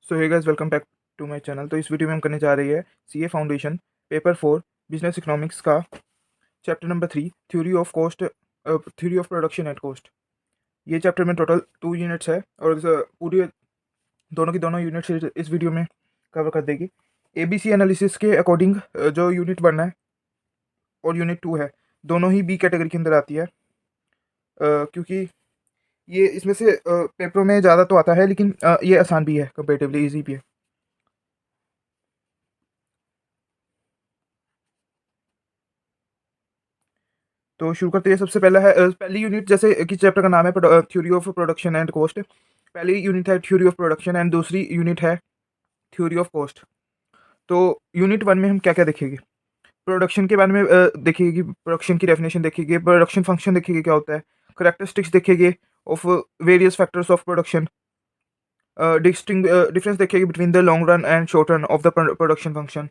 So hey guys, welcome back to my channel. तो इस video में हम करने जा रहे हैं CA foundation paper 4 business economics का chapter number 3 theory of cost, theory of production at cost. ये चैप्टर में टोटल 2 यूनिट्स है और पूरी दोनों की दोनों यूनिट्स इस वीडियो में कवर कर देगी। एबीसी एनालिसिस के अकॉर्डिंग जो यूनिट 1 है और यूनिट 2 है, दोनों ही बी कैटेगरी के अंदर आती है, क्योंकि ये इसमें से पेपरों में ज़्यादा तो आता है, लेकिन ये आसान भी है, कंपेरेटिवली ईजी भी है। तो शुरू करते हैं। सबसे पहला है पहली यूनिट, जैसे कि चैप्टर का नाम है theory of production and cost. पहली यूनिट है थ्योरी ऑफ प्रोडक्शन एंड दूसरी यूनिट है थ्योरी ऑफ कॉस्ट। तो यूनिट 1 में हम क्या क्या देखेंगे? प्रोडक्शन के बारे में देखेंगे, प्रोडक्शन की डेफिनेशन देखेंगे, प्रोडक्शन फंक्शन देखेंगे क्या होता है, करेक्टरिस्टिक्स देखेंगे of various factors of production, difference देखेंगे between the long run and short run of the production function,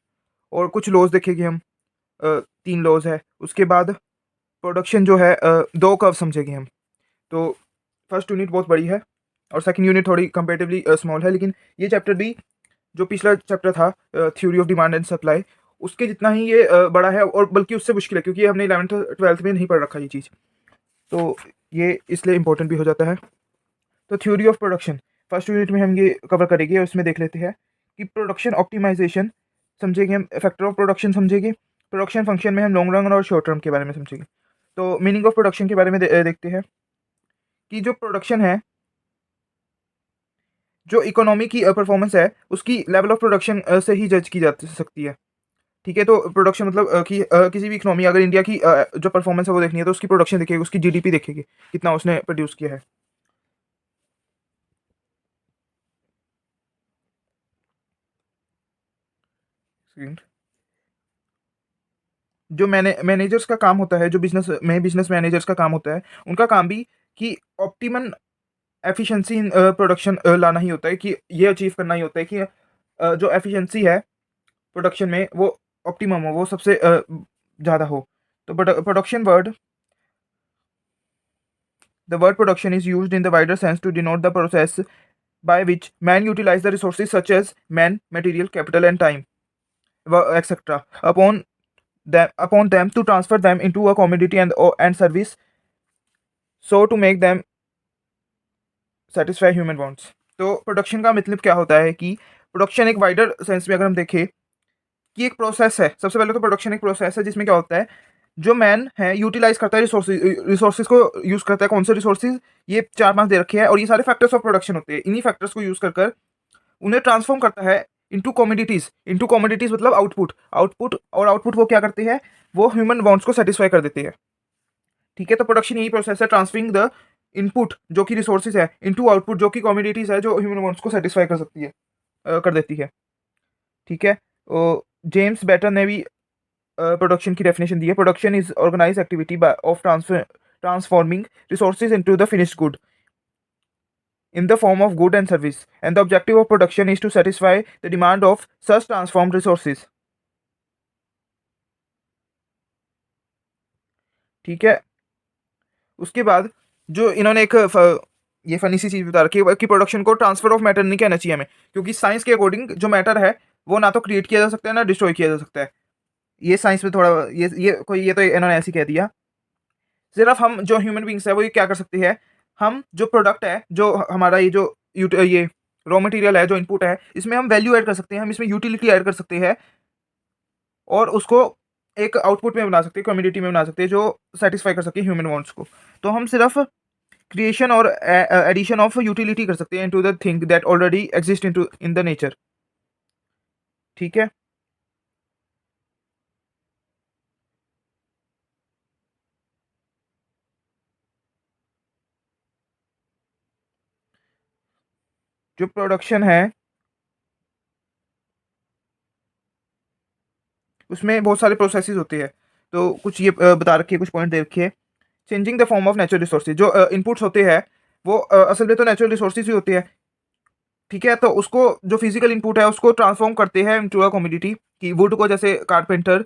और कुछ लॉज देखेंगे हम। 3 लॉज है। उसके बाद प्रोडक्शन जो है, 2 कर्व समझेंगे हम। तो फर्स्ट यूनिट बहुत बड़ी है और सेकंड यूनिट थोड़ी कंपेरेटिवली स्मॉल है, लेकिन ये चैप्टर भी जो पिछला चैप्टर था theory of demand and supply, उसके जितना ही ये बड़ा है, और बल्कि उससे मुश्किल है, क्योंकि हमने 11th-12th में नहीं पढ़ रखा ये चीज़, तो ये इसलिए इंपॉर्टेंट भी हो जाता है। तो theory of production first unit में हम ये कवर करेंगे और इसमें देख लेते हैं कि प्रोडक्शन ऑप्टिमाइजेशन समझेंगे हम, फैक्टर ऑफ प्रोडक्शन समझेंगे, प्रोडक्शन फंक्शन में हम लॉन्ग रन और शॉर्ट टर्म के बारे में समझेंगे। तो मीनिंग ऑफ प्रोडक्शन के बारे में देखते हैं कि जो प्रोडक्शन है, जो इकोनॉमी की परफॉर्मेंस है, उसकी लेवल ऑफ प्रोडक्शन से ही जज की जा सकती है। ठीक है, तो प्रोडक्शन मतलब कि किसी भी इकोनॉमी, अगर इंडिया की जो परफॉर्मेंस है वो देखनी है, तो उसकी प्रोडक्शन देखेगी, उसकी जीडीपी देखेगी, कितना उसने प्रोड्यूस किया है। Second, जो मैनेजर्स का काम होता है, जो बिजनेस मैनेजर्स का काम होता है, उनका काम भी कि ऑप्टिमम एफिशिएंसी इन प्रोडक्शन लाना ही होता है, कि ये अचीव करना ही होता है कि जो एफिशिएंसी है प्रोडक्शन में वो ऑप्टिमम हो, वो सबसे ज़्यादा हो। तो production word, the word production is used in the wider sense to denote the process by which man utilize the resources such as man, material, capital, and time, etc. upon them to transfer them into a commodity and service, so to make them satisfy human wants. तो production का मतलब क्या होता है कि production एक wider sense में अगर हम देखें कि एक प्रोसेस है। सबसे पहले तो प्रोडक्शन एक प्रोसेस है जिसमें क्या होता है, जो मैन है यूटिलाइज करता है रिसोर्सेज को यूज करता है। कौन से रिसोर्सेज? ये 4-5 दे रखे हैं, और ये सारे फैक्टर्स ऑफ प्रोडक्शन होते हैं। इन्हीं फैक्टर्स को यूज कर उन्हें ट्रांसफॉर्म करता है इनटू कमोडिटीज। इनटू कमोडिटीज मतलब आउटपुट वो क्या करते हैं, वो ह्यूमन वांट्स को सेटिस्फाई कर देते हैं। ठीक है, तो प्रोडक्शन यही प्रोसेस है, ट्रांसफरिंग द इनपुट जो कि रिसोर्सेज है, इनटू आउटपुट जो कि कमोडिटीज है, जो ह्यूमन वांट्स को सेटिस्फाई कर सकती है, कर देती है। ठीक है, जेम्स बैटर ने भी प्रोडक्शन की डेफिनेशन दी है। Production is organise activity of transforming resources into the finished good in the form of good and service, and the objective of production is to satisfy the demand of such transformed resources. ठीक है, उसके बाद जो इन्होंने एक ये funny सी चीज़ बता रखी है कि प्रोडक्शन को ट्रांसफर ऑफ मैटर नहीं कहना चाहिए हमें, क्योंकि साइंस के अकॉर्डिंग जो मैटर है वो ना तो क्रिएट किया जा सकता है ना डिस्ट्रॉय किया जा सकता है। ये साइंस में थोड़ा ये तो इन्होंने ऐसे कह दिया। सिर्फ हम जो ह्यूमन बींग्स है वो ये क्या कर सकते हैं, हम जो प्रोडक्ट है, जो हमारा ये रॉ मटेरियल है, जो इनपुट है, इसमें हम वैल्यू ऐड कर सकते हैं, हम इसमें यूटिलिटी ऐड कर सकते हैं, और उसको एक आउटपुट में बना सकते हैं, कम्युनिटी में बना सकते हैं, जो सेटिस्फाई कर सके ह्यूमन वांट्स को। तो हम सिर्फ क्रिएशन और एडिशन ऑफ यूटिलिटी कर सकते हैं into the thing that already exist in the nature. ठीक है, जो प्रोडक्शन है उसमें बहुत सारे प्रोसेसेस होते हैं। तो कुछ ये बता रखी है, कुछ पॉइंट दे रखे हैं। Changing the form of natural resources, जो इनपुट्स होते हैं वो असल में तो नेचुरल रिसोर्सेज ही होते हैं। ठीक है, तो उसको जो फिजिकल इनपुट है उसको ट्रांसफॉर्म करते हैं इनटू अ कमोडिटी, कि वुड को जैसे कारपेंटर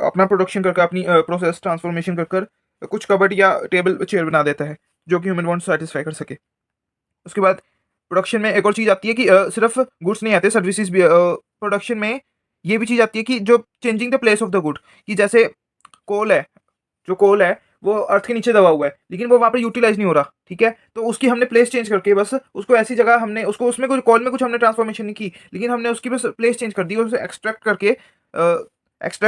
अपना प्रोडक्शन करके, अपनी प्रोसेस ट्रांसफॉर्मेशन कर कर कुछ कबर्ड या टेबल चेयर बना देता है, जो कि ह्यूमन वांट सेटिस्फाई कर सके। उसके बाद प्रोडक्शन में एक और चीज़ आती है कि सिर्फ गुड्स नहीं आते, सर्विसेज भी प्रोडक्शन में ये भी चीज़ आती है कि जो changing the place of the good, कि जैसे कोल है, जो कोल है वो अर्थ के नीचे दबा हुआ है, लेकिन वो वहाँ पर यूटिलाइज नहीं हो रहा, ठीक है, तो उसकी हमने प्लेस चेंज करके बस उसको ऐसी जगह हमने उसको, उसमें कुछ कोल में कुछ हमने ट्रांसफॉर्मेशन नहीं की, लेकिन हमने उसकी बस प्लेस चेंज कर दी, उसे एक्सट्रैक्ट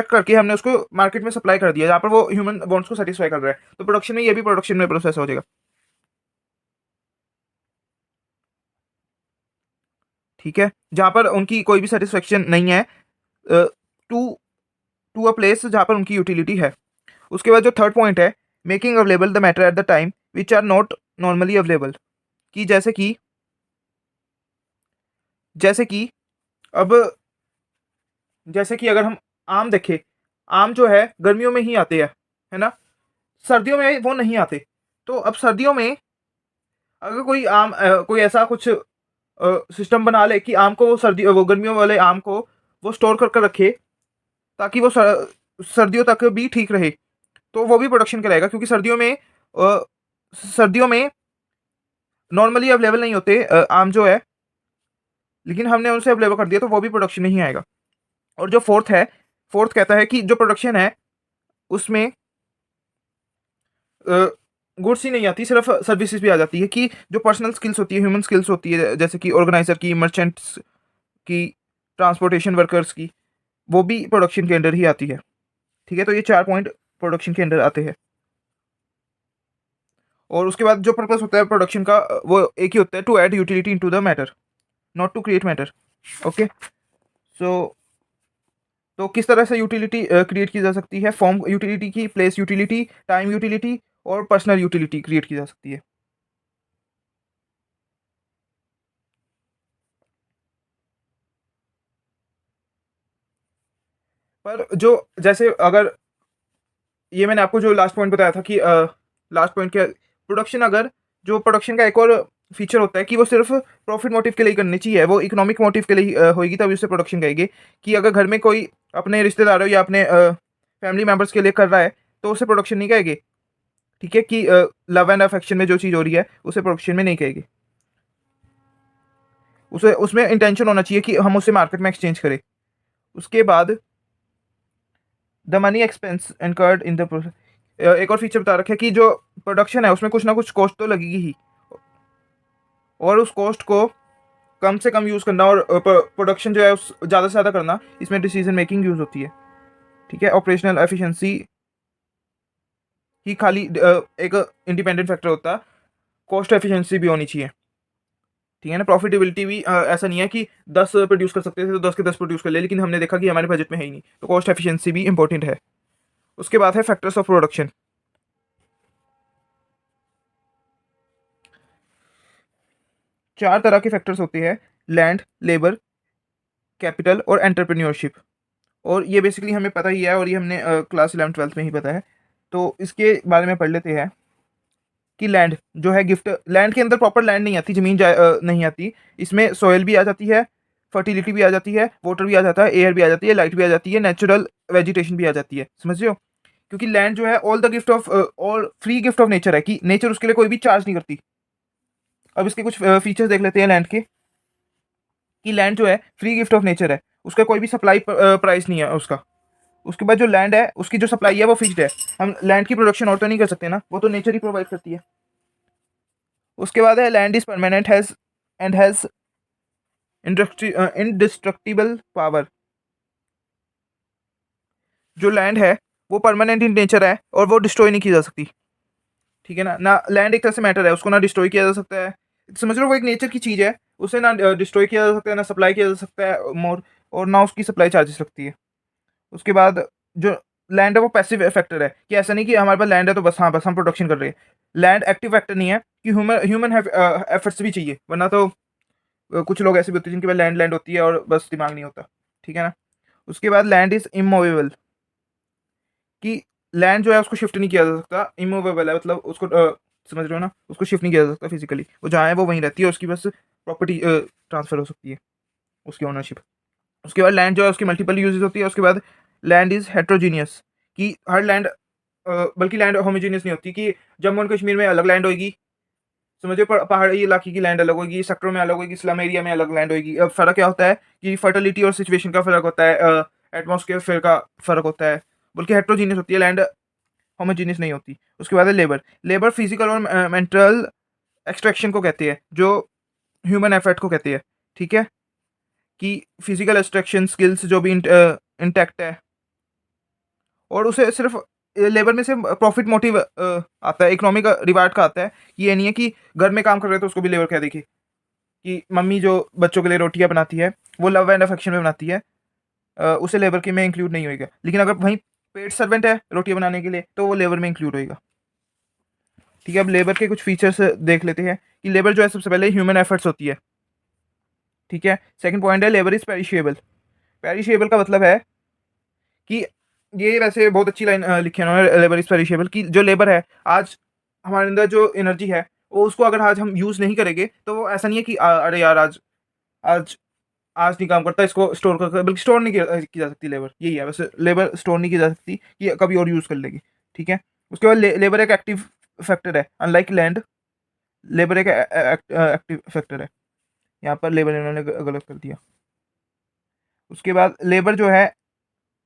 करके हमने उसको मार्केट में सप्लाई कर दिया, जहाँ पर वो ह्यूमन वांट्स को सेटिस्फाई कर रहा है। तो प्रोडक्शन में ये भी प्रोडक्शन में प्रोसेस हो जाएगा, ठीक है, जहाँ पर उनकी कोई भी सेटिस्फेक्शन नहीं है टू टू अ प्लेस जहाँ पर उनकी यूटिलिटी है। उसके बाद जो थर्ड पॉइंट है, making available the matter at the time which are not normally available, कि जैसे कि अब जैसे कि अगर हम आम देखें, आम जो है गर्मियों में ही आते हैं, है ना, सर्दियों में वो नहीं आते। तो अब सर्दियों में अगर कोई ऐसा कुछ सिस्टम बना ले कि आम को वो गर्मियों वाले आम को वो स्टोर कर कर रखे, ताकि वो सर्दियों तक भी ठीक रहे, तो वो भी प्रोडक्शन कराएगा, क्योंकि सर्दियों में नॉर्मली अवेलेबल नहीं होते आम जो है, लेकिन हमने उनसे अवेलेबल कर दिया, तो वो भी प्रोडक्शन में ही आएगा। और जो फोर्थ कहता है कि जो प्रोडक्शन है उसमें गुड्स ही नहीं आती, सिर्फ सर्विसेज भी आ जाती है, कि जो पर्सनल स्किल्स होती है, ह्यूमन स्किल्स होती है, जैसे कि ऑर्गेनाइजर की, मर्चेंट्स की, ट्रांसपोर्टेशन वर्कर्स की, वो भी प्रोडक्शन के अंडर ही आती है, ठीक है। तो ये 4 पॉइंट प्रोडक्शन के अंडर आते हैं। और उसके बाद जो पर्पस होता है प्रोडक्शन का, वो एक ही होता है, to add utility into the matter, not to create matter. Okay, so तो किस तरह से यूटिलिटी क्रिएट की जा सकती है, फॉर्म यूटिलिटी की, प्लेस यूटिलिटी, टाइम यूटिलिटी और पर्सनल यूटिलिटी क्रिएट की जा सकती है। पर जो जैसे अगर ये मैंने आपको जो लास्ट पॉइंट बताया था कि लास्ट पॉइंट क्या, प्रोडक्शन, अगर जो प्रोडक्शन का एक और फीचर होता है कि वो सिर्फ प्रॉफिट मोटिव के लिए करनी चाहिए, वो इकोनॉमिक मोटिव के लिए होगी, तभी उससे प्रोडक्शन कहेगी। कि अगर घर में कोई अपने रिश्तेदारों या अपने फैमिली मेम्बर्स के लिए कर रहा है, तो उसे प्रोडक्शन नहीं कहेगी, ठीक है, कि लव एंड अफेक्शन में जो चीज़ हो रही है उसे प्रोडक्शन में नहीं कहेगी। उसे उसमें इंटेंशन होना चाहिए कि हम उसे मार्केट में एक्सचेंज करें। उसके बाद the money expense incurred in the process, एक और फीचर बता रखा है कि जो प्रोडक्शन है उसमें कुछ ना कुछ कॉस्ट तो लगेगी ही, और उस कॉस्ट को कम से कम यूज़ करना और प्रोडक्शन जो है उस ज़्यादा से ज़्यादा करना, इसमें डिसीजन मेकिंग यूज़ होती है, ठीक है। ऑपरेशनल एफिशिएंसी ही खाली एक इंडिपेंडेंट फैक्टर होता है, कॉस्ट एफिशिएंसी भी होनी चाहिए, ठीक है ना। प्रॉफिटेबिलिटी भी ऐसा नहीं है कि 10 प्रोड्यूस कर सकते थे तो 10 के 10 प्रोड्यूस कर ले, लेकिन हमने देखा कि हमारे बजट में है ही नहीं, तो कॉस्ट एफिशिएंसी भी इंपॉर्टेंट है। उसके बाद है फैक्टर्स ऑफ प्रोडक्शन। 4 तरह के फैक्टर्स होते हैं, लैंड, लेबर, कैपिटल और एंटरप्रेन्योरशिप। और ये बेसिकली हमें पता ही है, और ये हमने क्लास 11 12 में ही पता है। तो इसके बारे में पढ़ लेते हैं कि लैंड जो है गिफ्ट, लैंड के अंदर प्रॉपर लैंड नहीं आती, ज़मीन नहीं आती, इसमें सॉइल भी आ जाती है, फर्टिलिटी भी आ जाती है, वाटर भी आ जाता है, एयर भी आ जाती है, लाइट भी आ जाती है, नेचुरल वेजिटेशन भी आ जाती है, समझ रहे हो। क्योंकि लैंड जो है all the gift of all free gift of nature है, कि नेचर उसके लिए कोई भी चार्ज नहीं करती। अब इसके कुछ फीचर्स देख लेते हैं लैंड के, कि लैंड जो है फ्री गिफ्ट ऑफ नेचर है, उसका कोई भी सप्लाई प्राइस नहीं है उसका। उसके बाद जो लैंड है उसकी जो सप्लाई है वो फिक्स्ड है, हम लैंड की प्रोडक्शन और तो नहीं कर सकते ना, वो तो नेचर ही प्रोवाइड करती है। उसके बाद है land is permanent has indestructible power. जो लैंड है वो परमानेंट इन नेचर है और वो डिस्ट्रॉय नहीं की जा सकती, ठीक है ना। ना लैंड एक तरह से मैटर है, उसको ना डिस्ट्रॉय किया जा सकता है, समझ लो वो एक नेचर की चीज़ है, उसे ना डिस्ट्रॉय किया जा सकता है, ना सप्लाई किया जा सकता है मोर, और ना उसकी सप्लाई चार्जेस लगती है। उसके बाद जो लैंड है वो पैसिव फैक्टर है, कि ऐसा नहीं कि हमारे पास लैंड है तो बस, हाँ बस हम प्रोडक्शन कर रहे हैं। लैंड एक्टिव फैक्टर नहीं है, कि ह्यूमन एफर्ट्स भी चाहिए, वरना तो कुछ लोग ऐसे भी होते हैं जिनके पास लैंड लैंड होती है और बस दिमाग नहीं होता, ठीक है ना। उसके बाद लैंड इज इमूवेबल, कि लैंड जो है उसको शिफ्ट नहीं किया जा सकता, इमूवेबल है, मतलब उसको समझ रहे हो ना, उसको शिफ्ट नहीं किया जा सकता फिजिकली, वो जहाँ है वो वहीं रहती है, उसकी बस प्रॉपर्टी ट्रांसफर हो सकती है, उसकी ओनरशिप। उसके बाद लैंड जो है उसकी मल्टीपल यूजेस होती है। उसके बाद लैंड इज़ हेट्रोजीनियस, कि हर लैंड बल्कि लैंड होमोजीनियस नहीं होती, कि जम्मू एंड कश्मीर में अलग लैंड होगी, समझिए पहाड़ी इलाके की लैंड अलग होगी, सेक्टर में अलग होगी, स्लम एरिया में अलग लैंड होगी। अब फ़र्क क्या होता है कि फर्टिलिटी और सिचुएशन का फ़र्क होता है, एटमॉस्फेयर का फ़र्क होता है, बल्कि हेट्रोजीनियस होती है लैंड, होमोजीनियस नहीं होती। उसके बाद है लेबर। लेबर फिजिकल और मेंटल एक्सट्रैक्शन को कहते हैं, जो ह्यूमन एफर्ट को कहते हैं। ठीक है, कि फिजिकल एक्सट्रैक्शन स्किल्स जो भी इंटैक्ट है, और उसे सिर्फ लेबर में से प्रॉफिट मोटिव आता है, इकोनॉमिक रिवार्ड का आता है। ये नहीं है कि घर में काम कर रहे हो तो उसको भी लेबर कह देखिए, कि मम्मी जो बच्चों के लिए रोटियां बनाती है वो लव एंड अफेक्शन में बनाती है, उसे लेबर के में इंक्लूड नहीं होएगा। लेकिन अगर वहीं पेड सर्वेंट है रोटियां बनाने के लिए तो वो लेबर में इंक्लूड होएगा। ठीक है, अब लेबर के कुछ फीचर्स देख लेते हैं कि लेबर जो है सबसे पहले ह्यूमन एफर्ट्स होती है। ठीक है, सेकंड पॉइंट है लेबर इज पेरिशेबल। पेरिशेबल का मतलब है कि ये वैसे बहुत अच्छी लाइन लिखी है उन्होंने, लेबर इज पेरिशेबल, कि जो लेबर है आज हमारे अंदर जो एनर्जी है वो उसको अगर आज हम यूज़ नहीं करेंगे तो वो ऐसा नहीं है कि अरे यार आज आज आज नहीं काम करता, इसको स्टोर कर, बल्कि स्टोर नहीं की जा सकती लेबर, यही है वैसे, लेबर स्टोर नहीं की जा सकती कि कभी और यूज़ कर लेगी। ठीक है, उसके बाद लेबर एक एक्टिव फैक्टर है, अनलाइक लैंड लेबर एक एक्टिव फैक्टर है। यहाँ पर लेबर इन्होंने गलत कर दिया। उसके बाद लेबर जो है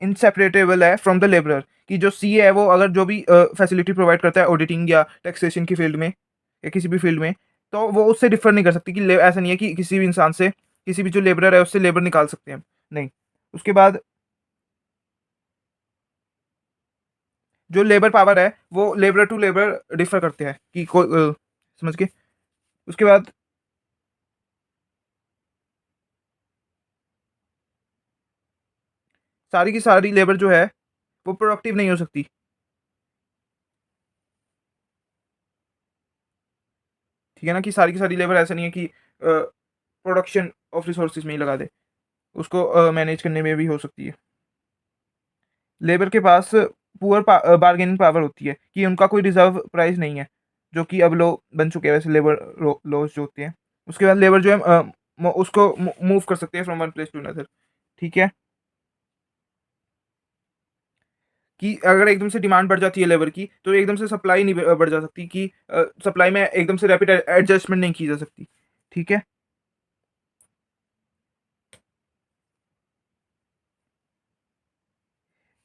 इनसेपरेटेबल है फ्रॉम द लेबरर, कि जो सी है वो अगर जो भी फैसिलिटी प्रोवाइड करता है ऑडिटिंग या टैक्सेशन की फील्ड में या किसी भी फील्ड में, तो वो उससे डिफर नहीं कर सकती, कि ऐसा नहीं है कि किसी भी इंसान से, किसी भी जो लेबरर है उससे लेबर निकाल सकते हैं हम, नहीं। उसके बाद जो लेबर पावर है वो लेबर टू लेबर डिफर करते हैं, कि कोई समझ के। उसके बाद सारी की सारी लेबर जो है वो प्रोडक्टिव नहीं हो सकती। ठीक है ना, कि सारी की सारी लेबर ऐसा नहीं है कि प्रोडक्शन ऑफ रिसोर्सेज में ही लगा दे, उसको मैनेज करने में भी हो सकती है। लेबर के पास पुअर बार्गेनिंग पावर होती है, कि उनका कोई रिजर्व प्राइस नहीं है, जो कि अब लो बन चुके हैं वैसे लेबर लॉज जो होते हैं। उसके बाद लेबर जो है उसको मूव कर सकते हैं from one place to another. ठीक है, कि अगर एकदम से डिमांड बढ़ जाती है लेबर की तो एकदम से सप्लाई नहीं बढ़ जा सकती, कि सप्लाई में एकदम से रैपिड एडजस्टमेंट नहीं की जा सकती। ठीक है,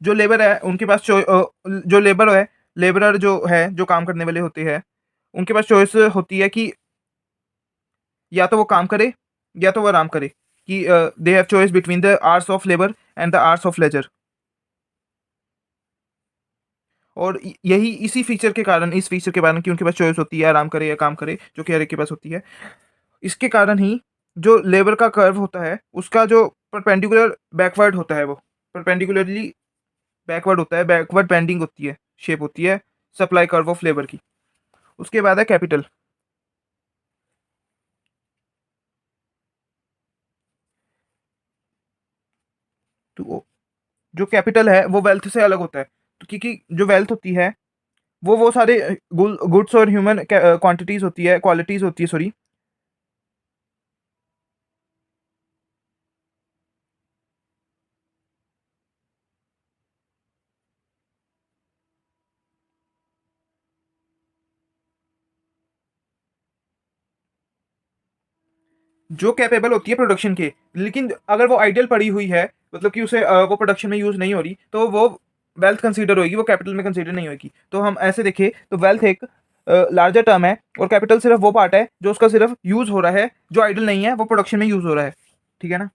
जो लेबर है उनके पास जो लेबर है, लेबरर जो है जो काम करने वाले होते हैं, उनके पास चॉइस होती है कि या तो वो काम करे या तो वो आराम करे, कि they have choice between the hours of labour and the hours of leisure. और यही इसी फीचर के कारण, इस फीचर के कारण कि उनके पास चॉइस होती है आराम करे या काम करे, जो कि हर एक के पास होती है, इसके कारण ही जो लेबर का कर्व होता है उसका जो परपेंडिकुलर बैकवर्ड होता है, वो परपेंडिकुलरली बैकवर्ड होता है, बैकवर्ड बेंडिंग होती है, शेप होती है सप्लाई कर्व ऑफ लेबर की। उसके बाद है कैपिटल। तो जो कैपिटल है वो वेल्थ से अलग होता है, तो क्योंकि जो वेल्थ होती है वो सारे गुड्स और ह्यूमन क्वांटिटीज होती है, क्वालिटीज होती है, सॉरी। जो कैपेबल होती है प्रोडक्शन के, लेकिन अगर वो आइडियल पड़ी हुई है, मतलब कि उसे वो प्रोडक्शन में यूज नहीं हो रही, तो वो वेल्थ कंसीडर होगी, वो कैपिटल में कंसीडर नहीं होगी। तो हम ऐसे देखें तो वेल्थ एक लार्जर टर्म है, और कैपिटल सिर्फ वो पार्ट है जो उसका सिर्फ यूज हो रहा है, जो आइडियल नहीं है वो प्रोडक्शन में यूज हो रहा है। ठीक है ना,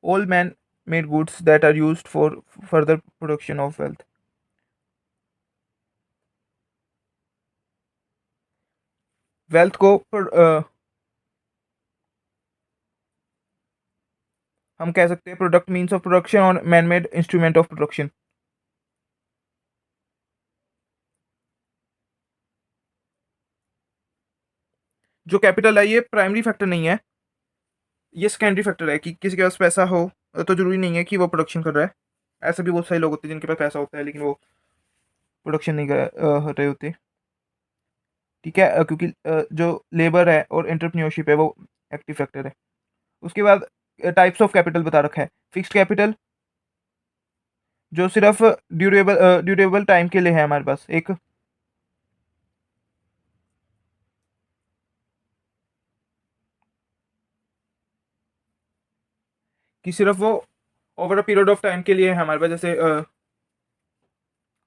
all man made goods that are used for further production of wealth. Wealth को हम कह सकते हैं प्रोडक्ट मीन्स ऑफ प्रोडक्शन और man made instrument of production. जो कैपिटल है ये प्राइमरी फैक्टर नहीं है, ये सेकेंडरी फैक्टर है, कि किसी के पास पैसा हो तो जरूरी नहीं है कि वो प्रोडक्शन कर रहा है। ऐसे भी बहुत सारे लोग होते हैं जिनके पास पैसा होता है लेकिन वो प्रोडक्शन नहीं कर रहे होते। ठीक है, क्योंकि जो लेबर है और एंटरप्रेन्योरशिप है वो एक्टिव फैक्टर है। उसके बाद टाइप्स ऑफ कैपिटल बता रखा है, फिक्स्ड कैपिटल, जो सिर्फ ड्यूरेबल टाइम के लिए है हमारे पास एक। कि सिर्फ वो over a period of time के लिए है हमारे पास, जैसे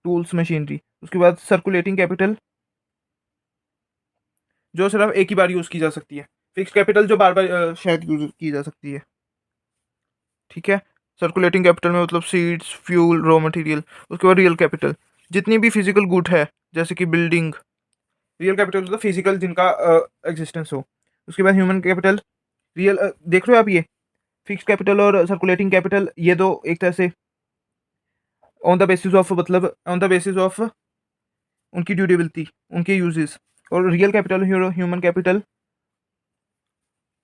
टूल्स मशीनरी। उसके बाद सर्कुलेटिंग कैपिटल, जो सिर्फ एक ही बार यूज़ की जा सकती है। फिक्स कैपिटल जो बार बार शायद यूज की जा सकती है। ठीक है। सर्कुलेटिंग कैपिटल में मतलब सीड्स, फ्यूल, रॉ मटेरियल। उसके बाद रियल कैपिटल, जितनी भी फिजिकल गुड है, जैसे कि बिल्डिंग। रियल कैपिटल मतलब फिजिकल जिनका एग्जिस्टेंस हो। उसके बाद ह्यूमन कैपिटल, रियल देख रहे हो आप ये फिक्स कैपिटल और सर्कुलेटिंग कैपिटल, ये दो एक तरह से ऑन द बेसिस ऑफ, मतलब ऑन द बेसिस ऑफ उनकी ड्यूरेबिलिटी, उनके यूजेस। और रियल कैपिटल, ह्यूमन कैपिटल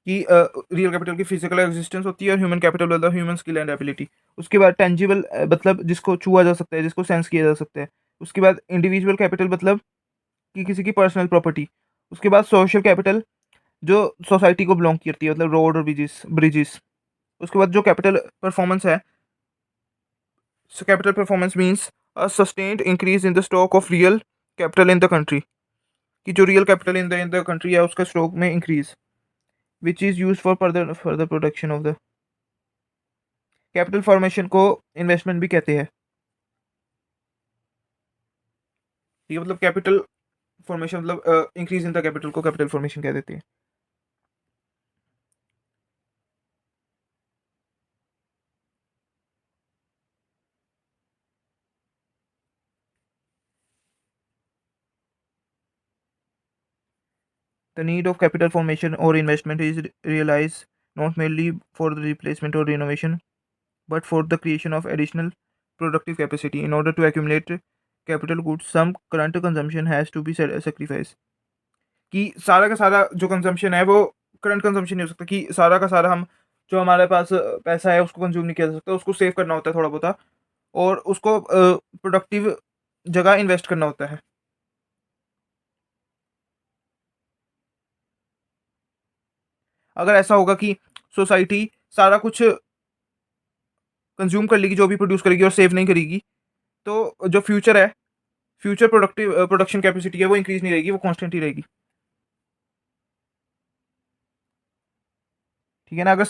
की रियल कैपिटल की फिजिकल एग्जिस्टेंस होती है, और ह्यूमन कैपिटल मतलब ह्यूमन स्किल एंड एबिलिटी। उसके बाद टेंजिबल मतलब जिसको छुआ जा सकता है, जिसको सेंस किया जा सकता है। उसके बाद इंडिविजुअल कैपिटल मतलब कि किसी की पर्सनल प्रॉपर्टी। उसके बाद सोशल कैपिटल, जो सोसाइटी को बिलोंग करती है, मतलब रोड और ब्रिजेस ब्रिजेस। उसके बाद जो कैपिटल परफॉर्मेंस है, so capital performance means a sustained increase in the stock of real capital in the country, कि जो real capital in the country है उसका स्टॉक में increase, which is use for further production of the capital formation को investment भी कहते हैं। ठीक है, मतलब कैपिटल फॉर्मेशन मतलब इंक्रीज इन द कैपिटल को कैपिटल फॉर्मेशन कह देते हैं। The need of capital formation or investment is realized not merely for the replacement or renovation, but for the creation of additional productive capacity. In order to accumulate capital goods, some current consumption has to be sacrificed. कि सारा का सारा जो consumption है वो current consumption नहीं हो सकता, कि सारा का सारा हम जो हमारे पास पैसा है उसको कंज्यूम नहीं किया जा सकता, उसको सेव करना होता है थोड़ा बहुत, और उसको प्रोडक्टिव जगह इन्वेस्ट करना होता है। अगर ऐसा होगा कि सोसाइटी सारा कुछ कंज्यूम कर लेगी, जो भी प्रोड्यूस करेगी, और सेव नहीं करेगी, तो जो फ्यूचर है, फ्यूचर प्रोडक्शन कैपेसिटी है वो इंक्रीज नहीं रहेगी, वो कांस्टेंट ही रहेगी। ठीक है ना। अगर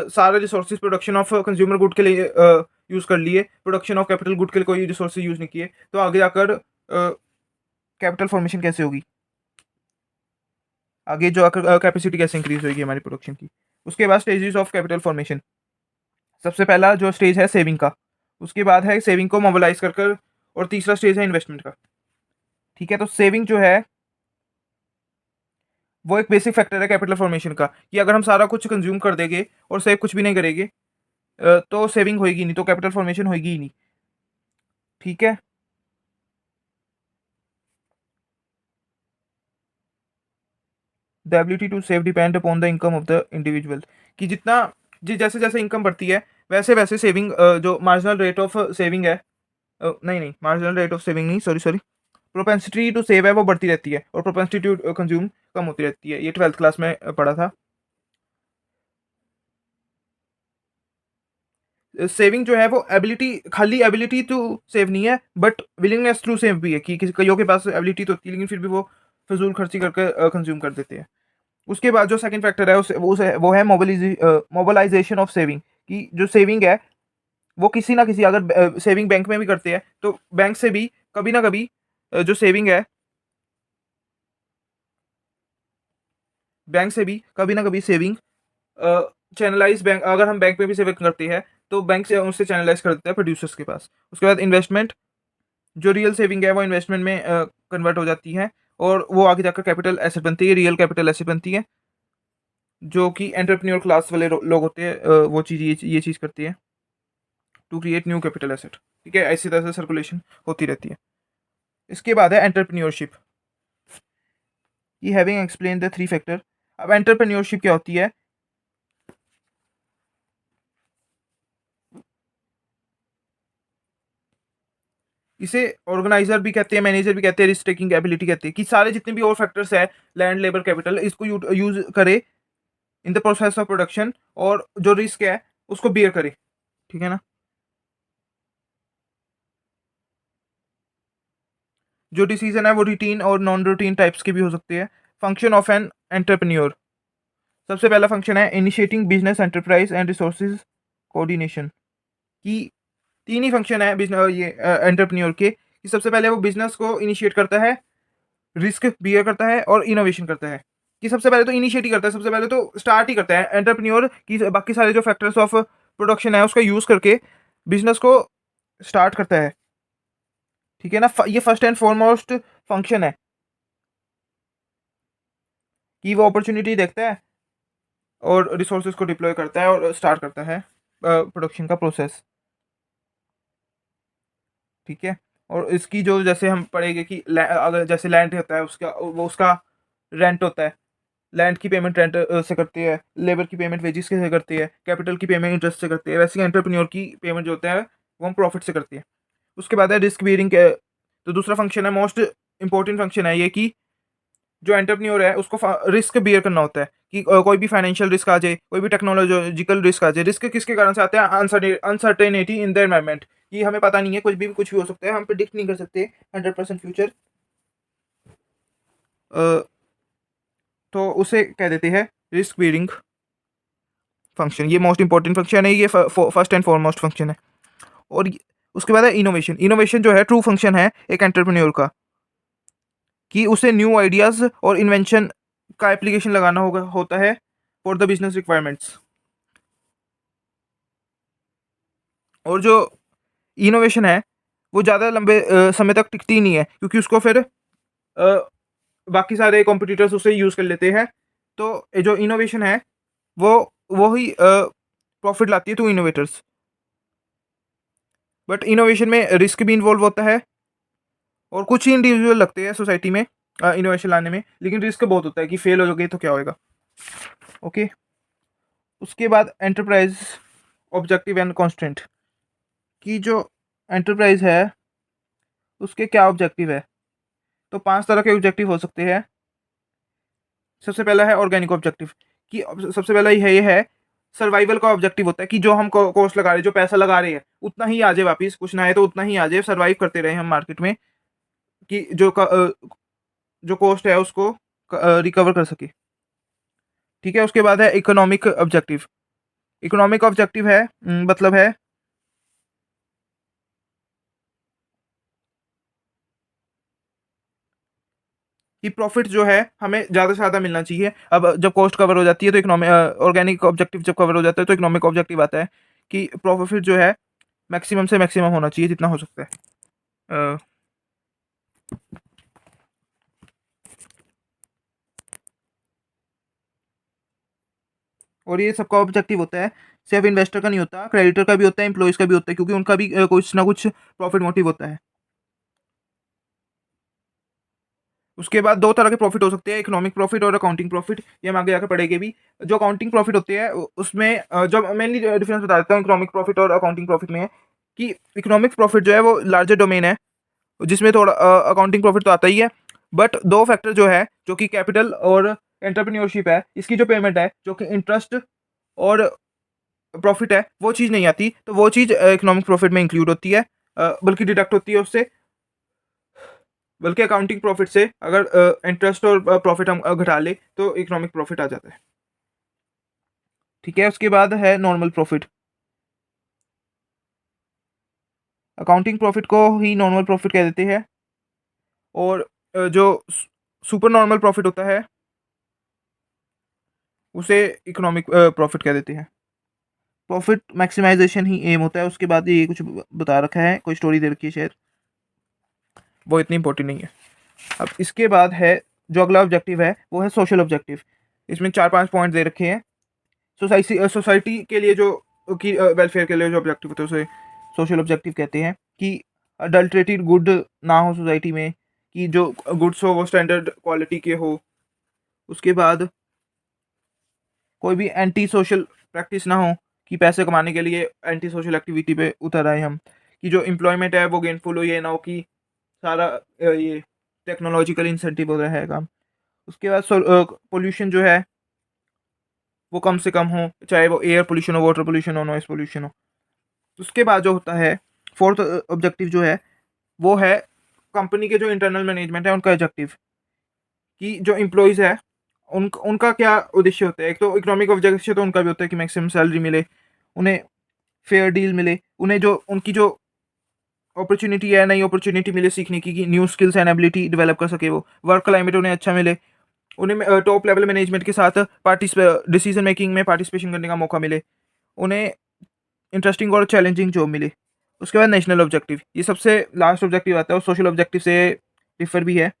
सारे resources production of consumer good के लिए यूज कर लिए, प्रोडक्शन ऑफ कैपिटल गुड के लिए कोई रिसोर्सेज यूज नहीं किए, तो आगे जाकर कैपिटल फॉर्मेशन कैसे होगी, आगे जो आकर कैपेसिटी कैसे इंक्रीज होगी हमारी प्रोडक्शन की। उसके बाद स्टेजेस ऑफ कैपिटल फॉर्मेशन, सबसे पहला जो स्टेज है सेविंग का, उसके बाद है सेविंग को मोबिलाइज कर, और तीसरा स्टेज है इन्वेस्टमेंट का। ठीक है, तो सेविंग जो है वो एक बेसिक फैक्टर है कैपिटल फॉर्मेशन का, कि अगर हम सारा कुछ कंज्यूम कर देंगे और सेव कुछ भी नहीं करेंगे, तो सेविंग होगी नहीं, तो कैपिटल फॉर्मेशन होगी ही नहीं। ठीक है। The ability to save depend upon the income of the individual, कि जितना जैसे जैसे इनकम बढ़ती है वैसे वैसे सेविंग, जो मार्जिनल रेट ऑफ सेविंग है, नहीं नहीं, मार्जिनल रेट ऑफ सेविंग नहीं, sorry sorry, propensity to save है वो बढ़ती रहती है, और प्रोपेंसिटी टू कंज्यूम कम होती रहती है। ये 12th क्लास में पढ़ा था। सेविंग जो है वो एबिलिटी, खाली एबिलिटी टू सेव नहीं है, बट विलिंगनेस टू सेव भी है, कि किसी कईयों के पास एबिलिटी तो होती है लेकिन फिर भी वो फजूल खर्ची करके कंज्यूम कर देते हैं। उसके बाद जो सेकंड फैक्टर है वो है मोबिलाइजेशन ऑफ सेविंग, कि जो सेविंग है वो किसी ना किसी, अगर सेविंग बैंक में भी करते हैं तो बैंक से भी कभी ना कभी जो सेविंग है, बैंक से भी कभी ना कभी सेविंग चैनलाइज, बैंक अगर हम बैंक में भी सेविंग करते हैं तो बैंक से उससे चैनलाइज कर देता है प्रोड्यूसर्स के पास। उसके बाद इन्वेस्टमेंट, जो रियल सेविंग है वो इन्वेस्टमेंट में कन्वर्ट हो जाती है, और वो आगे जाकर कैपिटल एसेट बनती है, रियल कैपिटल एसेट बनती है, जो कि एंटरप्रेन्योर क्लास वाले लोग होते हैं, वो चीज़ ये चीज़ करती है, to create new capital asset. ठीक है, इसी तरह से सर्कुलेशन होती रहती है। इसके बाद है एंटरप्रेन्योरशिप, ये having explain the three factor. अब एंटरप्रेन्योरशिप क्या होती है, इसे ऑर्गेनाइजर भी कहते हैं, मैनेजर भी कहते हैं, रिस्क टेकिंग एबिलिटी कहते हैं, कि सारे जितने भी और फैक्टर्स है, लैंड, लेबर, कैपिटल, इसको यूज करे in the process of production, और जो रिस्क है उसको बियर करे। ठीक है ना। जो डिसीजन है वो रूटीन और नॉन रूटीन टाइप्स की भी हो सकती है। फंक्शन ऑफ एन एंटरप्रेन्योर, सबसे पहला फंक्शन है initiating business enterprise and resources coordination. की तीन ही फंक्शन है बिजनेस ये एंटरप्रेन्योर के, कि सबसे पहले वो बिजनेस को इनिशिएट करता है, रिस्क बियर करता है और इनोवेशन करता है। कि सबसे पहले तो इनिशिएट ही करता है, सबसे पहले तो स्टार्ट ही करता है एंटरप्रेन्योर की, बाकी सारे जो फैक्टर्स ऑफ प्रोडक्शन है उसका यूज़ करके बिजनेस को स्टार्ट करता है। ठीक है ना, ये फर्स्ट एंड फॉरमोस्ट फंक्शन है कि वो अपॉर्चुनिटी देखता है और रिसोर्सेज को डिप्लॉय करता है और स्टार्ट करता है प्रोडक्शन का प्रोसेस। ठीक है, और इसकी जो जैसे हम पढ़ेंगे कि अगर जैसे लैंड होता है उसका वो उसका रेंट होता है, लैंड की पेमेंट रेंट से करती है, लेबर की पेमेंट वेजिस से करती है, कैपिटल की पेमेंट इंटरेस्ट से करती है, वैसे ही एंटरप्रेन्योर की पेमेंट जो होता है वो हम प्रॉफिट से करती है। उसके बाद है रिस्क बियरिंग। तो दूसरा फंक्शन है, मोस्ट इंपॉर्टेंट फंक्शन है ये, कि जो एंटरप्रेन्योर है उसको रिस्क बियर करना होता है कि कोई भी फाइनेंशियल रिस्क आ जाए, कोई भी टेक्नोलॉजिकल रिस्क आ जाए। रिस्क किसके कारण से आते हैं? अनसर्टेनिटी इन द एनवायरमेंट, कि हमें पता नहीं है, कुछ भी हो सकता है, हम प्रिडिक्ट नहीं कर सकते 100% फ्यूचर। तो उसे कह देते हैं रिस्क बियरिंग फंक्शन। ये मोस्ट इंपॉर्टेंट फंक्शन है, ये फर्स्ट एंड फॉरमोस्ट फंक्शन है। और उसके बाद है इनोवेशन। इनोवेशन जो है ट्रू फंक्शन है एक एंटरप्रेन्योर का, कि उसे न्यू आइडियाज़ और इन्वेंशन का एप्लीकेशन लगाना होता है फॉर द बिजनेस रिक्वायरमेंट्स। और जो इनोवेशन है वो ज़्यादा लंबे समय तक टिकती नहीं है, क्योंकि उसको फिर बाकी सारे कॉम्पिटिटर्स उसे यूज़ कर लेते हैं। तो ये जो इनोवेशन है वो ही प्रॉफिट लाती है टू इनोवेटर्स। बट इनोवेशन में रिस्क भी इन्वॉल्व होता है, और कुछ ही इंडिविजुअल लगते हैं सोसाइटी में इनोवेशन लाने में, लेकिन रिस्क बहुत होता है कि फेल हो गए तो क्या होएगा। ओके, उसके बाद एंटरप्राइज ऑब्जेक्टिव एंड कॉन्स्टेंट, की जो एंटरप्राइज है उसके क्या ऑब्जेक्टिव है। तो 5 तरह के ऑब्जेक्टिव हो सकते हैं। सबसे पहला है ऑर्गेनिक ऑब्जेक्टिव, कि सबसे पहला ये है सर्वाइवल का ऑब्जेक्टिव होता है, कि जो हम कॉस्ट लगा रहे हैं, जो पैसा लगा रहे हैं, उतना ही आ जाए वापिस, कुछ ना आए तो उतना ही आ जाए, सर्वाइव करते रहे हम मार्केट में, कि जो कॉस्ट है उसको रिकवर कर सके। ठीक है, उसके बाद है इकोनॉमिक ऑब्जेक्टिव। इकोनॉमिक ऑब्जेक्टिव है मतलब है कि प्रॉफिट जो है हमें ज़्यादा से ज़्यादा मिलना चाहिए। अब जब कॉस्ट कवर हो जाती है तो इकोनॉमिक ऑर्गेनिक ऑब्जेक्टिव जब कवर हो जाता है तो इकोनॉमिक ऑब्जेक्टिव आता है कि प्रॉफिट जो है मैक्सिमम से मैक्सिमम होना चाहिए जितना हो सकता है। अ, और ये सबका ऑब्जेक्टिव होता है, सिर्फ इन्वेस्टर का नहीं होता, क्रेडिटर का भी होता है, एम्प्लॉयज़ का भी होता है, क्योंकि उनका भी कुछ ना कुछ प्रॉफिट मोटिव होता है। उसके बाद 2 तरह के प्रॉफिट हो सकते हैं, इकोनॉमिक प्रॉफिट और अकाउंटिंग प्रॉफिट, ये हम आगे जाकर पढ़ेंगे भी। जो अकाउंटिंग प्रॉफिट होते हैं उसमें जो मेनली डिफरेंस बता देता हूँ इकोनॉमिक प्रॉफिट और अकाउंटिंग प्रॉफिट में है, कि इकोनॉमिक प्रॉफिट जो है वो लार्जर डोमेन है, जिसमें थोड़ा अकाउंटिंग प्रॉफिट तो आता ही है, बट 2 फैक्टर जो है, जो कि कैपिटल और एंटरप्रेन्योरशिप है, इसकी जो पेमेंट है, जो कि इंटरेस्ट और प्रॉफिट है, वो चीज़ नहीं आती, तो वो चीज़ इकोनॉमिक प्रॉफिट में इंक्लूड होती है, बल्कि डिडक्ट होती है उससे। बल्कि अकाउंटिंग प्रॉफिट से अगर इंटरेस्ट और प्रॉफिट हम घटा ले तो इकोनॉमिक प्रॉफिट आ जाता है। ठीक है, उसके बाद है नॉर्मल प्रॉफिट। अकाउंटिंग प्रॉफिट को ही नॉर्मल प्रॉफिट कह देते हैं, और जो सुपर नॉर्मल प्रॉफिट होता है उसे इकोनॉमिक प्रॉफिट कह देते हैं। प्रॉफिट मैक्सिमाइजेशन ही एम होता है। उसके बाद ये कुछ बता रखा है, कोई स्टोरी दे रखी है शायद, वो इतनी इंपॉर्टेंट नहीं है। अब इसके बाद है जो अगला ऑब्जेक्टिव है वो है सोशल ऑब्जेक्टिव। इसमें 4-5 पॉइंट दे रखे हैं। सोसाइटी के लिए जो कि वेलफेयर के लिए जो ऑब्जेक्टिव होते हैं उसे सोशल ऑब्जेक्टिव कहते हैं, कि अडल्ट्रेटेड गुड ना हो सोसाइटी में, कि जो गुड्स हो वो स्टैंडर्ड क्वालिटी के हो। उसके बाद कोई भी एंटी सोशल प्रैक्टिस ना हो, कि पैसे कमाने के लिए एंटी सोशल एक्टिविटी पे उतर आए हम, कि जो एम्प्लॉयमेंट है वो गेनफुल हो, ये ना हो कि सारा ये टेक्नोलॉजिकल इंसेंटिव हो रहा है काम। उसके बाद पोल्यूशन जो है वो कम से कम हो, चाहे वो एयर पोल्यूशन हो, वाटर पोल्यूशन हो, नॉइस पोल्यूशन हो। उसके बाद जो होता है फोर्थ ऑब्जेक्टिव जो है वो है कंपनी के जो इंटरनल मैनेजमेंट है उनका ऑब्जेक्टिव, कि जो एम्प्लॉयज़ है उनका क्या उद्देश्य होता है। एक तो इकोनॉमिक ऑब्जेक्टिव तो उनका भी होता है कि मैक्सिमम सैलरी मिले, उन्हें फेयर डील मिले, उन्हें जो उनकी जो अपॉर्चुनिटी है, नई अपॉर्चुनिटी मिले सीखने की, कि new skills and ability develop कर सके वो। वर्क क्लाइमेट उन्हें अच्छा मिले, उन्हें टॉप लेवल मैनेजमेंट के साथ डिसीजन मेकिंग में पार्टिसिपेशन करने का मौका मिले, उन्हें इंटरेस्टिंग और चैलेंजिंग जॉब मिले। उसके बाद नेशनल ऑब्जेक्टिव, ये सबसे लास्ट ऑब्जेक्टिव आता है और सोशल ऑब्जेक्टिव से डिफर भी है।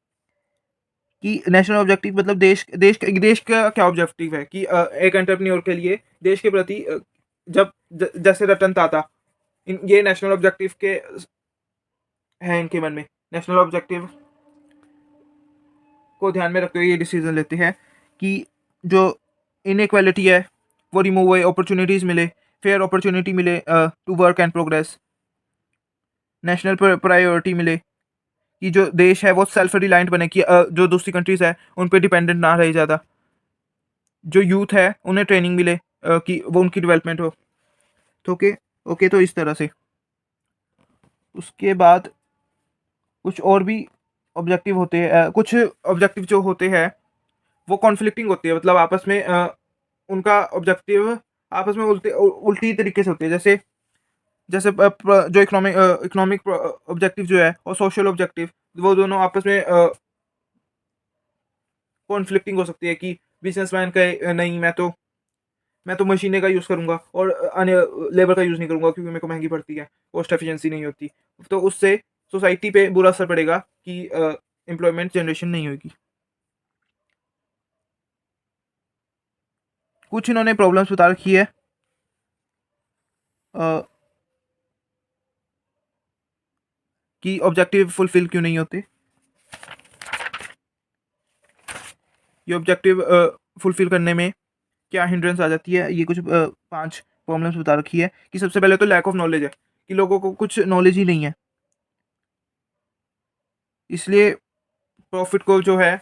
कि नेशनल ऑब्जेक्टिव मतलब देश का क्या ऑब्जेक्टिव है, कि एक एंटरप्रेन्योर के लिए देश के प्रति जब जैसे रतन टाटा, ये नेशनल ऑब्जेक्टिव के हैं इनके मन में। नेशनल ऑब्जेक्टिव को ध्यान में रखते हुए ये डिसीजन लेते हैं कि जो इनइक्वालिटी है वो रिमूव हुए, अपॉर्चुनिटीज़ मिले, फेयर अपॉर्चुनिटी मिले to work and progress, national priority मिले, कि जो देश है वो सेल्फ रिलायंट बने, कि जो दूसरी कंट्रीज़ है उन पे डिपेंडेंट ना रहे ज़्यादा, जो यूथ है उन्हें ट्रेनिंग मिले कि वो उनकी डेवलपमेंट हो। तो ओके तो इस तरह से। उसके बाद कुछ और भी ऑब्जेक्टिव होते हैं, कुछ ऑब्जेक्टिव जो होते हैं वो कॉन्फ्लिक्टिंग होती है, मतलब आपस में उनका ऑब्जेक्टिव आपस में उल्टी तरीके से होती है। जैसे जैसे जो इकोनॉमिक ऑब्जेक्टिव जो है और सोशल ऑब्जेक्टिव, वो दोनों आपस में कॉन्फ्लिक्टिंग हो सकती है। कि बिजनेसमैन का नहीं, मैं तो मशीनें का यूज़ करूँगा और अन्य लेबर का यूज़ नहीं करूँगा क्योंकि मेरे को महंगी पड़ती है, कॉस्ट एफिशिएंसी नहीं होती। तो उससे सोसाइटी पे बुरा असर पड़ेगा कि एम्प्लॉयमेंट जनरेशन नहीं होगी। कुछ इन्होंने प्रॉब्लम्स बता रखी है कि ऑब्जेक्टिव फुलफिल क्यों नहीं होते। ये ऑब्जेक्टिव फुलफिल करने में क्या हिंड्रेंस आ जाती है, ये कुछ 5 प्रॉब्लम्स बता रखी है। कि सबसे पहले तो लैक ऑफ नॉलेज है, कि लोगों को कुछ नॉलेज ही नहीं है, इसलिए प्रॉफिट को जो है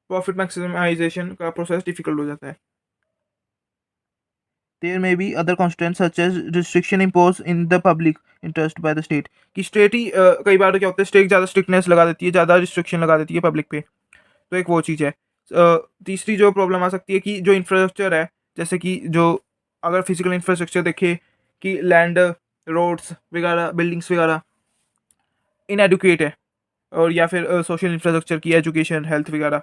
प्रॉफिट मैक्सिमाइजेशन का प्रोसेस डिफिकल्ट हो जाता है। There may be other constants such as restriction impose in the public interest by the state, कि स्टेट ही कई बार क्या होता है, स्टेट ज़्यादा स्ट्रिक्टनेस लगा देती है, ज़्यादा रिस्ट्रिक्शन लगा देती है पब्लिक पे। तो एक वो चीज़ है। तीसरी जो प्रॉब्लम आ सकती है कि जो इंफ्रास्ट्रक्चर है, जैसे कि जो अगर फिजिकल इंफ्रास्ट्रक्चर देखे कि लैंड, रोड्स वगैरह, बिल्डिंग्स वगैरह इनएडुकेट है, और या फिर सोशल इंफ्रास्ट्रक्चर की, एजुकेशन, हेल्थ वगैरह,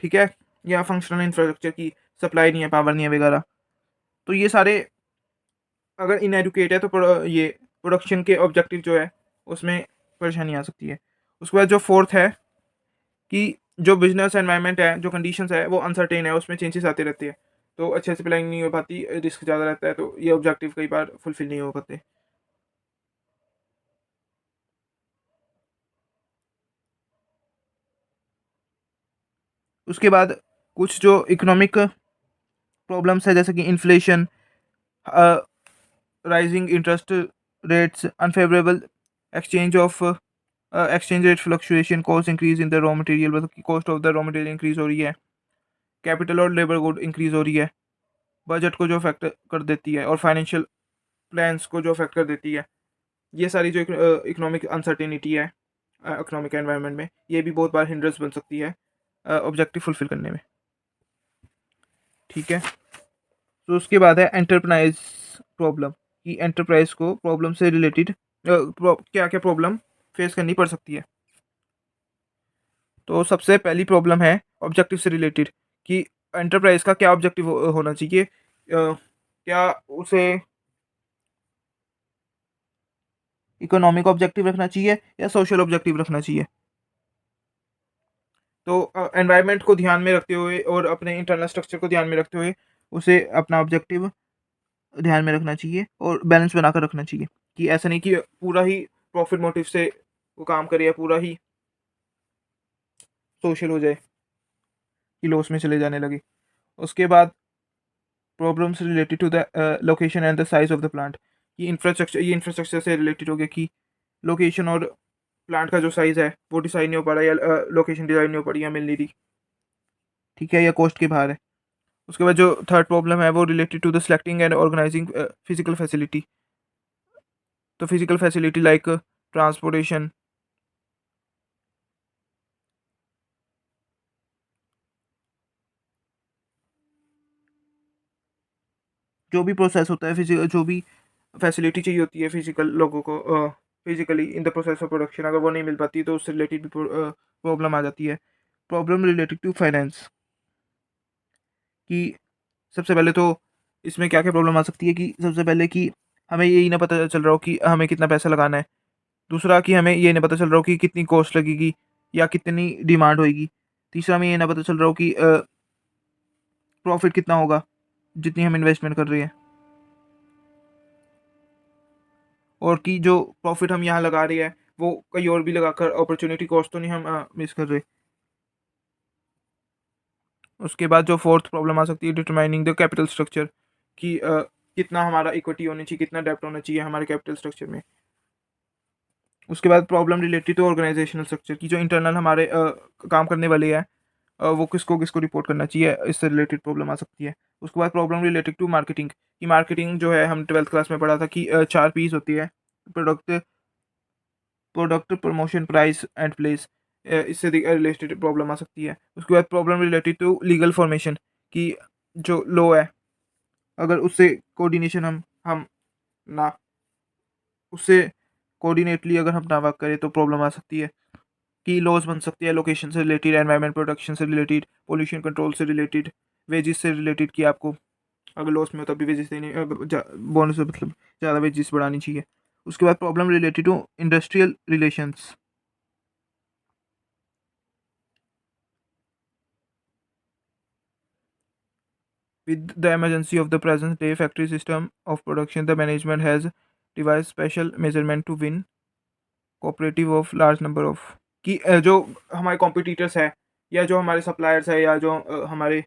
ठीक है, या फंक्शनल इंफ्रास्ट्रक्चर की सप्लाई नहीं है, पावर नहीं है वगैरह। तो ये सारे अगर इनएडुकेट है तो ये प्रोडक्शन के ऑब्जेक्टिव जो है उसमें परेशानी आ सकती है। उसके बाद जो फोर्थ है कि जो बिजनेस एनवायरनमेंट है, जो कंडीशंस है वो अनसर्टेन है, उसमें चेंजेस आते रहते हैं, तो अच्छे से प्लानिंग नहीं हो पाती, रिस्क ज़्यादा रहता है, तो ये ऑब्जेक्टिव कई बार फुलफिल नहीं हो पाते। उसके बाद कुछ जो इकोनॉमिक प्रॉब्लम्स है, जैसे कि inflation, rising interest rates, unfavourable exchange of exchange rate fluctuation, cost increase in the raw material, मतलब कि cost of the raw material increase हो रही है, कैपिटल और लेबर गुड इंक्रीज हो रही है, बजट को जो अफेक्ट कर देती है, और फाइनेंशियल प्लान्स को जो अफेक्ट कर देती है। ये सारी जो इकोनॉमिक अनसर्टेनिटी है इकोनॉमिक एनवायरनमेंट में, ये भी बहुत बार हिंड्रेंस बन सकती है ऑब्जेक्टिव फुलफिल करने में। ठीक है, तो उसके बाद है एंटरप्राइज प्रॉब्लम, कि एंटरप्राइज को प्रॉब्लम से रिलेटेड क्या क्या प्रॉब्लम फेस करनी पड़ सकती है। तो सबसे पहली प्रॉब्लम है ऑब्जेक्टिव से रिलेटेड, कि एंटरप्राइज का क्या ऑब्जेक्टिव होना चाहिए, क्या उसे इकोनॉमिक ऑब्जेक्टिव रखना चाहिए या सोशल ऑब्जेक्टिव रखना चाहिए। तो एनवायरनमेंट को ध्यान में रखते हुए और अपने इंटरनल स्ट्रक्चर को ध्यान में रखते हुए उसे अपना ऑब्जेक्टिव ध्यान में रखना चाहिए और बैलेंस बनाकर रखना चाहिए, कि ऐसा नहीं कि पूरा ही प्रॉफिट मोटिव से वो काम करे या पूरा ही सोशल हो जाए कि लॉस में चले जाने लगे। उसके बाद problems related to the location and the size of the plant, कि इंफ्रास्ट्रक्चर से रिलेटेड हो गया, कि लोकेशन और प्लांट का जो साइज़ है वो डिसाइड नहीं हो पा रहा, या लोकेशन डिसाइड नहीं हो पा रही, या मिल नहीं रही, ठीक है, या कॉस्ट के बाहर है। उसके बाद जो थर्ड प्रॉब्लम है वो related to the selecting and organising physical facility, तो फिजिकल फैसिलिटी लाइक ट्रांसपोर्टेशन, जो भी प्रोसेस होता है फिजिकल, जो भी फैसिलिटी चाहिए होती है फिजिकल लोगों को physically in the process of production, अगर वो नहीं मिल पाती तो उससे रिलेटेड भी प्रॉब्लम आ जाती है। प्रॉब्लम रिलेटेड टू फाइनेंस, कि सबसे पहले तो इसमें क्या क्या प्रॉब्लम आ सकती है कि सबसे पहले कि हमें यही ना पता चल रहा हो कि हमें कितना पैसा लगाना है। दूसरा कि हमें ये नहीं पता चल रहा हो कि कितनी कॉस्ट लगेगी या कितनी डिमांड होएगी। तीसरा हमें ये ना पता चल रहा हो कि प्रॉफिट कितना होगा जितनी हम इन्वेस्टमेंट कर रहे हैं, और कि जो प्रॉफिट हम यहाँ लगा रहे हैं वो कहीं और भी लगाकर अपॉर्चुनिटी कॉस्ट तो नहीं हम मिस कर रहे। उसके बाद जो फोर्थ प्रॉब्लम आ सकती है, डिटरमाइनिंग द कैपिटल स्ट्रक्चर, कि कितना हमारा इक्विटी होनी चाहिए, कितना डेप्ट होना चाहिए हमारे कैपिटल स्ट्रक्चर में। उसके बाद problem related to organisational structure, की जो इंटरनल हमारे काम करने वाले हैं वो किसको किसको रिपोर्ट करना चाहिए, इससे रिलेटेड प्रॉब्लम आ सकती है। उसके बाद प्रॉब्लम रिलेटेड टू मार्केटिंग, कि मार्केटिंग जो है हम 12th क्लास में पढ़ा था कि 4 पीस होती है, product product promotion price and place, इससे रिलेटेड प्रॉब्लम आ सकती है। उसके बाद problem related to legal formation, कि जो लॉ है अगर उससे कोऑर्डिनेशन हम ना उससे कोऑर्डिनेटली अगर हम ना वर्क करें तो प्रॉब्लम आ सकती है। की लॉज बन सकती है लोकेशन से रिलेटेड, एनवायरनमेंट प्रोटेक्शन से रिलेटेड, पोल्यूशन कंट्रोल से रिलेटेड, वेजेस से रिलेटेड, कि आपको अगर लॉस में हो तब भी वेजेस देने, बोनस मतलब ज़्यादा वेजेस बढ़ानी चाहिए। उसके बाद problem related to industrial relations, with the emergency of the present day factory system of production, the management has devised special measurement to win cooperative of large number of, कि जो हमारे competitors है या जो हमारे सप्लायर्स है या जो हमारे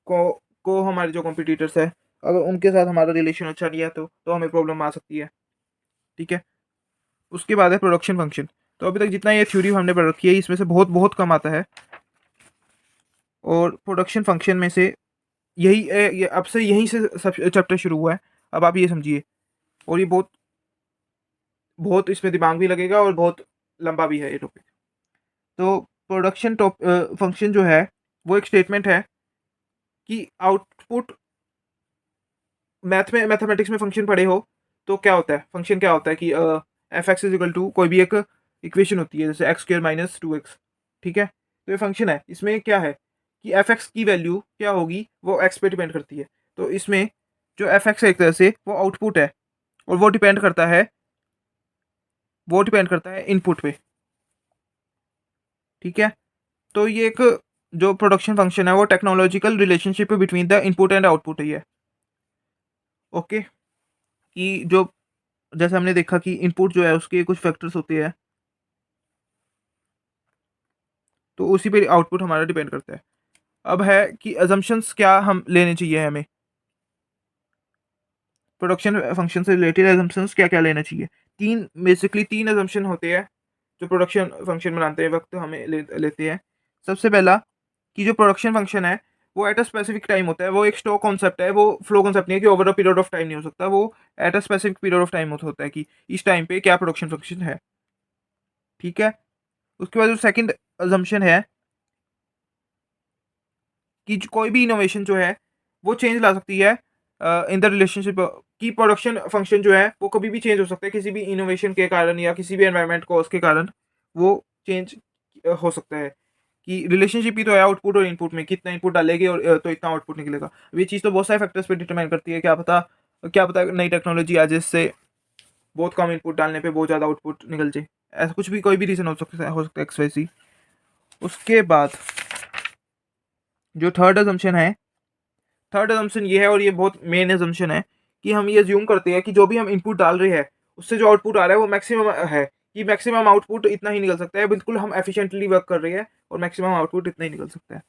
को हमारे जो कॉम्पिटिटर्स है, अगर उनके साथ हमारा रिलेशन अच्छा नहीं है तो हमें प्रॉब्लम आ सकती है। ठीक है। उसके बाद है प्रोडक्शन फंक्शन। तो अभी तक जितना ये थ्योरी हमने पढ़ रखी है इसमें से बहुत बहुत कम आता है, और प्रोडक्शन फंक्शन में से ये अब से यहीं से सब चैप्टर शुरू हुआ है। अब आप ये समझिए, और ये बहुत बहुत इसमें दिमाग भी लगेगा और बहुत लंबा भी है ये टॉपिक। तो प्रोडक्शन फंक्शन जो है वो एक स्टेटमेंट है कि आउटपुट, मैथमेटिक्स में फंक्शन पढ़े हो तो क्या होता है, फंक्शन क्या होता है कि F X is equal to कोई भी एक इक्वेशन होती है जैसे एक्स स्क्र माइनस 2x। ठीक है। तो ये फंक्शन है, इसमें क्या है कि एफ एक्स की वैल्यू क्या होगी वो एक्स पे डिपेंड करती है। तो इसमें जो एफ एक्स है एक तरह से वो आउटपुट है, और वो डिपेंड करता है इनपुट पे। ठीक है। तो ये एक जो प्रोडक्शन फंक्शन है वो technological relationship between the input and output है। ओके। कि जो जैसे हमने देखा कि इनपुट जो है उसके कुछ फैक्टर्स होते हैं, तो उसी पे आउटपुट हमारा डिपेंड करता है। अब है कि अजम्पशंस क्या हम लेने चाहिए हमें, प्रोडक्शन फंक्शन से रिलेटेड अजम्पशंस क्या क्या लेना चाहिए। बेसिकली तीन अजम्पशन होते हैं जो प्रोडक्शन फंक्शन बनाते वक्त हमें लेते हैं। सबसे पहला कि जो प्रोडक्शन फंक्शन है वो एट अ स्पेसिफिक टाइम होता है, वो एक स्टॉक कॉन्सेप्ट है, वो फ्लो कॉन्सेप्ट नहीं है कि over a period of time नहीं हो सकता, वो at a specific period of time होता है कि इस टाइम पे क्या प्रोडक्शन फंक्शन है। ठीक है। उसके बाद जो सेकंड अजम्पशन है कि कोई भी इनोवेशन जो है वो चेंज ला सकती है इन द रिलेशनशिप, की प्रोडक्शन फंक्शन जो है वो कभी भी चेंज हो सकता है किसी भी इनोवेशन के कारण या किसी भी एनवायरनमेंट कॉज के कारण वो चेंज हो सकता है। कि रिलेशनशिप ही तो है आउटपुट और इनपुट में, कितना इनपुट डालेगी और तो इतना आउटपुट निकलेगा। अब ये चीज़ तो बहुत सारे फैक्टर्स पे डिटरमाइन करती है, क्या पता नई टेक्नोलॉजी आ जिससे बहुत कम इनपुट डालने पे बहुत ज़्यादा आउटपुट निकल जाए। ऐसा कुछ भी कोई भी रीज़न हो सकता है एक्स वाई ज़ेड। उसके बाद जो थर्ड अजम्पशन ये है, और ये बहुत मेन अजम्पशन है, कि हम ये ज्यूम करते हैं कि जो भी हम इनपुट डाल रहे हैं उससे जो आउटपुट आ रहा है वो मैक्सिमम है, कि मैक्सिमम आउटपुट इतना ही निकल सकता है, बिल्कुल हम एफिशिएंटली वर्क कर रहे हैं और मैक्सिमम आउटपुट इतना ही निकल सकता है।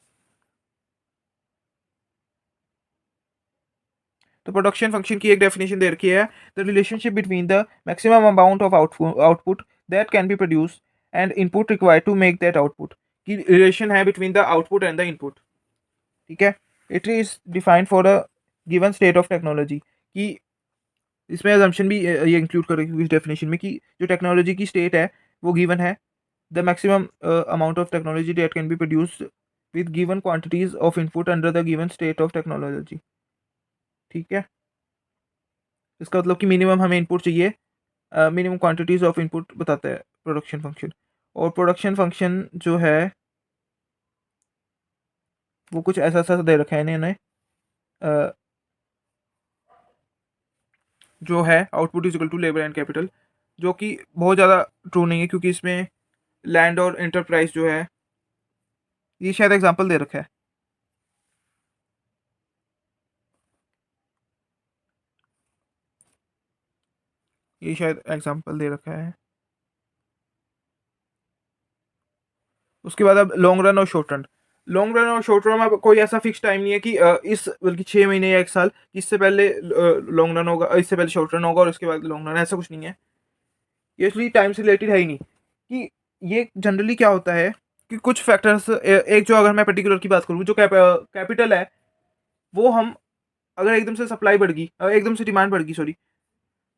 तो प्रोडक्शन फंक्शन की एक डेफिनेशन दे रखी है, the relationship between the maximum amount of output that can be produce and input required to make that output, की रिलेशन है between the output and the input. ठीक है। It is defined for a given state of technology, कि इसमें assumption भी ये include करेगी इस डेफिनेशन में, कि जो टेक्नोलॉजी की स्टेट है वो गिवन है, the maximum amount of technology that can be produced with given quantities of input under the given state of technology. ठीक है, इसका मतलब कि मिनिमम हमें इनपुट चाहिए, मिनिमम क्वांटिटीज ऑफ इनपुट बताता है प्रोडक्शन फंक्शन। और प्रोडक्शन फंक्शन जो है वो कुछ ऐसा ऐसा दे रखा है इन्होंने, अ, जो है output is equal to labour and capital, जो कि बहुत ज़्यादा ट्रू नहीं है, क्योंकि इसमें लैंड और एंटरप्राइज जो है, ये शायद एग्जांपल दे रखा है। ये शायद एग्जांपल दे रखा है। उसके बाद अब लॉन्ग रन और शॉर्ट रन। लॉन्ग रन और शॉर्ट रन में कोई ऐसा फिक्स टाइम नहीं है कि इस बल्कि 6 महीने या 1 साल, इससे पहले लॉन्ग रन होगा, इससे पहले शॉर्ट रन होगा और उसके बाद लॉन्ग रन, ऐसा कुछ नहीं है। ये इसलिए टाइम से रिलेटेड है ही नहीं। कि ये जनरली क्या होता है कि कुछ फैक्टर्स, एक जो अगर मैं पर्टिकुलर की बात करूँ, जो कैपिटल है, वो हम अगर एकदम से सप्लाई बढ़ गई, एकदम से डिमांड बढ़ गई सॉरी,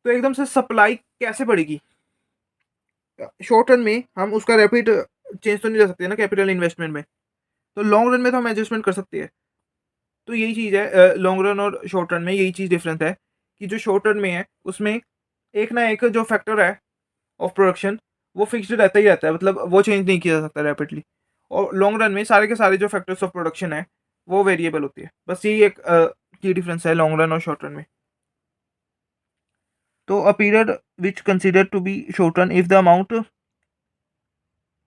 तो एकदम से सप्लाई कैसे बढ़ेगी? शॉर्ट रन में हम उसका रैपिड चेंज तो नहीं ले सकते ना कैपिटल इन्वेस्टमेंट में, तो लॉन्ग रन में तो हम एडजस्टमेंट कर सकते हैं। तो यही चीज़ है, लॉन्ग रन और शॉर्ट रन में यही चीज़ डिफरेंस है कि जो शॉर्ट रन में है उसमें एक ना एक जो फैक्टर है ऑफ प्रोडक्शन, वो फिक्स्ड रहता ही रहता है, मतलब वो चेंज नहीं किया जा सकता रैपिडली। और लॉन्ग रन में सारे के सारे जो फैक्टर्स ऑफ प्रोडक्शन है वो वेरिएबल होती है। बस यही एक की डिफरेंस है लॉन्ग रन और शॉर्ट रन में। तो a period which considered to be short run if the amount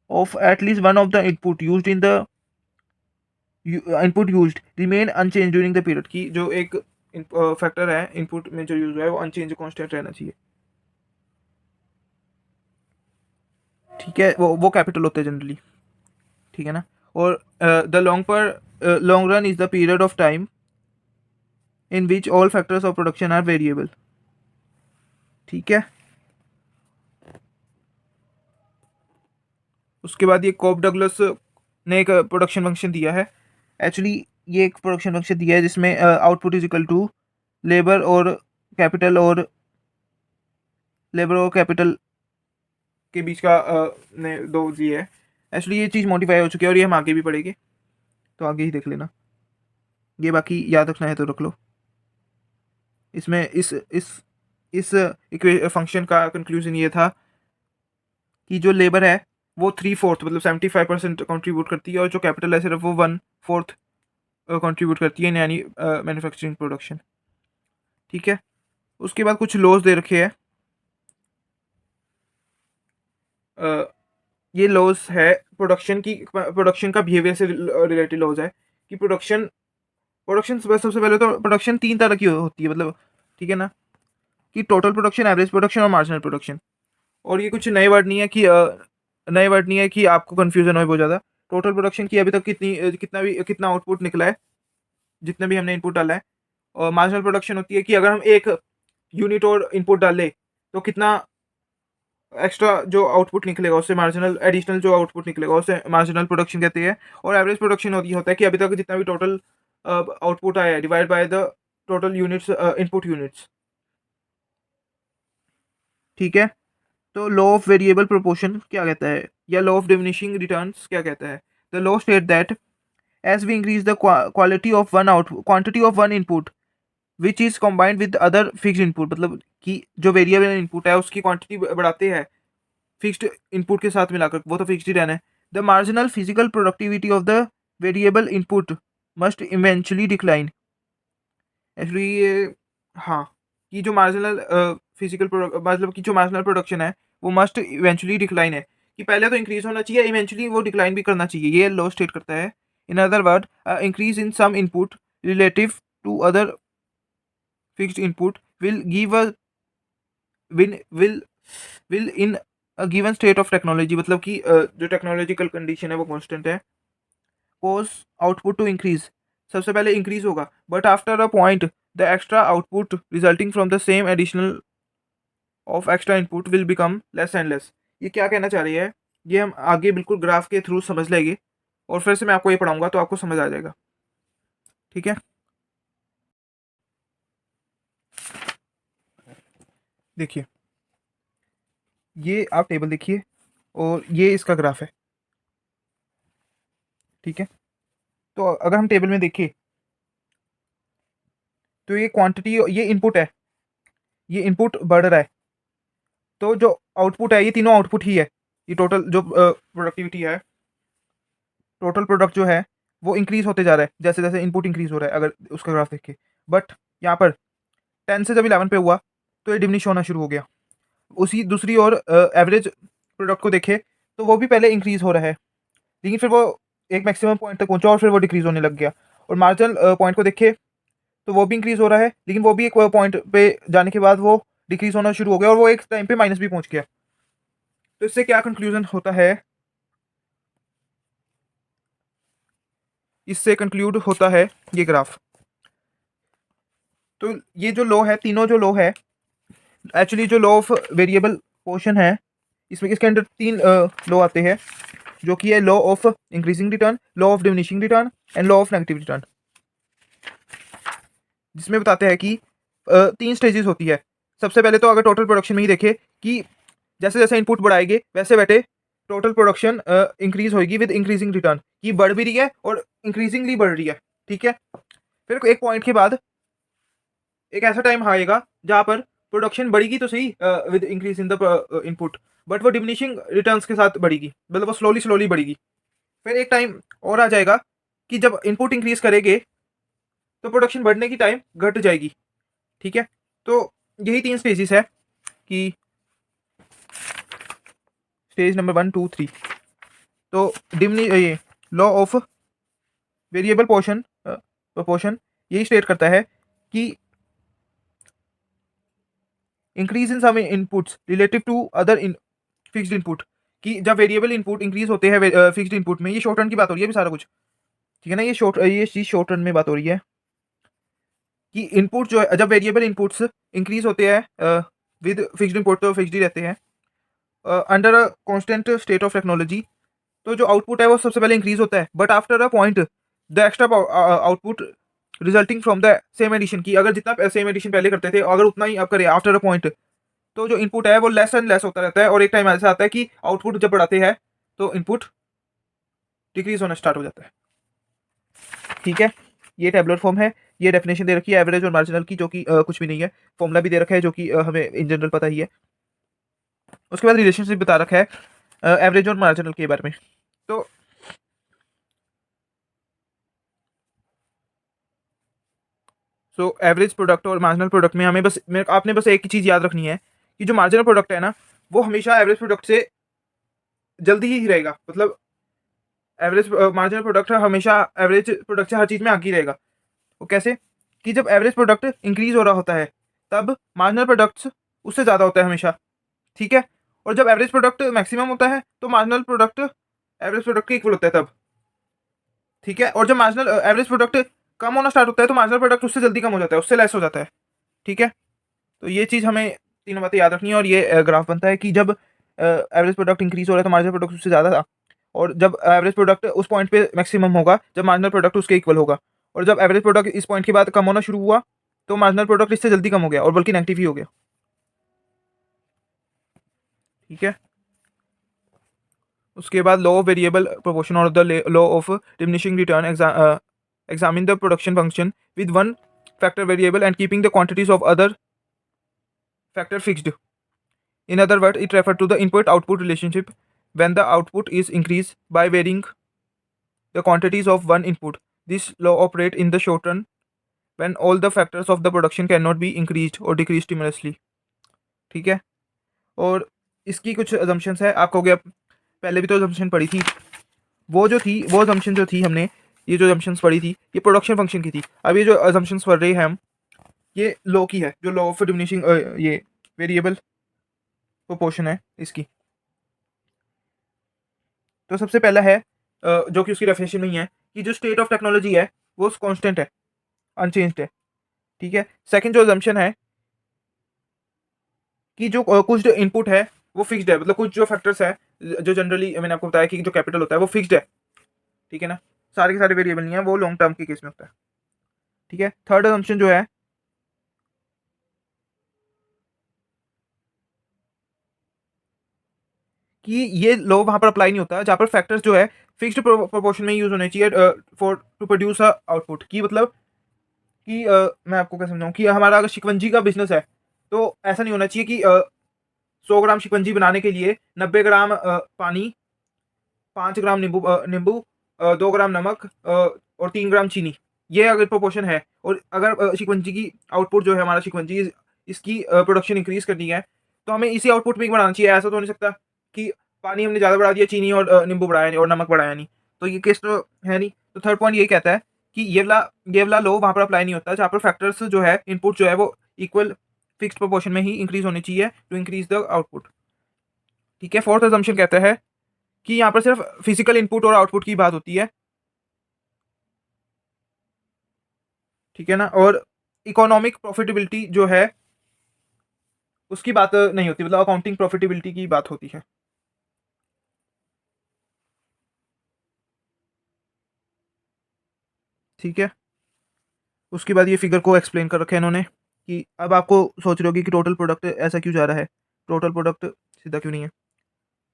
of at least one of the input used in the input used remain unchange during the period, की जो एक factor है input में जो use हुआ है वो unchange constant रहना चाहिए। ठीक है, वो कैपिटल होते हैं जनरली। ठीक है ना। और the long run is the period of time in which all factors of production are variable. ठीक है। उसके बाद ये कॉब डगलस ने एक प्रोडक्शन फंक्शन दिया है। एक्चुअली ये एक प्रोडक्शन फंक्शन दिया है जिसमें output is equal to labour और कैपिटल, और लेबर और कैपिटल के बीच का ने दो दिए है। एक्चुअली ये चीज़ मॉडिफाई हो चुकी है और ये हम आगे भी पढ़ेंगे, तो आगे ही देख लेना। ये बाकी याद रखना है तो रख लो। इसमें इस फंक्शन का कंक्लूजन ये था कि जो लेबर है वो 3/4 मतलब 75% कॉन्ट्रीब्यूट करती है, और जो कैपिटल है सिर्फ वो 1/4 कंट्रीब्यूट करती है, यानी मैन्युफैक्चरिंग प्रोडक्शन। ठीक है। उसके बाद कुछ लॉज दे रखे हैं। ये लॉज है प्रोडक्शन का बिहेवियर से रिलेटेड लॉज है कि प्रोडक्शन प्रोडक्शन सबसे पहले तो प्रोडक्शन 3 तरह की होती है, मतलब ठीक है ना, कि टोटल प्रोडक्शन, एवरेज प्रोडक्शन और मार्जिनल प्रोडक्शन। और ये कुछ नए वर्ड नहीं है कि आपको कंफ्यूजन हो बहुत ज़्यादा। टोटल प्रोडक्शन की अभी तक कितना आउटपुट निकला है, जितना भी हमने इनपुट डाला है। और मार्जिनल प्रोडक्शन होती है कि अगर हम एक यूनिट और इनपुट डालें तो कितना एक्स्ट्रा जो आउटपुट निकलेगा उससे मार्जिनल एडिशनल जो आउटपुट निकलेगा उससे मार्जिनल प्रोडक्शन कहते हैं। और एवरेज प्रोडक्शन होता है कि अभी तक जितना भी टोटल आउटपुट आया है divide by the total units, input units. ठीक है। तो लॉ ऑफ वेरिएबल प्रोपोर्शन क्या कहता है, या लॉ ऑफ डिमिनिशिंग रिटर्न्स क्या कहता है? The law state that as we increase the quality of one out quantity of one input which is combined with other fixed input, मतलब कि जो वेरिएबल इनपुट है उसकी क्वांटिटी बढ़ाते हैं फिक्स्ड इनपुट के साथ मिलाकर, वो तो फिक्स्ड ही रहना है। The marginal physical productivity of the variable input must eventually decline. Actually ये, हाँ, कि जो मार्जिनल फिजिकल मतलब कि जो मार्जिनल प्रोडक्शन है वो मस्ट इवेंचुअली डिक्लाइन है, कि पहले तो इंक्रीज होना चाहिए, इवेंचुअली वो डिक्लाइन भी करना चाहिए, ये लॉ स्टेट करता है। In other word, increase in some input relative to other fixed input will give a will in a given state of technology, मतलब कि जो टेक्नोलॉजिकल कंडीशन है वो कांस्टेंट है, कोज आउटपुट टू इंक्रीज, सबसे पहले इंक्रीज होगा, but after a point the extra output resulting from the same additional of extra input will become less and less. ये क्या कहना चाह रही है, ये हम आगे बिल्कुल ग्राफ के थ्रू समझ लेंगे, और फिर से मैं आपको ये पढ़ाऊंगा तो आपको समझ आ जाएगा। ठीक है। देखिए, ये आप टेबल देखिए और ये इसका ग्राफ है। ठीक है। तो अगर हम टेबल में देखें तो ये क्वांटिटी, ये इनपुट है, ये इनपुट बढ़ रहा है, तो जो आउटपुट है ये तीनों आउटपुट ही है। ये टोटल जो प्रोडक्टिविटी है, टोटल प्रोडक्ट जो है वो इंक्रीज होते जा रहा है जैसे जैसे इनपुट इंक्रीज हो रहा है, अगर उसका ग्राफ देखे। बट यहाँ पर 10 से जब 11 पे हुआ तो ये डिमिनिश होना शुरू हो गया। उसी दूसरी ओर एवरेज प्रोडक्ट को देखे तो वो भी पहले इंक्रीज हो रहा है, लेकिन फिर वो एक मैक्सिमम पॉइंट तक पहुंचा और फिर वो डिक्रीज होने लग गया। और मार्जिनल पॉइंट को देखे तो वो भी इंक्रीज हो रहा है, लेकिन वो भी एक पॉइंट पे जाने के बाद वो डिक्रीज होना शुरू हो गया और वो एक टाइम पे माइनस भी पहुंच गया। तो इससे क्या कंक्लूजन होता है, इससे कंक्लूड होता है ये ग्राफ। तो ये जो लो है, तीनों जो लो है, एक्चुअली जो लॉ ऑफ वेरिएबल पोर्शन है, इसमें इसके अंदर तीन लॉ आते हैं, जो कि है law of increasing return, law of diminishing return and law of negative return, जिसमें बताते हैं कि तीन स्टेजेस होती है। सबसे पहले तो अगर टोटल प्रोडक्शन में ही देखे कि जैसे जैसे इनपुट बढ़ाएंगे वैसे बैठे टोटल प्रोडक्शन इंक्रीज होगी विद इंक्रीजिंग रिटर्न, की बढ़ भी रही है और इंक्रीजिंगली बढ़ रही है। ठीक है, फिर एक पॉइंट के बाद एक ऐसा टाइम आएगा जहाँ पर प्रोडक्शन बढ़ेगी तो सही with increase in the input, but वो डिमिनिशिंग रिटर्न्स के साथ बढ़ेगी, मतलब वो स्लोली स्लोली बढ़ेगी। फिर एक टाइम और आ जाएगा कि जब इनपुट इंक्रीज करेंगे तो प्रोडक्शन बढ़ने की टाइम घट जाएगी। ठीक है, तो यही तीन स्टेजेस है कि स्टेज नंबर 1 2 3। तो ये law of variable portion proportion यही स्टेट करता है कि increase in some inputs relative to other in fixed input, कि जब वेरिएबल इनपुट इंक्रीज होते हैं फिक्स्ड इनपुट में, ये शॉर्ट रन की बात हो रही है अभी सारा कुछ। ठीक है ना, ये चीज शॉर्ट रन में बात हो रही है कि इनपुट जो है, जब वेरिएबल इनपुट्स इंक्रीज होते हैं विद फिक्स्ड इनपुट तो फिक्स्ड ही रहते हैं under a constant state of technology, तो जो आउटपुट है वो सबसे पहले इंक्रीज होता है, but after a point the extra output resulting from the same addition, की अगर जितना सेम एडिशन पहले करते थे अगर उतना ही अब करे आफ्टर अ पॉइंट, तो जो इनपुट है वो लेस एंड लेस होता रहता है और एक टाइम ऐसा आता है कि आउटपुट जब बढ़ाते हैं तो इनपुट डिक्रीज होना स्टार्ट हो जाता है। ठीक है, ये टेबुलर फॉर्म है, ये डेफिनेशन दे रखी है एवरेज और मार्जिनल की, जो कि कुछ भी नहीं है, फॉर्मूला भी दे रखा है जो कि हमें इन जनरल पता ही है। उसके बाद रिलेशनशिप बता रखा है एवरेज और मार्जिनल के बारे में। तो एवरेज प्रोडक्ट और मार्जिनल प्रोडक्ट में हमें बस आपने बस एक ही चीज़ याद रखनी है कि जो मार्जिनल प्रोडक्ट है ना वो हमेशा एवरेज प्रोडक्ट से जल्दी ही रहेगा, मतलब एवरेज मार्जिनल प्रोडक्ट हमेशा एवरेज प्रोडक्ट से हर चीज़ में आगे ही रहेगा। वो कैसे, कि जब एवरेज प्रोडक्ट इंक्रीज हो रहा होता है तब मार्जिनल प्रोडक्ट्स उससे ज़्यादा होता है हमेशा। ठीक है, और जब एवरेज प्रोडक्ट मैक्सिमम होता है तो मार्जिनल प्रोडक्ट एवरेज प्रोडक्ट के इक्वल होता है तब। ठीक है, और जब मार्जिनल एवरेज प्रोडक्ट कम होना स्टार्ट होता है तो मार्जिनल प्रोडक्ट उससे जल्दी कम हो जाता है, उससे लेस हो जाता है। ठीक है, तो ये चीज़ हमें तीनों बातें याद रखनी है, और ये ग्राफ बनता है कि जब एवरेज प्रोडक्ट इंक्रीज हो रहा है तो मार्जिनल प्रोडक्ट उससे ज़्यादा था, और जब एवरेज प्रोडक्ट उस पॉइंट पे मैक्सिमम होगा जब मार्जिनल प्रोडक्ट उसके इक्वल होगा, और जब एवरेज प्रोडक्ट इस पॉइंट के बाद कम होना शुरू हुआ तो मार्जिनल प्रोडक्ट इससे जल्दी कम हो गया और बल्कि नेगेटिव ही हो गया। ठीक है, उसके बाद लॉ ऑफ वेरिएबल प्रोपोर्शन और the law of diminishing return examine the production function with one factor variable and keeping the quantities of other factor fixed. In other words, it refers to the input-output relationship when the output is increased by varying the quantities of one input. This law operates in the short run when all the factors of the production cannot be increased or decreased simultaneously. ठीक है, और इसकी कुछ assumptions है, आप कहोगे अब पहले भी तो assumption पढ़ी थी, वो जो थी वो assumption जो थी हमने, ये जो assumptions पढ़ी थी ये प्रोडक्शन फंक्शन की थी। अब ये जो assumptions पढ़ रहे हैं हम, ये लॉ की है, जो लॉ ऑफ डिमिनिशिंग ये वेरिएबल प्रोपोर्शन है इसकी। तो सबसे पहला है जो कि उसकी डेफिनेशन में ही है कि जो स्टेट ऑफ टेक्नोलॉजी है वो कांस्टेंट है, अनचेंज्ड है। ठीक है, सेकंड जो अजम्पशन है कि जो कुछ जो इनपुट है वो फिक्स्ड है, मतलब कुछ जो फैक्टर्स है जो जनरली मैंने आपको बताया कि जो कैपिटल होता है वो फिक्स्ड है। ठीक है ना, सारे के सारे वेरिएबल नहीं है, वो लॉन्ग टर्म के केस में होता है। ठीक है, थर्ड अजम्पशन जो है कि ये लॉ वहां पर अप्लाई नहीं होता जहाँ पर फैक्टर्स जो है फिक्स्ड प्रोपोर्शन में यूज होने चाहिए for to produce a output, की मतलब कि मैं आपको क्या समझाऊँ कि हमारा अगर शिकंजी का बिज़नेस है, तो ऐसा नहीं होना चाहिए कि 100 ग्राम शिकंजी बनाने के लिए 90 ग्राम पानी, 5 ग्राम नींबू 2 ग्राम नमक और 3 ग्राम चीनी, ये अगर प्रोपोर्शन है और अगर शिकंजी की आउटपुट जो है हमारा शिकंजी इसकी प्रोडक्शन इंक्रीज़ करनी है, तो हमें इसी आउटपुट में ही बढ़ाना चाहिए। ऐसा तो हो नहीं सकता कि पानी हमने ज़्यादा बढ़ा दिया, चीनी और नींबू बढ़ाया नहीं और नमक बढ़ाया नहीं, तो ये केस तो है नहीं। तो थर्ड पॉइंट यही कहता है कि ये वाला लॉ वहाँ पर अप्लाई नहीं होता, जहाँ पर फैक्टर्स जो है, इनपुट जो है वो इक्वल फिक्स्ड प्रोपोर्शन में ही इंक्रीज़ होनी चाहिए टू इंक्रीज़ द आउटपुट। ठीक है, फोर्थ असम्पशन कहता है कि यहाँ पर सिर्फ फिजिकल इनपुट और आउटपुट की बात होती है, ठीक है ना, और इकोनॉमिक प्रॉफिटेबिलिटी जो है उसकी बात नहीं होती, मतलब अकाउंटिंग प्रॉफिटेबिलिटी की बात होती है। ठीक है, उसके बाद ये फिगर को एक्सप्लेन कर रखा है इन्होंने कि अब आपको सोच रहे होगी कि टोटल प्रोडक्ट ऐसा क्यों जा रहा है, टोटल प्रोडक्ट सीधा क्यों नहीं है।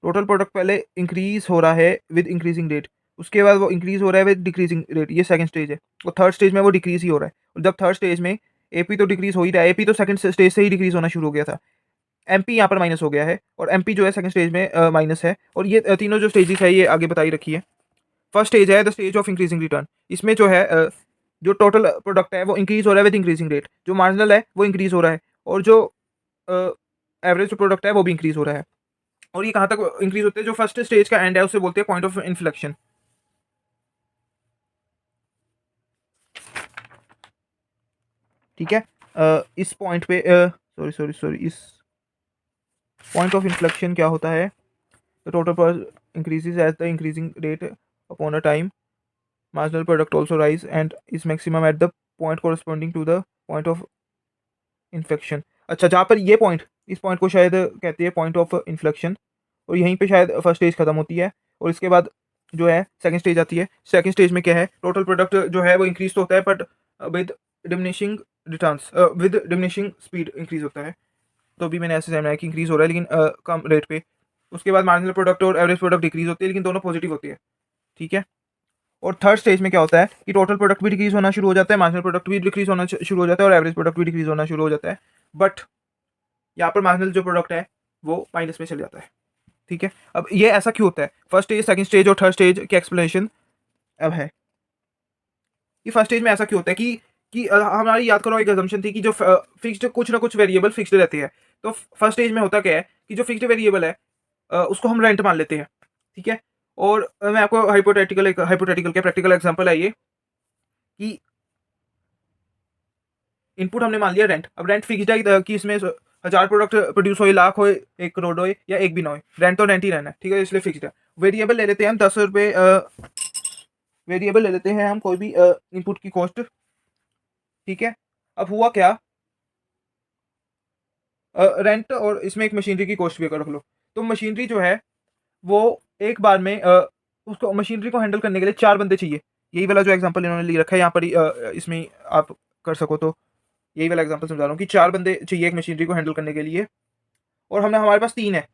टोटल प्रोडक्ट पहले इंक्रीज हो रहा है विद इंक्रीजिंग रेट, उसके बाद वो इंक्रीज हो रहा है विद डिक्रीजिंग रेट, ये सेकंड स्टेज है। और थर्ड स्टेज में वो डिक्रीज ही हो रहा है, और जब थर्ड स्टेज में एपी तो डिक्रीज हो ही रहा है, एपी तो सेकंड स्टेज से ही डिक्रीज होना शुरू हो गया था, एमपी यहाँ पर माइनस हो गया है और एमपी जो है सेकंड स्टेज में माइनस है। और ये तीनों जो स्टेजेस है ये आगे बताई रखी है। फर्स्ट स्टेज है the stage of increasing return, इसमें जो है जो टोटल प्रोडक्ट है वो इंक्रीज हो रहा है विद इंक्रीजिंग रेट, जो मार्जिनल है वो इंक्रीज हो रहा है और जो एवरेज प्रोडक्ट है वो भी इंक्रीज हो रहा है। और ये कहाँ तक इंक्रीज होते हैं, जो फर्स्ट स्टेज का एंड है उसे बोलते हैं पॉइंट ऑफ इन्फ्लेक्शन। ठीक है, इस पॉइंट पे सॉरी सॉरी सॉरी इस पॉइंट ऑफ इन्फ्लेक्शन क्या होता है, the total price increases at the increasing rate upon a time, marginal product also rise and is maximum at the point corresponding to the point of inflection। अच्छा, जहाँ पर ये point, इस point को शायद कहते हैं पॉइंट ऑफ इन्फ्लेक्शन, और यहीं पे शायद फर्स्ट स्टेज खत्म होती है और इसके बाद जो है सेकंड स्टेज आती है। सेकंड स्टेज में क्या है, टोटल प्रोडक्ट जो है वो इंक्रीज तो होता है but with diminishing returns, with diminishing speed increase होता है। तो अभी मैंने ऐसे समझा है कि इंक्रीज हो रहा है लेकिन कम रेट पे। उसके बाद मार्जिनल प्रोडक्ट और एवरेज प्रोडक्ट डिक्रीज होती है लेकिन दोनों पॉजिटिव होती है। ठीक है, और थर्ड स्टेज में क्या होता है कि टोटल प्रोडक्ट भी डिक्रीज होना शुरू हो जाता है, मार्जिनल प्रोडक्ट भी डिक्रीज होना शुरू हो जाता है और एवरेज प्रोडक्ट भी डिक्रीज होना शुरू हो जाता है। बट यहाँ पर मार्जिनल जो प्रोडक्ट है वो माइनस में चल जाता है। ठीक है, अब ये ऐसा क्यों होता है, फर्स्ट स्टेज, सेकंड स्टेज और थर्ड स्टेज की एक्सप्लेनेशन अब है कि फर्स्ट स्टेज में ऐसा क्यों होता है कि हमारी याद करो एक assumption थी कि जो फिक्स्ड कुछ ना कुछ वेरिएबल फिक्स्ड रहती है। तो फर्स्ट स्टेज में होता क्या है कि जो फिक्स्ड वेरिएबल है उसको हम रेंट मान लेते हैं। ठीक है, और मैं आपको हाइपोथेटिकल क्या प्रैक्टिकल एग्जांपल है ये कि इनपुट हमने मान लिया रेंट। अब रेंट फिक्स्ड है कि इसमें 1000 प्रोडक्ट प्रोड्यूस हो, लाख हो, 1 करोड़ हो या एक भी ना हो, रेंट तो रेंट ही रहना है। ठीक है, इसलिए फिक्स्ड है। वेरिएबल ले लेते हैं हम 10 रुपये, वेरिएबल ले लेते हैं हम कोई भी इनपुट की कॉस्ट। ठीक है, अब हुआ क्या, रेंट और इसमें एक मशीनरी की कॉस्ट भी अगर रख लो, तो मशीनरी जो है वो एक बार में उसको मशीनरी को हैंडल करने के लिए 4 बंदे चाहिए। यही वाला जो एग्जांपल इन्होंने ले रखा है यहाँ पर इसमें आप कर सको तो यही वाला एग्जांपल समझा रहा हूँ कि 4 बंदे चाहिए एक मशीनरी को हैंडल करने के लिए, और हमारे पास 3 है।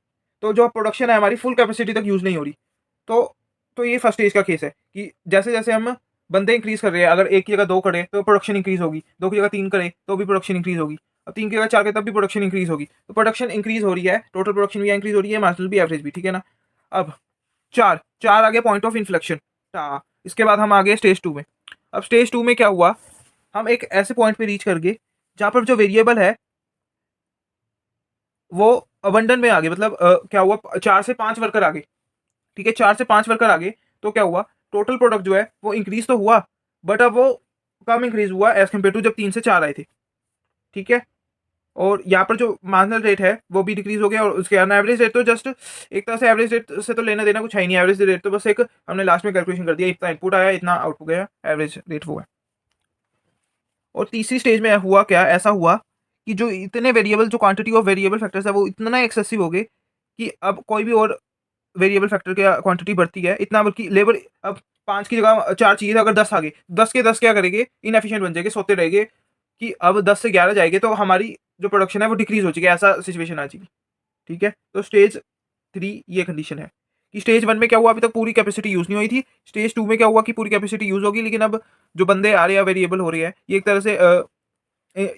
तो जो प्रोडक्शन है हमारी फुल कैपेसिटी तक यूज़ नहीं हो रही। तो ये फर्स्ट स्टेज का केस है कि जैसे जैसे हम बंदे इंक्रीज कर रहे हैं, अगर एक की जगह 2 करे तो प्रोडक्शन इंक्रीज होगी, 2 की जगह 3 करे तो भी प्रोडक्शन इंक्रीज होगी, अब 3 की जगह 4 करे तब भी प्रोडक्शन इंक्रीज होगी। तो प्रोडक्शन इंक्रीज हो रही है, टोटल प्रोडक्शन भी इंक्रीज हो रही है, मार्जिनल भी, एवरेज भी। ठीक है ना, अब चार चार आ गया पॉइंट ऑफ इन्फ्लेक्शन। इसके बाद हम आ गए स्टेज 2 में। अब स्टेज 2 में क्या हुआ, हम एक ऐसे पॉइंट पे रीच कर गए जहाँ पर जो वेरिएबल है वो अबंडन में आ गए, मतलब क्या हुआ, 4 से 5 वर्कर आ गए। ठीक है, 4 से 5 वर्कर आ गए तो क्या हुआ, टोटल प्रोडक्ट जो है वो इंक्रीज तो हुआ बट अब वो कम इंक्रीज हुआ एज कम्पेयर टू जब 3 से 4 आए थे। ठीक है, और यहाँ पर जो मार्जिनल रेट है वो भी डिक्रीज हो गया, और उसके अन एवरेज रेट तो जस्ट एक तरह से एवरेज रेट से तो लेना देना कुछ है ही नहीं। एवरेज रेट तो बस एक हमने लास्ट में कैलकुलेशन कर दिया, इतना इनपुट आया इतना आउटपुट गया, एवरेज रेट वो है। और तीसरी स्टेज में हुआ क्या, ऐसा हुआ कि जो इतने वेरिएबल, जो क्वांटिटी ऑफ वेरिएबल फैक्टर्स है वो इतना एक्सेसिव हो गए कि अब कोई भी और वेरिएबल फैक्टर की क्वांटिटी बढ़ती है इतना, बल्कि लेबर अब 5 की जगह 4 चाहिए था, अगर 10 आ गए, 10 के 10 क्या करेंगे, इनएफिशिएंट बन जाएंगे, सोते रहेंगे कि अब 10 से 11 जाएंगे तो हमारी जो प्रोडक्शन है वो डिक्रीज हो जाएगी, ऐसा सिचुएशन आ जाएगी। ठीक है, तो स्टेज 3 ये कंडीशन है कि स्टेज 1 में क्या हुआ, अभी तक पूरी कैपेसिटी यूज़ नहीं हुई थी, स्टेज 2 में क्या हुआ कि पूरी कैपेसिटी यूज़ होगी, लेकिन अब जो बंदे आ रहे हैं वेरिएबल हो रही है, ये एक तरह से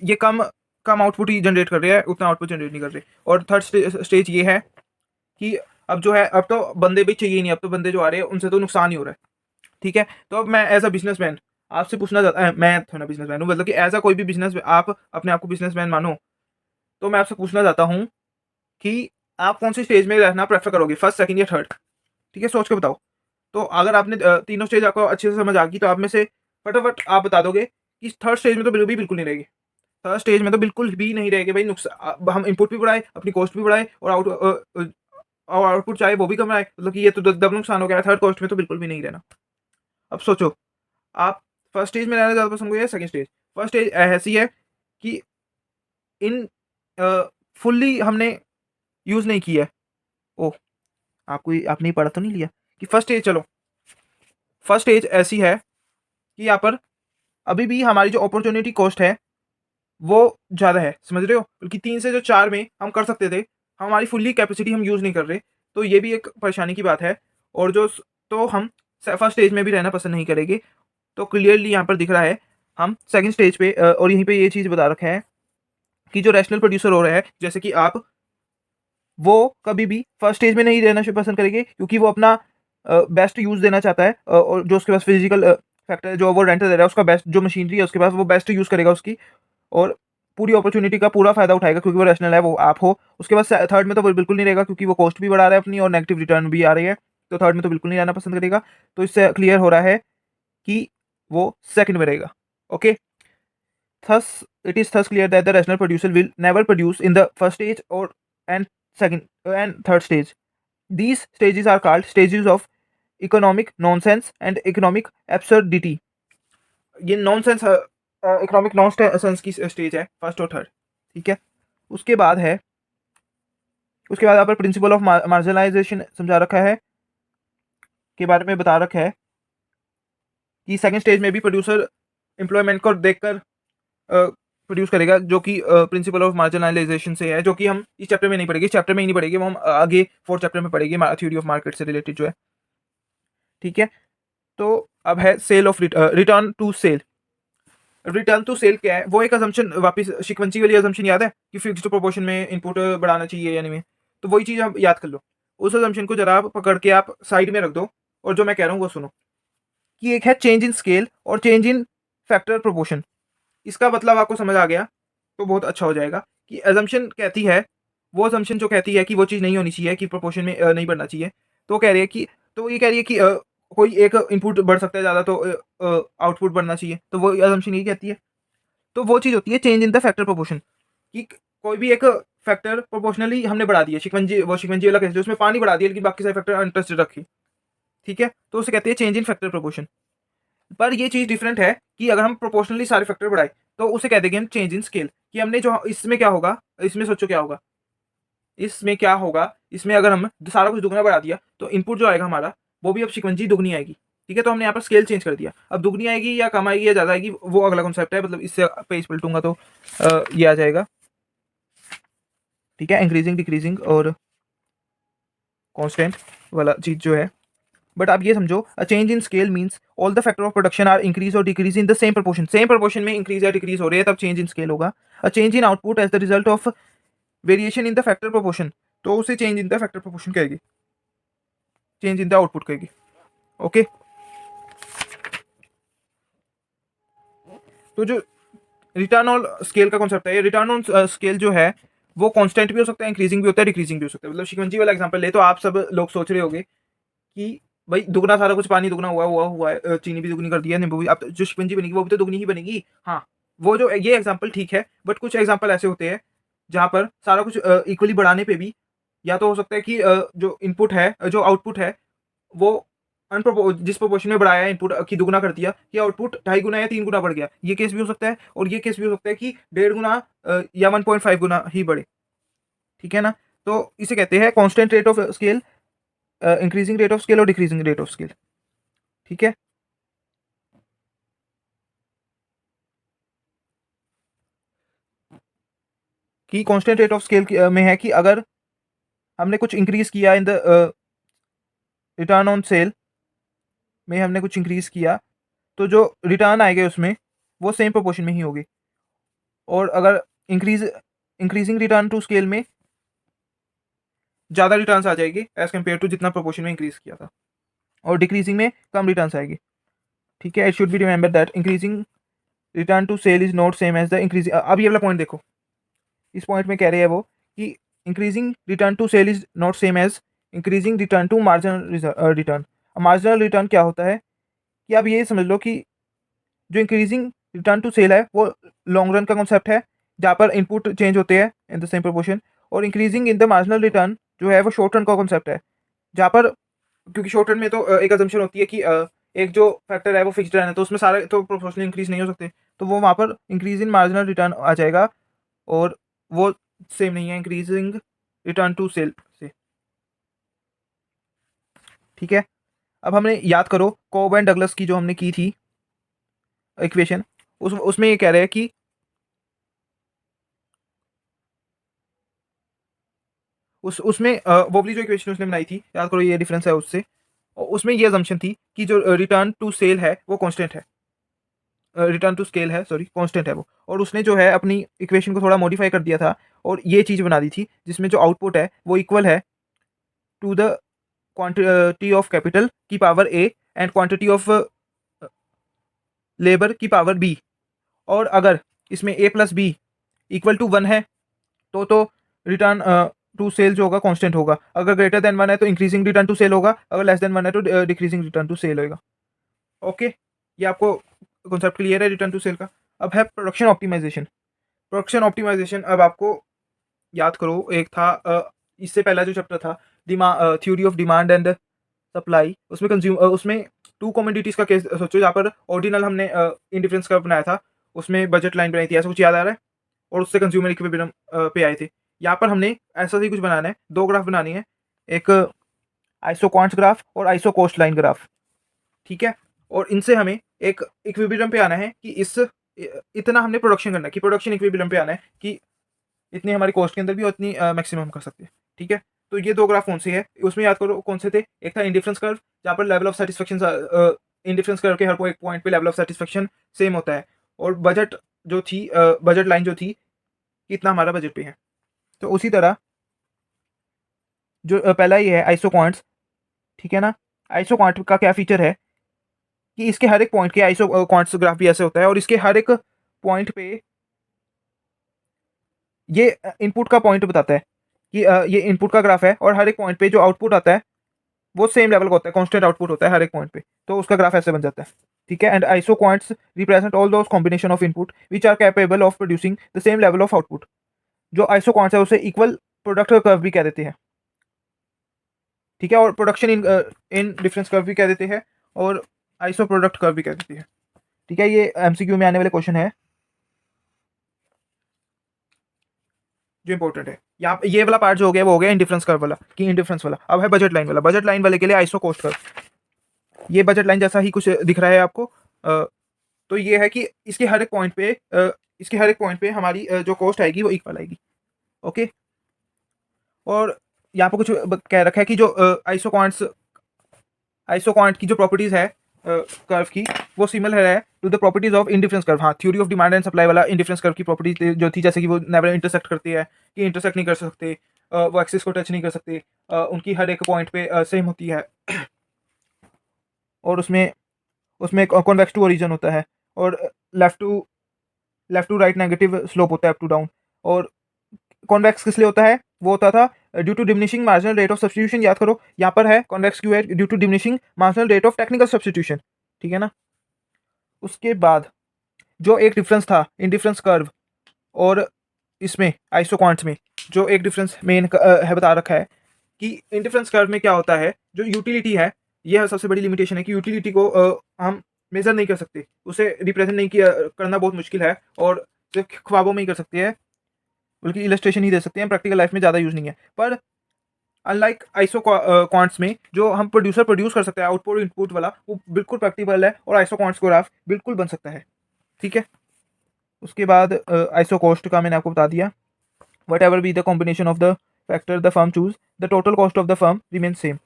ये कम कम आउटपुट ही जनरेट कर रहे हैं, उतना आउटपुट जनरेट नहीं कर रहे। और थर्ड स्टेज ये है कि अब जो है, अब तो बंदे भी चाहिए नहीं, अब तो बंदे जो आ रहे हैं उनसे तो नुकसान ही हो रहा है। ठीक है, तो अब मैं एज अ बिजनेसमैन आपसे पूछना चाहता मैं थोड़ा बिजनेसमैन हूँ, मतलब कि एज अ कोई भी बिजनेस आप अपने आप को बिजनेसमैन मानो, तो मैं आपसे पूछना चाहता हूँ कि आप कौन सी स्टेज में रहना प्रेफर करोगे, फर्स्ट, सेकंड या थर्ड? ठीक है, सोच के बताओ। तो अगर आपने तीनों स्टेज आपको अच्छे से समझ आ गई, तो आप में से फटाफट आप बता दोगे कि थर्ड स्टेज में तो बिल्कुल नहीं रहेगी। थर्ड स्टेज में तो बिल्कुल भी नहीं रहेगी भाई, नुकसान, हम इनपुट भी बढ़ाए, अपनी कॉस्ट भी बढ़ाए, और आउटपुट चाहे वो भी कम आए, मतलब कि ये तो डबल नुकसान हो गया। थर्ड कॉस्ट में तो बिल्कुल भी नहीं रहना। अब सोचो, आप फर्स्ट स्टेज में रहना ज़्यादा पसंद करोगे या सेकंड स्टेज? फर्स्ट स्टेज ऐसी है कि इन फुल्ली हमने यूज़ नहीं किया है। ओह! आपने ये पढ़ा तो नहीं लिया कि फर्स्ट स्टेज, चलो फर्स्ट स्टेज ऐसी है कि यहाँ पर अभी भी हमारी जो अपॉर्चुनिटी कॉस्ट है वो ज़्यादा है, समझ रहे हो? बल्कि 3 से जो 4 में हम कर सकते थे, हमारी फुल्ली कैपेसिटी हम यूज़ नहीं कर रहे, तो ये भी एक परेशानी की बात है। और जो तो हम फर्स्ट स्टेज में भी रहना पसंद नहीं करेंगे। तो क्लियरली यहाँ पर दिख रहा है, हम सेकंड स्टेज पे और यहीं पे ये चीज़ बता रखा है कि जो रैशनल प्रोड्यूसर हो रहा है, जैसे कि आप, वो कभी भी फर्स्ट स्टेज में नहीं रहना पसंद करेंगे, क्योंकि वो अपना बेस्ट यूज़ देना चाहता है, और जो उसके पास फिजिकल फैक्टर जो वो रेंट दे रहा है, उसका बेस्ट जो मशीनरी है उसके पास, वो बेस्ट यूज़ करेगा उसकी, और पूरी अपॉर्चुनिटी का पूरा फायदा उठाएगा, क्योंकि वो रैशनल है, वो आप हो। उसके बाद थर्ड में तो वो बिल्कुल नहीं रहेगा, क्योंकि वो कॉस्ट भी बढ़ा रहा है अपनी और नेगेटिव रिटर्न भी आ रही है, तो थर्ड में तो बिल्कुल नहीं रहना पसंद करेगा। तो इससे क्लियर हो रहा है कि वो सेकंड में रहेगा। Okay, thus it is thus clear that the rational producer will never produce in the first stage or and second and third stage. These stages are called stages of economic nonsense and economic absurdity. ये nonsense economic nonsense की stage है, first और third. ठीक है, उसके बाद है, उसके बाद यहाँ पर प्रिंसिपल ऑफ मार्जिनलाइजेशन समझा रखा है, के बारे में बता रखा है कि सेकंड स्टेज में भी प्रोड्यूसर एम्प्लॉयमेंट को देखकर प्रोड्यूस करेगा, जो कि प्रिंसिपल ऑफ मार्जिनलाइजेशन से है, जो कि हम इस चैप्टर में नहीं पढ़ेंगे, इस चैप्टर में ही नहीं पढ़ेंगे, वो हम आगे फोर्थ चैप्टर में पढ़ेंगे, थ्योरी ऑफ मार्केट से रिलेटेड जो है। ठीक है, तो अब है scale of return to scale. Return to scale क्या है? वो एक अजम्पशन, वापस शिकवंची वाली अजम्पशन याद है कि फिक्स्ड प्रोपोर्शन में इनपुट बढ़ाना चाहिए या नहीं में, तो वही चीज़ आप याद कर लो। उस अजम्पशन को जरा आप पकड़ के आप साइड में रख दो, और जो मैं कह रहा हूँ वो सुनो, कि एक है चेंज इन स्केल और चेंज इन फैक्टर प्रोपोर्शन। इसका मतलब आपको समझ आ गया तो बहुत अच्छा हो जाएगा कि अजम्पशन कहती है, वो अजम्पशन जो कहती है कि वो चीज़ नहीं होनी चाहिए, कि प्रोपोर्शन में नहीं बढ़ना चाहिए, तो कह रही है कि, तो ये कह रही है कि कोई एक इनपुट बढ़ सकता है ज़्यादा, तो आउटपुट बढ़ना चाहिए, तो वो अजम्पशन यही कहती है। तो वो चीज़ होती है change in the factor proportion, कि कोई भी एक फैक्टर प्रोपोर्शनली हमने बढ़ा दिया, शिकवंजी, वो शिकवंजी वाला केस, उसमें पानी बढ़ा दिया लेकिन बाकी सारे फैक्टर अनटच्ड रखी। ठीक है, तो उसे कहते हैं चेंज इन फैक्टर प्रोपोर्शन। पर ये चीज़ डिफरेंट है कि अगर हम प्रोपोर्शनली सारे फैक्टर बढ़ाए, तो उसे कह देंगे हम चेंज इन स्केल, कि हमने जो, इसमें क्या होगा, इसमें सोचो क्या होगा, इसमें क्या होगा, इसमें अगर हम सारा कुछ दुगना बढ़ा दिया, तो इनपुट जो आएगा हमारा, वो भी अब शिकवंजी दुगनी आएगी। ठीक है, तो हमने यहाँ पर स्केल चेंज कर दिया, अब दुगनी आएगी या कम आएगी या ज़्यादा आएगी, वो अगला कॉन्सेप्ट है, मतलब इससे पेज पलटूंगा तो ये आ जाएगा। ठीक है, इंक्रीजिंग डिक्रीजिंग और कांस्टेंट वाला चीज़ जो है। बट आप ये समझो, a change in scale means all the factor of production are increase और decrease in the same proportion, same proportion में इंक्रीज या डिक्रीज हो रही है, तब चेंज इन स्केल होगा। A change in output as the result of variation in the factor proportion, तो उसे change in the factor proportion कहेगी, चेंज इन द आउटपुट कहेगी। ओके, तो जो रिटर्न ऑन स्केल का कॉन्सेप्ट है, रिटर्न ऑन स्केल जो है वो कांस्टेंट भी हो सकता है, इंक्रीजिंग भी होता है, डिक्रीजिंग भी हो सकता है। मतलब शिकवंजी वाला एग्जांपल ले, तो आप सब लोग सोच रहे होंगे कि भाई दुगना सारा कुछ, पानी दुगना हुआ है, चीनी भी दुगनी कर दिया, नींबू भी, अब तो जो शिकंजी बनेगी वो भी तो दुगनी ही बनेगी। हाँ, वो जो ये एग्जांपल ठीक है, बट कुछ एग्जांपल ऐसे होते हैं जहाँ पर सारा कुछ इक्वली बढ़ाने पे भी, या तो हो सकता है कि जो इनपुट है, जो आउटपुट है, वो जिस प्रोपोर्शन में बढ़ाया इनपुट की दुगना कर दिया, कि आउटपुट 2.5 गुना या 3 गुना बढ़ गया, ये केस भी हो सकता है। और ये केस भी हो सकता है कि 1.5 गुना या 1.5 गुना ही बढ़े। ठीक है ना, तो इसे कहते हैं constant rate of scale, increasing rate of scale और डिक्रीजिंग रेट ऑफ स्केल। ठीक है, कि कांस्टेंट रेट ऑफ स्केल में है कि अगर हमने कुछ इंक्रीज किया in the return on sale में हमने कुछ इंक्रीज़ किया, तो जो रिटर्न आएगा उसमें वो सेम प्रोपोर्शन में ही होगी। और अगर इंक्रीजिंग रिटर्न टू स्केल में ज़्यादा रिटर्न्स आ जाएगी एज़ कम्पेयर टू जितना प्रोपोर्शन में इंक्रीज़ किया था, और डिक्रीजिंग में कम रिटर्न्स आएगी। ठीक है, it should be remember that increasing return to scale is not same as the increasing. अब ये वाला पॉइंट देखो, इस पॉइंट में कह रहे हैं वो कि increasing return to scale is not same as increasing return to marginal return. Marginal return क्या होता है कि आप ये समझ लो कि जो इंक्रीजिंग रिटर्न टू सेल है वो लॉन्ग रन का कॉन्सेप्ट है, जहाँ पर इनपुट चेंज होते हैं इन द सेम प्रोपोर्शन, और increasing in the marginal return जो है वो शॉर्ट रन का कॉन्सेप्ट है, जहाँ पर क्योंकि शॉर्ट रन में तो एक अजम्पशन होती है कि एक जो फैक्टर है वो फिक्स्ड रहना है, तो उसमें सारे तो प्रोपोर्शनली इंक्रीज नहीं हो सकते, तो वो वहाँ पर इंक्रीज इन मार्जिनल रिटर्न आ जाएगा, और वो सेम नहीं है इंक्रीजिंग रिटर्न टू सेल से। ठीक है, अब हमने याद करो कोब एंड डगलस की जो हमने की थी इक्वेशन, उसमें ये कह रहे हैं कि उसमें वोबली जो इक्वेशन उसने बनाई थी, याद करो ये डिफरेंस है उससे, और उसमें ये अजम्पशन थी कि जो रिटर्न टू सेल है वो कांस्टेंट है, रिटर्न टू स्केल है, सॉरी कांस्टेंट है वो, और उसने जो है अपनी इक्वेशन को थोड़ा मॉडिफाई कर दिया था और ये चीज़ बना दी थी जिसमें जो आउटपुट है वो इक्वल है to the quantity of capital की power A and quantity of labour की पावर बी, और अगर इसमें A plus B equal to 1 है तो रिटर्न टू सेल जो होगा कांस्टेंट होगा, अगर ग्रेटर देन 1 है तो इंक्रीजिंग रिटर्न टू सेल होगा, अगर लेस देन 1 है तो डिक्रीजिंग रिटर्न टू सेल होगा। ओके, ये आपको कॉन्सेप्ट क्लियर है रिटर्न टू सेल का। अब है प्रोडक्शन ऑप्टिमाइजेशन। प्रोडक्शन ऑप्टिमाइजेशन, अब आपको याद करो एक था इससे पहला जो चैप्टर था theory of demand and supply, उसमें उसमें टू कमोडिटीज़ का केस सोचो, जहाँ पर ऑर्डिनल हमने इंडिफरेंस कर्व बनाया था, उसमें बजट लाइन बनाई थी, ऐसा कुछ याद आ रहा है, और उससे कंज्यूमर इक्विलिब्रियम पे आए थे। यहाँ पर हमने ऐसा ही कुछ बनाना है, दो ग्राफ बनानी है, एक आइसो क्वांट्स ग्राफ और आइसो कॉस्ट लाइन ग्राफ। ठीक है, और इनसे हमें एक इक्विलिब्रियम पे आना है कि इतना हमने प्रोडक्शन करना है कि प्रोडक्शन इक्विलिब्रियम पे आना है कि इतनी हमारी कॉस्ट के अंदर भी और इतनी मैक्सिमम कर सकते हैं। ठीक है, तो ये दो ग्राफ कौन से है, उसमें याद करो कौन से थे, एक था इंडिफरेंस कर्व जहाँ पर level of satisfaction indifference curve के हर एक पॉइंट पे लेवल ऑफ सेटिस्फेक्शन सेम होता है, और बजट जो थी बजट लाइन जो थी कितना हमारा बजट पे है। तो उसी तरह जो पहला ही है आइसो क्वांट्स, ठीक है ना, आइसो क्वांट का क्या फीचर है कि इसके हर एक पॉइंट के आइसो क्वांट्स ग्राफ भी ऐसे होता है, और इसके हर एक पॉइंट पे ये इनपुट का पॉइंट बताता है कि ये इनपुट का ग्राफ है, और हर एक पॉइंट पे जो आउटपुट आता है वो सेम लेवल का होता है, कांस्टेंट आउटपुट होता है हर एक पॉइंट पे, तो उसका ग्राफ ऐसे बन जाता है। ठीक है, and isoquants represent all those combination of input which are capable of producing the same level of output. जो आइसो क्वांट्स है उसे इक्वल प्रोडक्ट कर्व भी कह देते हैं। ठीक है, और प्रोडक्शन इन डिफरेंस कर्व भी कह देते हैं, और आइसो प्रोडक्ट कर्व भी कह देते हैं। ठीक है, ये एमसीक्यू में आने वाले क्वेश्चन है जो इंपॉर्टेंट है। यहाँ ये वाला पार्ट जो हो गया वो हो गया इंडिफरेंस कर्व वाला कि इंडिफरेंस वाला। अब है बजट लाइन वाला। बजट लाइन वाले के लिए आइसो कॉस्ट कर्व, ये बजट लाइन जैसा ही कुछ दिख रहा है आपको। तो ये है कि इसके हर एक पॉइंट पे हमारी जो कॉस्ट आएगी वो इक्वल आएगी। ओके, और यहाँ पर कुछ कह रखा है कि जो आइसो क्वांट की जो प्रॉपर्टीज है कर्व की वो सिमिलर है to the properties of indifference curve. हाँ, theory of demand and supply वाला इंडिफरेंस कर्व की प्रॉपर्टी जो थी, जैसे कि वो नेवर इंटरसेक्ट करती है, कि इंटरसेक्ट नहीं कर सकते, वो एक्सिस को टच नहीं कर सकते, उनकी हर एक पॉइंट पे सेम होती है, और उसमें उसमें कॉन्वेक्स टू ओरिजिन होता है, और left to right negative slope होता है अप टू डाउन। और कॉन्वेक्स किस लिए होता है, वो होता था due to diminishing marginal rate of substitution. याद करो यहाँ पर है कॉन्वेक्स क्यों है, due to diminishing marginal rate of technical substitution. ठीक है ना, उसके बाद जो एक डिफरेंस था इन डिफरेंस कर्व और इसमें आइसो क्वांट्स में, जो एक डिफरेंस मेन है बता रखा है कि इन डिफरेंस कर्व में क्या होता है, जो यूटिलिटी है, यह सबसे बड़ी लिमिटेशन है कि यूटिलिटी को हम मेजर नहीं कर सकते, उसे रिप्रेजेंट नहीं किया करना बहुत मुश्किल है, और सिर्फ ख्वाबों में ही कर सकते हैं, बल्कि इलस्ट्रेशन ही दे सकते हैं, प्रैक्टिकल लाइफ में ज़्यादा यूज़ नहीं है। पर अनलाइक आइसो क्वांट्स में जो हम प्रोड्यूस कर सकते हैं आउटपुट इनपुट वाला, वो बिल्कुल प्रैक्टिकल है, और आइसो क्वांट्स ग्राफ बिल्कुल बन सकता है। ठीक है, उसके बाद आइसो कॉस्ट का मैंने आपको बता दिया। What ever be the combination of the factor the firm choose, the total cost of the firm remain same.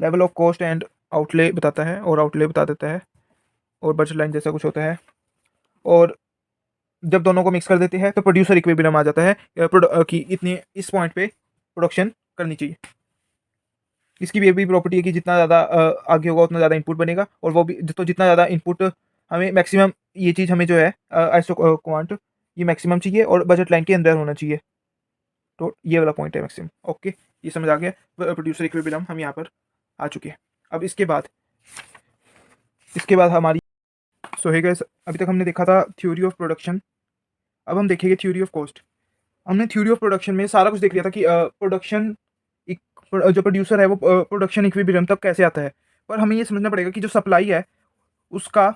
Level of cost and outlay बताता है और आउटले बता देता है, और बजट लाइन जैसा कुछ होता है। और जब दोनों को मिक्स कर देते हैं तो प्रोड्यूसर इक्विलिब्रियम आ जाता है कि इतने इस पॉइंट पे प्रोडक्शन करनी चाहिए। इसकी भी प्रॉपर्टी है कि जितना ज़्यादा आगे होगा उतना ज़्यादा इनपुट बनेगा, और वो भी तो जितना ज़्यादा इनपुट हमें मैक्सिमम, ये चीज़ हमें जो है आइसो क्वांट ये मैक्सिमम चाहिए और बजट लाइन के अंदर होना चाहिए। तो ये वाला पॉइंट है मैक्सिमम। ओके, ये समझ आ गया। प्रोड्यूसर इक्विलिब्रियम हम यहाँ पर आ चुके हैं। अब इसके बाद हमारी सो है गाइस, अभी तक हमने देखा था थ्योरी ऑफ प्रोडक्शन। अब हम देखेंगे थ्योरी ऑफ कॉस्ट। हमने थ्योरी ऑफ प्रोडक्शन में सारा कुछ देख लिया था कि प्रोडक्शन जो प्रोड्यूसर है वो प्रोडक्शन इक्विलिब्रियम तक कैसे आता है। पर हमें ये समझना पड़ेगा कि जो सप्लाई है उसका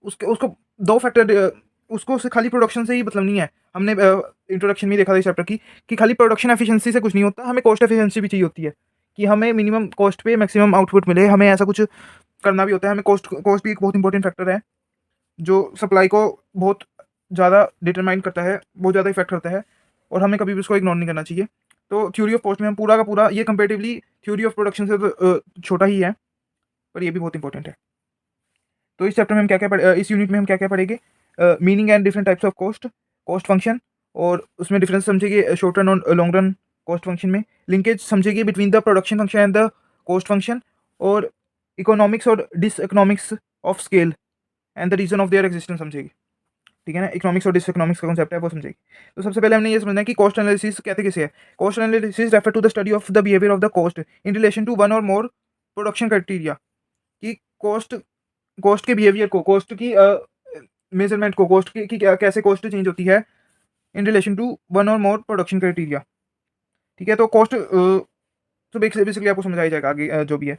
उसके उसको दो फैक्टर, उसको खाली प्रोडक्शन से ही मतलब नहीं है। हमने इंट्रोडक्शन में देखा था इस चैप्टर की कि खाली प्रोडक्शन एफिशिएंसी से कुछ नहीं होता, हमें कॉस्ट एफिशिएंसी भी चाहिए होती है कि हमें मिनिमम कॉस्ट पे मैक्सिमम आउटपुट मिले। हमें ऐसा कुछ करना भी होता है। हमें कॉस्ट भी एक बहुत इंपॉर्टेंट फैक्टर है जो सप्लाई को बहुत ज़्यादा डिटरमाइन करता है, बहुत ज़्यादा इफेक्ट करता है, और हमें कभी भी उसको इग्नोर नहीं करना चाहिए। तो थ्योरी ऑफ कॉस्ट में हम पूरा का पूरा, ये कंपेरेटिवली थ्योरी ऑफ प्रोडक्शन से तो छोटा ही है, पर ये भी बहुत इंपॉर्टेंट है। तो इस चैप्टर में हम क्या क्या इस यूनिट में हम क्या क्या पढ़ेंगे? Meaning and different types of cost function, और उसमें डिफरेंस समझेंगे शॉर्ट रन और लॉन्ग रन कॉस्ट फंक्शन में। लिंकेज समझेंगे between the production function and the cost function, और इकोनॉमिक्स और dis economics of scale and the reason of their existence समझेगी। ठीक है ना, इकोनॉमिक्स और डिस इकोनॉमिक्स का कॉन्सेप्ट है वो समझेगी। तो सबसे पहले हमने ये समझना है कि कॉस्ट एनालिसिस कहते किसे है। Cost analysis refer to the study of the behaviour of the cost in relation to one or more production criteria. कि कॉस्ट के बिहेवियर को, कॉस्ट की मेजरमेंट को, कॉस्ट की कैसे कॉस्ट चेंज होती है इन relation to one or more production criteria. ठीक है, तो कॉस्ट तो बेसिकली आपको समझ आ जाएगा आगे जो भी है।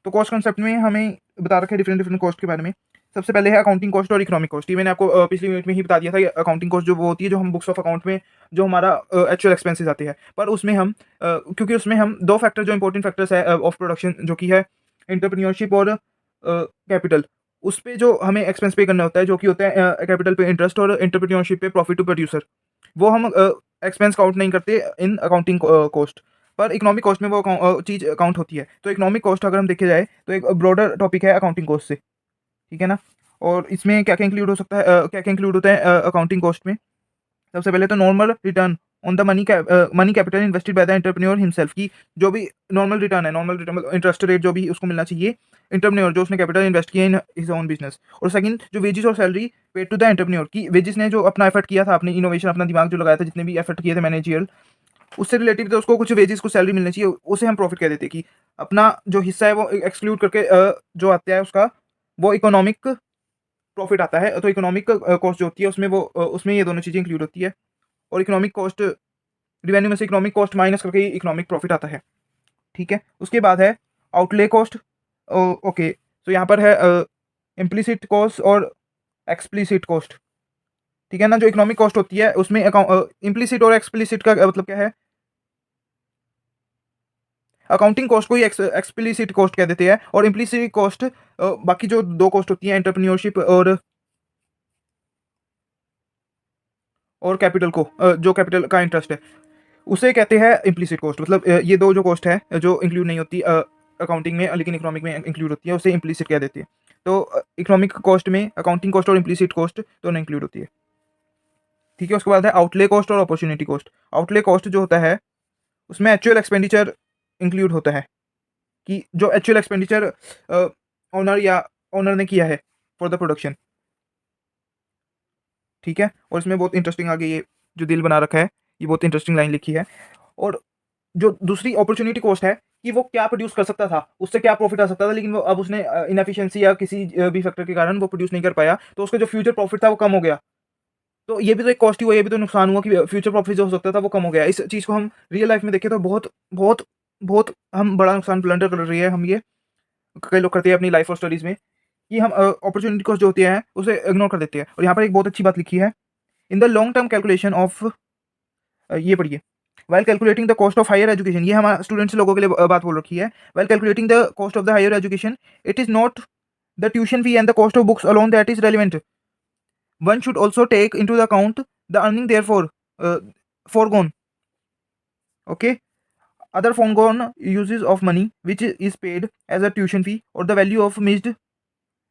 तो कॉस्ट कंसेप्ट में हमें बता रखा है डिफरेंट कॉस्ट के बारे में। सबसे पहले है अकाउंटिंग कॉस्ट और इकोनॉमिक कॉस्ट। ये मैंने आपको पिछली यूनिट में ही बता दिया था। अकाउंटिंग कॉस्ट जो वो होती है जो हम बुक्स ऑफ अकाउंट में जो हमारा एक्चुअल एक्सपेंसेस आते हैं, पर उसमें हम क्योंकि उसमें हम दो फैक्टर जो इंपॉर्टेंट फैक्टर्स है ऑफ प्रोडक्शन, जो कि है एंटरप्रेन्योरशिप और कैपिटल, उस पर जो हमें एक्सपेंस पे करना होता है, जो कि होता है कैपिटल पे इंटरेस्ट और एंटरप्रेन्योरशिप पे प्रॉफिट टू प्रोड्यूसर, वो हम एक्सपेंस काउंट नहीं करते इन अकाउंटिंग कॉस्ट। पर इकोनॉमिक कॉस्ट में वो चीज़ काउंट होती है। तो इकोनॉमिक कॉस्ट अगर हम देखे जाए तो एक ब्रॉडर टॉपिक है अकाउंटिंग कॉस्ट से। ठीक है ना, और इसमें क्या क्या इंक्लूड हो सकता है, क्या क्या इंक्लूड होता है अकाउंटिंग कॉस्ट में। सबसे पहले तो normal return on the money capital invested by the entrepreneur himself, की जो भी नॉर्मल रिटर्न है, नॉर्मल रिटर्न इंटरेस्ट रेट जो भी उसको मिलना चाहिए एंटरप्रेन्योर जो उसने कैपिटल इन्वेस्ट किया इन हिज ओन बिजनेस। और सेकंड, जो वेजेस और salary paid to the entrepreneur, की वेजेस ने जो अपना एफर्ट किया था, अपनी इनोवेशन, अपना दिमाग जो लगाया था, जितने भी एफर्ट किए थे मैनेजियल, उससे रिलेटिव तो उसको कुछ वेजेस, कुछ सैलरी मिलनी चाहिए, उसे हम प्रॉफिट कह देते हैं। कि अपना जो हिस्सा है वो एक्सक्लूड करके जो आता है उसका, वो इकोनॉमिक प्रॉफिट आता है। तो इकोनॉमिक कॉस्ट जो होती है उसमें वो उसमें ये दोनों चीज़ें इंक्लूड होती है। और इकोनॉमिक कॉस्ट रिवेन्यू में से इकोनॉमिक कॉस्ट माइनस करके इकोनॉमिक प्रॉफिट आता है। ठीक है, उसके बाद है आउटले कॉस्ट। ओके, तो यहाँ पर है इम्प्लिसिट कॉस्ट और एक्सप्लिसिट कॉस्ट। ठीक है ना, जो इकोनॉमिक कॉस्ट होती है उसमें इम्प्लिसिट और एक्सप्लिसिट का मतलब क्या है। अकाउंटिंग कॉस्ट को ही एक्सप्लिसिट कॉस्ट कह देते हैं, और इम्प्लिसिट कॉस्ट बाकी जो दो कॉस्ट होती है एंटरप्रेन्योरशिप और कैपिटल को, जो कैपिटल का इंटरेस्ट है, उसे कहते हैं इम्प्लिसिट कॉस्ट। मतलब ये दो जो कॉस्ट है जो इंक्लूड नहीं होती अकाउंटिंग में, लेकिन इकोनॉमिक में इंक्लूड होती है, उसे इम्प्लिसिट कह देते हैं। तो इकोनॉमिक कॉस्ट में अकाउंटिंग कॉस्ट और इम्प्लिसिट कॉस्ट दोनों इंक्लूड होती है। ठीक है, उसके बाद है आउटले कॉस्ट और अपॉर्चुनिटी कॉस्ट। आउटले कॉस्ट जो होता है उसमें एक्चुअल एक्सपेंडिचर इंक्लूड होता है, कि जो एक्चुअल एक्सपेंडिचर ओनर ने किया है फॉर द प्रोडक्शन। ठीक है, और इसमें बहुत इंटरेस्टिंग आगे ये जो दिल बना रखा है, ये बहुत इंटरेस्टिंग लाइन लिखी है। और जो दूसरी अपॉर्चुनिटी कॉस्ट है कि वो क्या प्रोड्यूस कर सकता था, उससे क्या प्रॉफिट आ सकता था, लेकिन वो अब उसने इनएफिशिएंसी या किसी भी फैक्टर के कारण वो प्रोड्यूस नहीं कर पाया, तो उसका जो फ्यूचर प्रॉफिट था वो कम हो गया। तो ये भी तो एक कॉस्ट ही हुआ, ये भी तो नुकसान हुआ कि फ्यूचर प्रॉफिट जो हो सकता था वो कम हो गया। इस चीज़ को हम रियल लाइफ में देखें तो बहुत बहुत बहुत हम बड़ा नुकसान ब्लंडर कर रही है हम, ये कई लोग करते हैं अपनी लाइफ और स्टडीज़ में, कि हम अपॉर्चुनिटी कॉस्ट जो होती है उसे इग्नोर कर देते हैं। और यहाँ पर एक बहुत अच्छी बात लिखी है, in the long term calculation of, ये पढ़िए, while calculating the cost of higher education, ये हमारे स्टूडेंट्स लोगों के लिए बात बोल रखी है। While calculating the cost of the higher education, it is not the tuition fee and the cost of books alone that is relevant, one should also take into the account the earning therefore foregone. Okay, other foregone uses of money which is paid as a tuition fee or the value of missed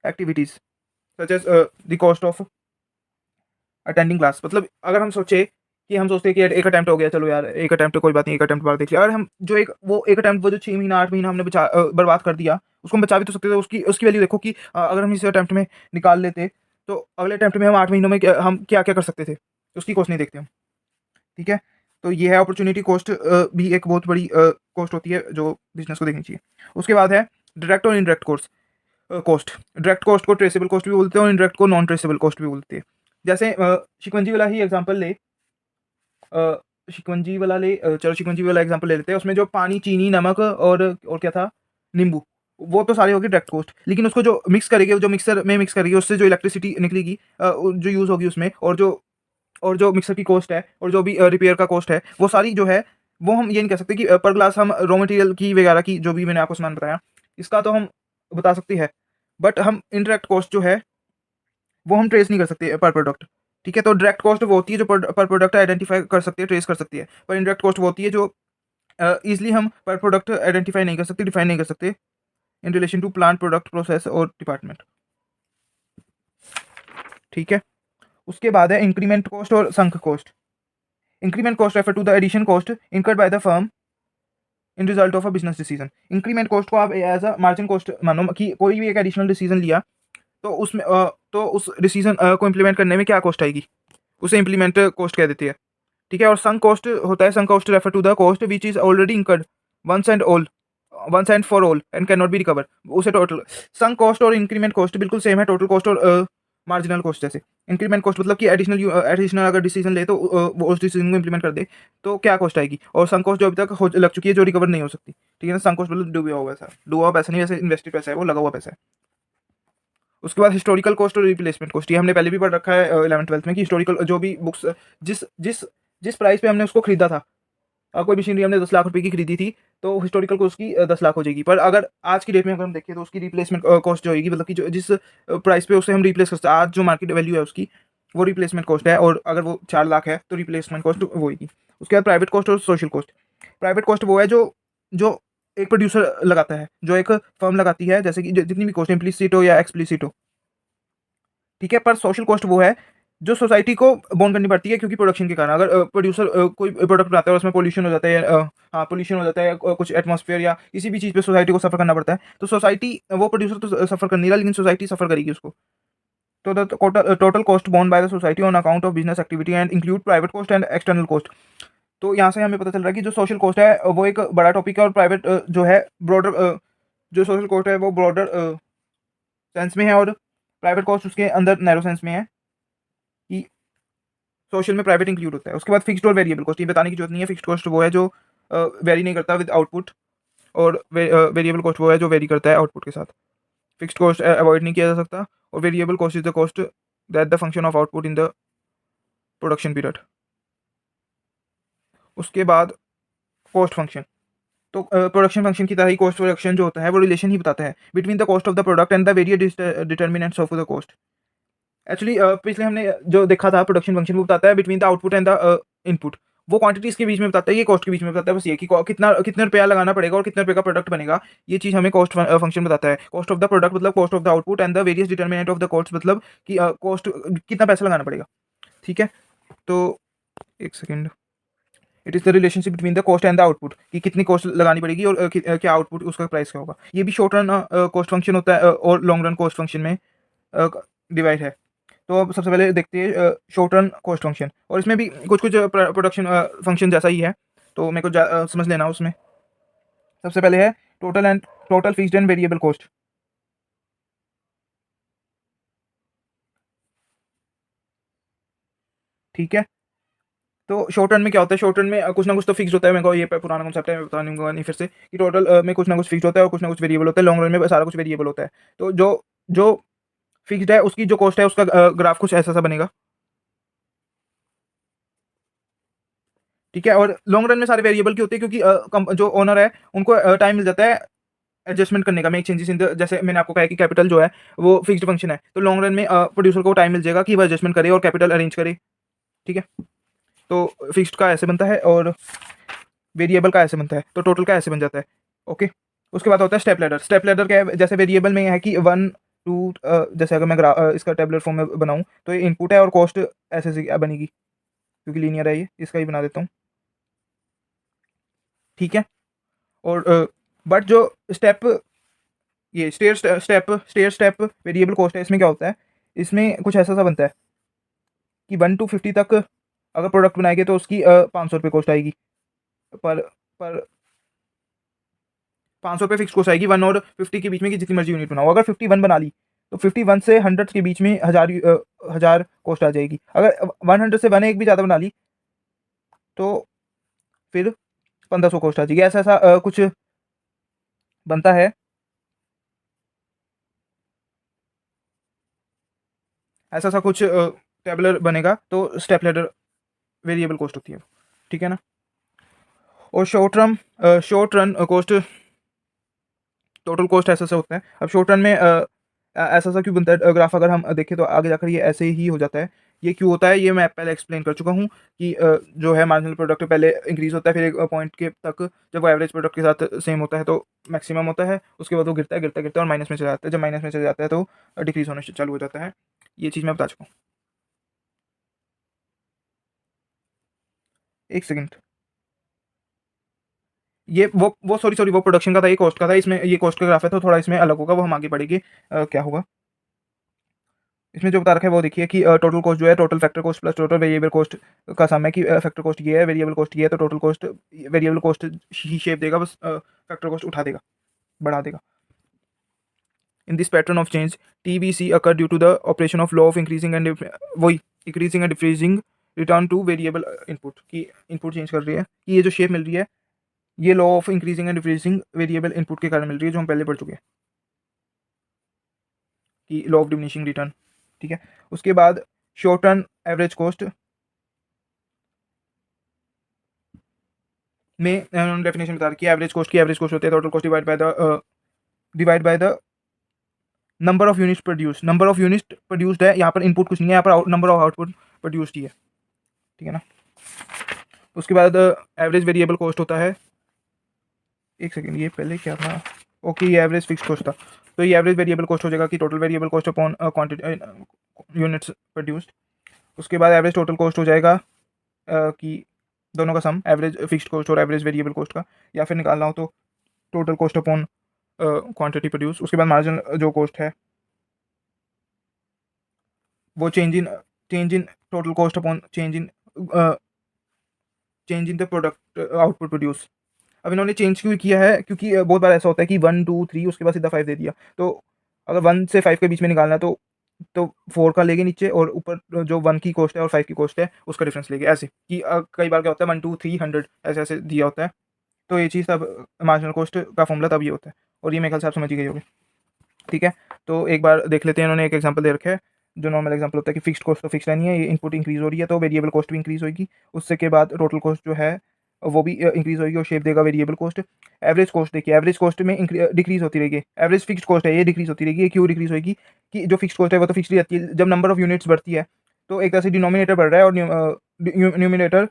activities such as the cost of attending class। मतलब अगर हम सोचे कि हम सोचते हैं कि यार एक अटेम्प्ट हो गया, चलो यार एक अटेम्प्ट कोई बात नहीं, एक अटेम्प्ट बार देख लिया, अगर हम जो एक अटेम्प्ट वो जो 6 महीना 8 महीना हमने बर्बाद कर दिया, उसको हम बचा भी तो सकते थे। उसकी उसकी वैल्यू देखो कि अगर हम इस अटेम्प्ट में निकाल लेते तो अगले अटेम्प्ट में हम 8 महीनों में हम क्या क्या कर सकते थे, उसकी कॉस्ट नहीं देखते हम। ठीक है, तो ये है अपॉर्चुनिटी कॉस्ट, भी एक बहुत बड़ी कॉस्ट होती है जो बिजनेस को देखनी चाहिए। उसके बाद है डायरेक्ट और इनडायरेक्ट कॉस्ट। डायरेक्ट कॉस्ट को ट्रेसेबल कॉस्ट भी बोलते हैं और इनडायरेक्ट को नॉन ट्रेसेबल कॉस्ट भी बोलते हैं। जैसे शिकवंजी वाला ही एग्जांपल ले, शिकवंजी वाला ले, चलो शिकवंजी वाला एग्जांपल ले लेते हैं। उसमें जो पानी, चीनी, नमक और क्या था, नींबू, वो तो सारे होगी डायरेक्ट कॉस्ट। लेकिन उसको जो मिक्स करेंगे, जो मिक्सर में मिक्स करेंगे, उससे जो इलेक्ट्रिसिटी निकलेगी, जो यूज़ होगी उसमें, और जो मिक्सर की कॉस्ट है और जो भी रिपेयर का कॉस्ट है, वो सारी जो है वो हम ये नहीं कह सकते कि पर ग्लास हम रॉ मटेरियल की वगैरह की जो भी मैंने आपको सामान बताया इसका तो हम बता सकते हैं, बट हम इनडायरेक्ट कॉस्ट जो है वो हम ट्रेस नहीं कर सकते पर प्रोडक्ट। ठीक है, तो डायरेक्ट कॉस्ट वो होती है जो पर प्रोडक्ट आइडेंटिफाई कर सकती है, ट्रेस कर सकती है, पर इनडायरेक्ट कॉस्ट वो होती है जो ईजिली हम पर प्रोडक्ट आइडेंटिफाई नहीं कर सकते, डिफाइन नहीं कर सकते in relation to plant, product, process और डिपार्टमेंट। ठीक है, उसके बाद है इंक्रीमेंट कॉस्ट और sunk cost. Increment cost refer to the addition cost incurred by the firm in result of a business decision. Increment cost को आप एज अ मार्जिन कॉस्ट मानो कि कोई भी एक एडिशनल डिसीजन लिया तो उसमें तो उस डिसीजन को इम्प्लीमेंट करने में क्या कॉस्ट आएगी, उसे इम्प्लीमेंट कॉस्ट कह देती है। ठीक है, और संक कॉस्ट होता है, sunk cost refer to the cost which is already incurred once and for all and can not be recover. उसे टोटल संक कॉस्ट और इंक्रीमेंट कॉस्ट बिल्कुल सेम है, टोटल कॉस्ट और मार्जिनल कॉस्ट जैसे। Increment cost मतलब कि additional अगर decision ले तो वो उस डिसीजन को इंप्लीमेंट कर दे तो क्या कॉस्ट आएगी, और संक कॉस्ट जो अभी तक लग चुकी है जो रिकवर नहीं हो सकती। ठीक है ना, संक कॉस्ट मतलब डूबा हुआ पैसा, डूबा हुआ पैसा नहीं, वैसे इन्वेस्टेड पैसा है, वो लगा हुआ पैसा है। उसके बाद हिस्टोरिकल कॉस्ट और रिप्लेसमेंट कॉस्ट, ये हमने पहले भी पढ़ रखा है 11th-12th में कि हिस्टोरिकल जो भी बुक्स जिस जिस जिस प्राइस पे हमने उसको खरीदा था, कोई मशीनरी हमने 10 लाख रुपए की खरीदी थी तो हिस्टोरिकल कॉस्ट की 10 लाख हो जाएगी। पर अगर आज की डेट में अगर हम देखें तो उसकी रिप्लेसमेंट कॉस्ट जो होगी, मतलब कि जो जिस प्राइस पे उसे हम रिप्लेस करते हैं, आज जो मार्केट वैल्यू है उसकी, वो रिप्लेसमेंट कॉस्ट है, और अगर वो 4 लाख है तो रिप्लेसमेंट कॉस्ट वो होगी। उसके बाद प्राइवेट कॉस्ट और सोशल कॉस्ट। प्राइवेट कॉस्ट वो है जो जो एक प्रोड्यूसर लगाता है, जो एक फर्म लगाती है, जैसे कि जितनी भी कॉस्ट इम्प्लिसिट हो या एक्सप्लिसिट हो। ठीक है, पर सोशल कॉस्ट वो है जो सोसाइटी को बोन करनी पड़ती है, क्योंकि प्रोडक्शन के कारण अगर प्रोड्यूसर कोई प्रोडक्ट बनाता है और उसमें पोल्यूशन हो जाता है, हाँ पोल्यूशन हो जाता है, कुछ एटमॉस्फेयर या किसी भी चीज़ पे सोसाइटी को सफ़र करना पड़ता है, तो सोसाइटी, वो प्रोड्यूसर तो सफ़र कर नहीं रहा लेकिन सोसाइटी सफ़र करेगी उसको। तो the total cost borne by the society on account of business activity and include private cost and external cost. तो यहाँ से हमें पता चल रहा है कि जो सोशल कॉस्ट है वो एक बड़ा टॉपिक है, और प्राइवेट जो है ब्रॉडर, जो सोशल कॉस्ट है वो ब्रॉडर सेंस में है, और प्राइवेट कॉस्ट उसके अंदर नैरो सेंस में है कि सोशल में प्राइवेट इंक्लूड होता है। उसके बाद फिक्स्ड और वेरिएबल कॉस्ट, ये बताने की जरूरत नहीं है। फिक्स्ड कॉस्ट वो है जो वेरी नहीं करता विद आउटपुट, और वेरिएबल कॉस्ट वो है जो वेरी करता है आउटपुट के साथ। फिक्स्ड कॉस्ट अवॉइड नहीं किया जा सकता, और variable cost is the cost that the function of output in the production period. उसके बाद कॉस्ट फंक्शन, तो प्रोडक्शन फंक्शन की तरह ही कॉस्ट प्रोडक्शन जो होता है वो रिलेशन ही बताता है between the cost of the product and the various determinants of the cost. Actually पिछले हमने जो देखा था प्रोडक्शन फंक्शन, वो बताता है between the output and the input, वो क्वांटिटीज के बीच में बताता है, ये कॉस्ट के बीच में बताता है, बस ये कि कितना रुपया लगाना पड़ेगा और कितने रुपये का प्रोडक्ट बनेगा, ये चीज़ हमें कॉस्ट फंक्शन बताता है। कॉस्ट ऑफ द प्रोडक्ट मतलब cost of the output, and the various determinant of the cost मतलब कि कॉस्ट कितना पैसा लगाना पड़ेगा। ठीक है, तो एक second, it is the relationship between the cost and the output, कि कितनी कॉस्ट लगानी पड़ेगी और क्या आउटपुट उसका प्राइस क्या होगा। ये भी शॉर्ट रन कॉस्ट फंक्शन होता है और लॉन्ग रन कॉस्ट फंक्शन में डिवाइड है। तो अब सबसे पहले देखते हैं शॉर्ट रन कॉस्ट फंक्शन, और इसमें भी कुछ कुछ प्रोडक्शन फंक्शन जैसा ही है, तो मेरे को समझ लेना उसमें। सबसे पहले है total fixed and variable cost. ठीक है, तो शॉर्ट रन में क्या होता है, शॉर्ट रन में कुछ ना कुछ तो फिक्स होता है, मेरे को ये पुराना कॉन्सेप्ट है, मैं बता दूंगा नहीं फिर से, कि टोटल में कुछ ना कुछ फिक्स होता है और कुछ ना कुछ वेरिएबल होता है। लॉन्ग रन में सारा कुछ वेरिएबल होता है। तो जो जो फिक्स्ड है उसकी जो कॉस्ट है उसका ग्राफ कुछ ऐसा सा बनेगा। ठीक है, और लॉन्ग रन में सारे वेरिएबल की होती है, क्योंकि जो ओनर है उनको टाइम मिल जाता है एडजस्टमेंट करने का, मेक चेंजेस इन द, जैसे मैंने आपको कहा कि कैपिटल जो है वो फिक्स्ड फंक्शन है, तो लॉन्ग रन में प्रोड्यूसर को टाइम मिल जाएगा कि वो एडजस्टमेंट करे और कैपिटल अरेंज करे। ठीक है, तो फिक्स्ड का ऐसे बनता है। और वेरिएबल का ऐसे बनता है तो टोटल का ऐसे बन जाता है। ओके, उसके बाद होता है स्टेप लैडर। स्टेप लैडर क्या है, जैसे वेरिएबल में है कि 1 2, जैसे अगर मैं इसका टेबुलर फॉर्म में बनाऊँ तो ये इनपुट है और कॉस्ट ऐसे से बनेगी, क्योंकि लीनियर है ये, इसका ही बना देता हूँ। ठीक है, और बट जो स्टेप ये स्टेयर स्टेप वेरिएबल कॉस्ट है, इसमें क्या होता है, इसमें कुछ ऐसा सा बनता है कि 1 to 50 तक अगर प्रोडक्ट बनाएंगे तो उसकी 500 रुपये कॉस्ट आएगी पर पर 500 रुपये फिक्स कॉस्ट आएगी 1 और 50 के बीच में, कि जितनी मर्जी यूनिट बनाओ। अगर 51 बना ली तो 51 से 100 के बीच में 1000 कॉस्ट आ जाएगी। अगर 100 से 1 भी ज़्यादा बना ली तो फिर 1500 कॉस्ट आ जाएगी। ऐसा ऐसा कुछ बनता है। ऐसा ऐसा कुछ टेबलर बनेगा तो स्टेप लैडर वेरिएबल कॉस्ट होती है। ठीक है ना। और short run cost, total cost ऐसा सा होता है। अब शॉर्ट रन में ऐसा सा क्यों बनता है ग्राफ, अगर हम देखें तो आगे जाकर ये ऐसे ही हो जाता है। ये क्यों होता है ये मैं पहले एक्सप्लेन कर चुका हूँ कि जो है मार्जिनल प्रोडक्ट पहले इंक्रीज होता है, फिर एक पॉइंट के तक जब वो एवरेज प्रोडक्ट के साथ सेम होता है तो मैक्सिमम होता है, उसके बाद वो गिरता है गिरता गिरता है और माइनस में चला जाता है। जब माइनस में चला जाता है तो डिक्रीज होना चालू हो जाता है। ये चीज़ मैं बता चुका हूँ। एक सेकेंड, ये वो सॉरी सॉरी वो प्रोडक्शन का था, ये कॉस्ट का था। इसमें ये कॉस्ट का ग्राफ है तो थोड़ा इसमें अलग होगा, वो हम आगे पढ़ेंगे क्या होगा। इसमें जो बता रखा है वो देखिए कि टोटल कॉस्ट जो है total factor cost plus total variable cost का सम है, कि फैक्टर कॉस्ट ये है, वेरिएबल कॉस्ट ये है, तो टोटल कॉस्ट वेरिएबल कॉस्ट ही शेप देगा, बस फैक्टर कॉस्ट उठा देगा, बढ़ा देगा। In this pattern of change TVC occur due to the operation of law of increasing and वही increasing and decreasing return to variable input, की इनपुट चेंज कर रही है, कि ये जो शेप मिल रही है ये law of increasing and decreasing variable input के कारण मिल रही है, जो हम पहले पढ़ चुके हैं कि लॉ ऑफ डिमिनिशिंग रिटर्न। ठीक है, उसके बाद शॉर्ट टर्म एवरेज कॉस्ट में उन्होंने डेफिनेशन बता रखी है एवरेज कॉस्ट की। एवरेज कॉस्ट होती है total cost divide by the number of units produce. Number of units produced है, यहाँ पर इनपुट कुछ नहीं है, यहाँ पर नंबर ऑफ आउटपुट प्रोड्यूस्ड ही है। ठीक है ना। उसके बाद एवरेज वेरिएबल कॉस्ट होता है, एक सेकेंड ये पहले क्या था, ओके ये एवरेज फिक्स कॉस्ट था, तो ये एवरेज वेरिएबल कॉस्ट हो जाएगा कि total variable cost upon quantity units produced. उसके बाद एवरेज टोटल कॉस्ट हो जाएगा कि दोनों का सम, एवरेज फिक्स्ड कॉस्ट और एवरेज वेरिएबल कॉस्ट का, या फिर निकालना हो तो total cost upon quantity produce. उसके बाद मार्जिन जो कॉस्ट है वो change in total cost upon change in the product output produce. अब इन्होंने चेंज क्यों किया है, क्योंकि बहुत बार ऐसा होता है कि 1 2 3 उसके बाद सीधा 5 दे दिया, तो अगर 1 से 5 के बीच में निकालना है तो 4 का लेंगे नीचे, और ऊपर जो 1 की कॉस्ट है और 5 की कॉस्ट है उसका डिफरेंस लेंगे, ऐसे कि कई बार क्या होता है 1 2 3 100 ऐसे ऐसे दिया होता है, तो ये चीज़ तब मार्जिनल कॉस्ट का फॉर्मूला तब ये होता है, और ये मेरे ख्याल से आप समझ ही गए होंगे। ठीक है, तो एक बार देख लेते हैं, इन्होंने एक एग्जांपल दे रखा है, जो नॉर्मल एग्जांपल होता है कि फिक्स्ड कॉस्ट तो फिक्स रहनी है, ये इनपुट इंक्रीज हो रही है तो वेरिएबल कॉस्ट भी इंक्रीज होगी, उससे के बाद टोटल कॉस्ट जो है वो भी इंक्रीज होगी और शेप देगा वेरिएबल कॉस्ट। एवरेज कॉस्ट देखिए, एवरेज कॉस्ट में डिक्रीज होती रहेगी, एवरेज फिक्स्ड कॉस्ट है ये डिक्रीज होती रहेगी। ये क्यों डिक्रीज होगी, कि जो फिक्स्ड कॉस्ट है वो तो फिक्स रहती है, जब नंबर ऑफ यूनिट्स बढ़ती है तो एक तरह से डिनोमिनेटर बढ़ रहा है और न्यूमिनेटर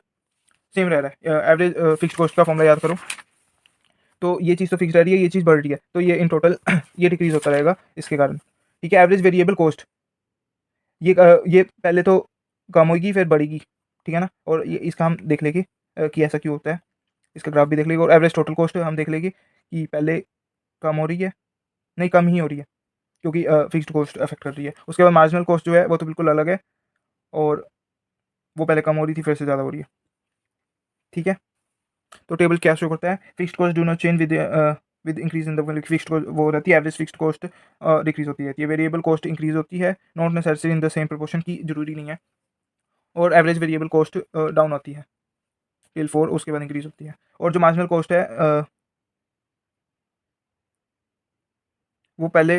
सेम रह रहा है। एवरेज फिक्स्ड कॉस्ट का फॉर्मूला याद करो, तो ये चीज़ तो फिक्स रह रही है, ये चीज़ बढ़ रही है, तो ये इन टोटल ये डिक्रीज होता रहेगा इसके कारण। ठीक है, एवरेज वेरिएबल कॉस्ट ये पहले तो कम होगी फिर बढ़ेगी। ठीक है ना, और ये इसका हम देख लेंगे कि ऐसा क्यों होता है, इसका ग्राफ भी देख लेंगे, और एवरेज टोटल कॉस्ट हम देख लेंगे कि पहले कम हो रही है, नहीं कम ही हो रही है, क्योंकि फिक्स्ड कॉस्ट अफेक्ट कर रही है। उसके बाद मार्जिनल कॉस्ट जो है वो तो बिल्कुल अलग है, और वो पहले कम हो रही थी फिर से ज़्यादा हो रही है। ठीक है, तो टेबल क्या शो करता है, fixed cost do not change with increase in the fixed cost, वो रहती है एवरेज फिक्स्ड कॉस्ट डिक्रीज होती रहती है, वेरिएबल कॉस्ट इंक्रीज होती है, not necessary in the same proportion, की जरूरी नहीं है, और एवरेज वेरिएबल कॉस्ट डाउन होती है टिल 4, उसके बाद इंक्रीज होती है, और जो मार्जिनल कॉस्ट है वो पहले